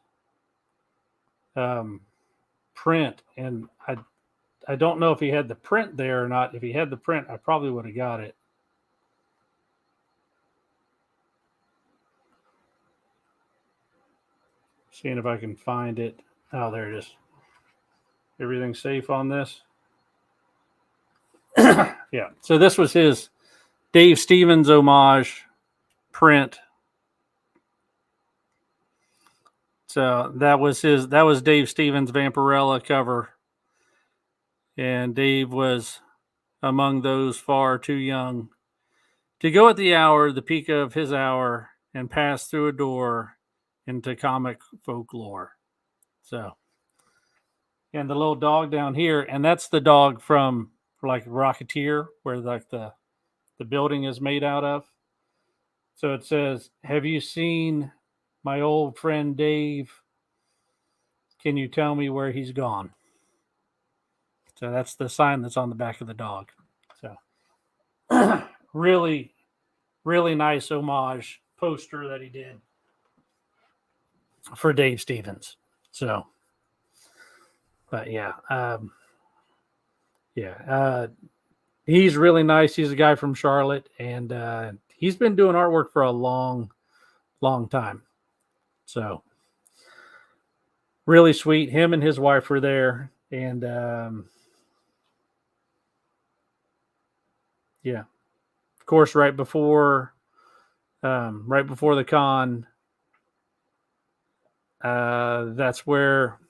print, and I don't know if he had the print there or not. If he had the print, I probably would have got it. Seeing if I can find it. Oh, there it is. Everything safe on this? Yeah. So this was his Dave Stevens homage print. So that was Dave Stevens' Vampirella cover. And Dave was among those far too young to go at the hour, the peak of his hour, and pass through a door into comic folklore. So, and the little dog down here, and that's the dog from like Rocketeer, where like the building is made out of. So it says, "Have you seen my old friend Dave? Can you tell me where he's gone?" So that's the sign that's on the back of the dog. So really, really nice homage poster that he did for Dave Stevens. So, but yeah, he's really nice. He's a guy from Charlotte, and he's been doing artwork for a long, long time. So really sweet. Him and his wife were there, and yeah, of course, right before the con, that's where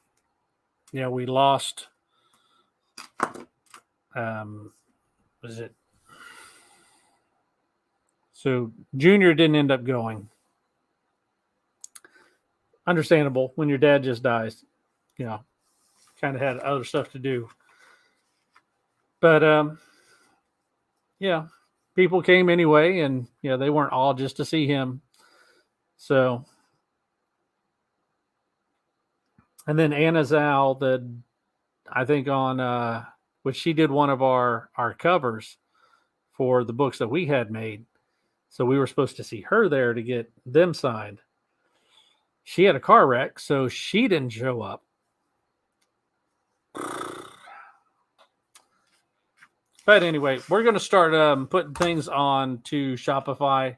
we lost. Was it? So Junior didn't end up going. Understandable when your dad just dies, kind of had other stuff to do. But yeah, people came anyway, and they weren't all just to see him. So, and then Anna Zal, I think on which she did one of our covers for the books that we had made. So we were supposed to see her there to get them signed. She had a car wreck, so she didn't show up. But anyway, we're going to start putting things on to Shopify.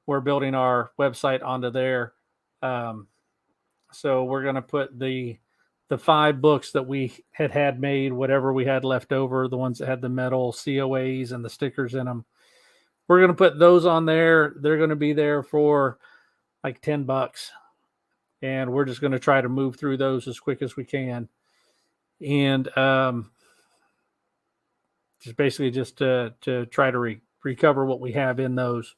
We're building our website onto there. So we're going to put the 5 books that we had made, whatever we had left over, the ones that had the metal COAs and the stickers in them. We're going to put those on there. They're going to be there for like $10. And we're just going to try to move through those as quick as we can. And just basically just to try to recover what we have in those.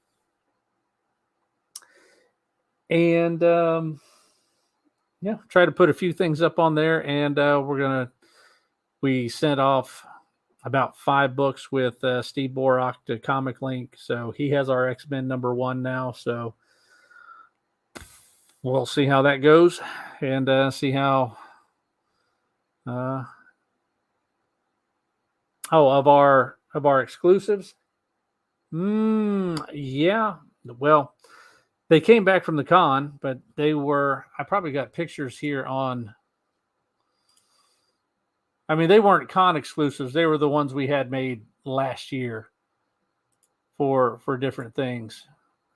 And try to put a few things up on there. And we sent off about 5 books with Steve Borak to Comic Link. So he has our X-Men #1 now. So we'll see how that goes and see how of our exclusives. Yeah. Well, they came back from the con, but I probably got pictures here on. I mean, they weren't con exclusives. They were the ones we had made last year for different things.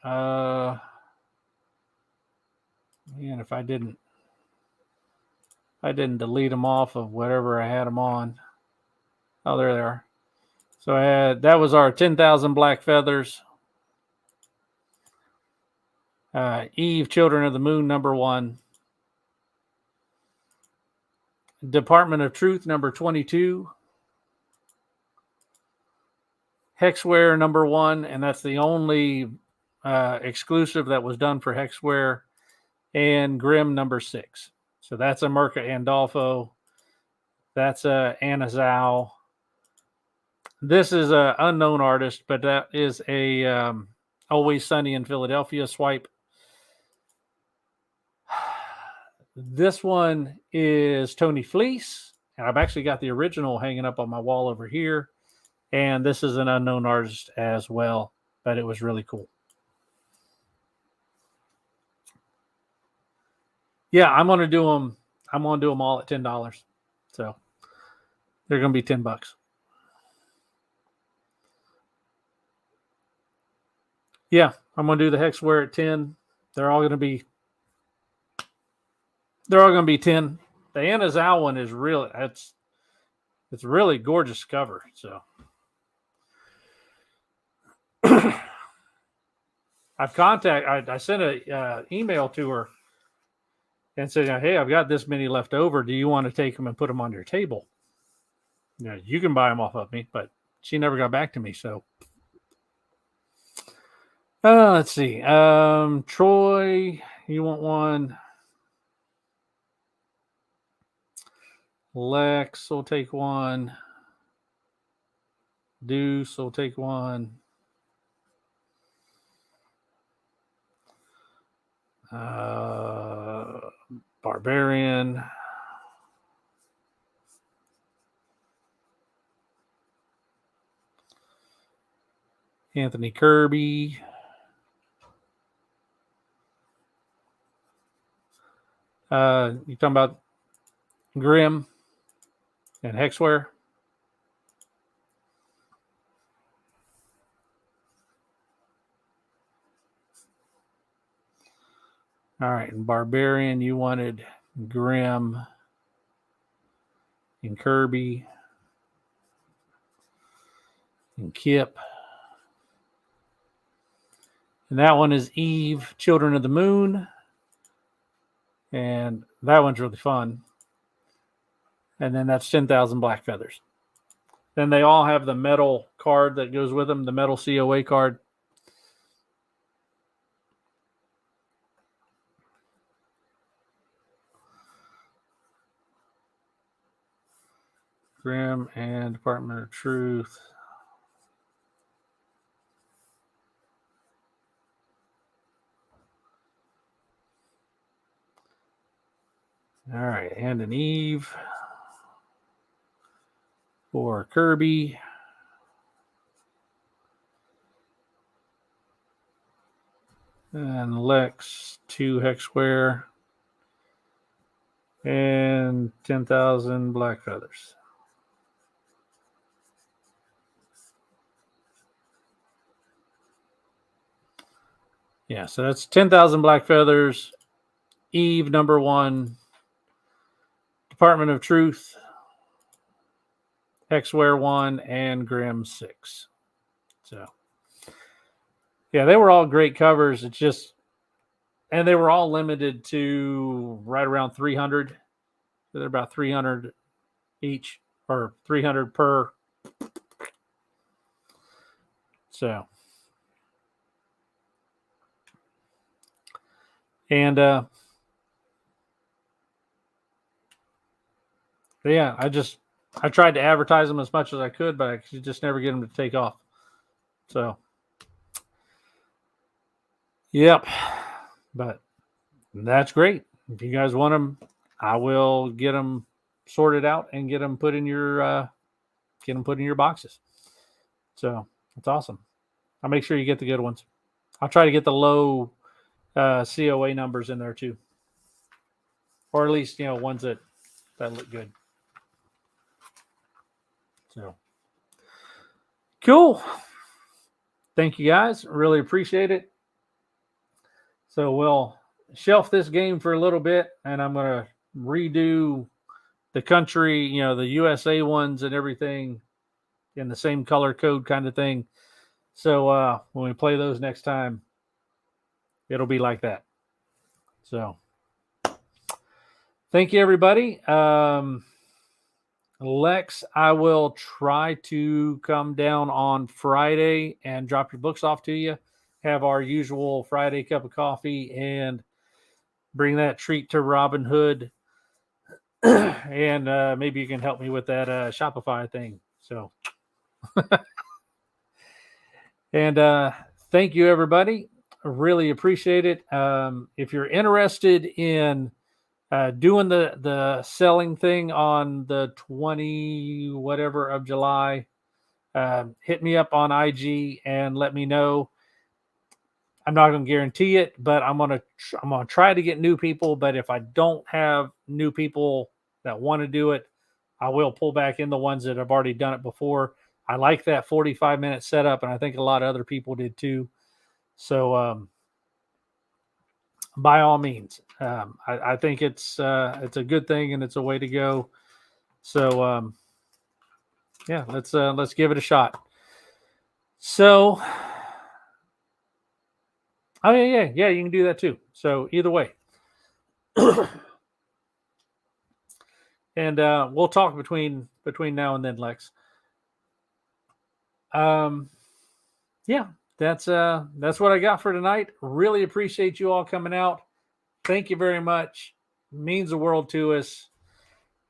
And if I didn't delete them off of whatever I had them on. Oh, there they are. So that was our 10,000 Black Feathers. Eve, Children of the Moon, #1. Department of Truth, #22. Hexware, #1, and that's the only exclusive that was done for Hexware. And Grimm, #6. So that's a Mirka Andolfo. That's Anna Zhao. This is an unknown artist, but that is a Always Sunny in Philadelphia swipe. This one is Tony Fleece, and I've actually got the original hanging up on my wall over here. And this is an unknown artist as well, but it was really cool. Yeah, I'm gonna do them. I'm gonna do them all at $10. So they're gonna be $10. Yeah, I'm gonna do the Hexware at 10. They're all gonna be 10. The Anna Zhao one is really it's really gorgeous cover. So I sent a email to her and said, "Hey, I've got this many left over. Do you want to take them and put them on your table? You can buy them off of me." But she never got back to me. So let's see. Troy, you want one? Lex will take one. Deuce will take one. Barbarian. Anthony Kirby. You talking about Grimm and Hexware? All right, and Barbarian, you wanted Grimm and Kirby and Kip. And that one is Eve, Children of the Moon. And that one's really fun. And then that's 10,000 Black Feathers. Then they all have the metal card that goes with them, the metal COA card. Grimm and Department of Truth. All right, and an Eve for Kirby. And Lex, 2 Hex Square. And 10,000 Black Feathers. Yeah, so that's 10,000 Black Feathers. Eve, number 1. Department of Truth. Hexware 1 and Grimm 6. So, yeah, they were all great covers. It's just, and they were all limited to right around 300. They're about 300 each, or 300 per. So, and yeah, I tried to advertise them as much as I could, but I could just never get them to take off. So, yep. But that's great. If you guys want them, I will get them sorted out and get them put in your boxes. So that's awesome. I'll make sure you get the good ones. I'll try to get the low COA numbers in there too, or at least ones that look good. So cool. Thank you guys. Really appreciate it. So we'll shelf this game for a little bit, and I'm going to redo the country, the USA ones and everything in the same color code kind of thing. So when we play those next time, it'll be like that. So thank you, everybody. Lex, I will try to come down on Friday and drop your books off to you. Have our usual Friday cup of coffee and bring that treat to Robin Hood. And maybe you can help me with that Shopify thing. So, and thank you, everybody. I really appreciate it. If you're interested in doing the selling thing on the 20 whatever of July, hit me up on IG and let me know. I'm not going to guarantee it, but I'm going to try to get new people. But if I don't have new people that want to do it, I will pull back in the ones that have already done it before. I like that 45-minute setup, and I think a lot of other people did too. So by all means, I think it's a good thing and it's a way to go. So yeah, let's give it a shot. So. Oh, yeah, you can do that too. So either way. And we'll talk between now and then, Lex. Yeah, that's what I got for tonight. Really appreciate you all coming out. Thank you very much. It means the world to us.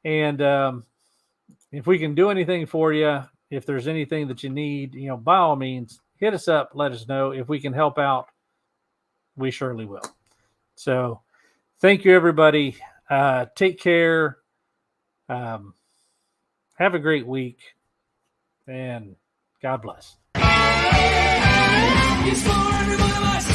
And if we can do anything for you, if there's anything that you need, by all means, hit us up, let us know. If we can help out, we surely will. So thank you, everybody. Take care. Have a great week. And God bless. It's for every one of us.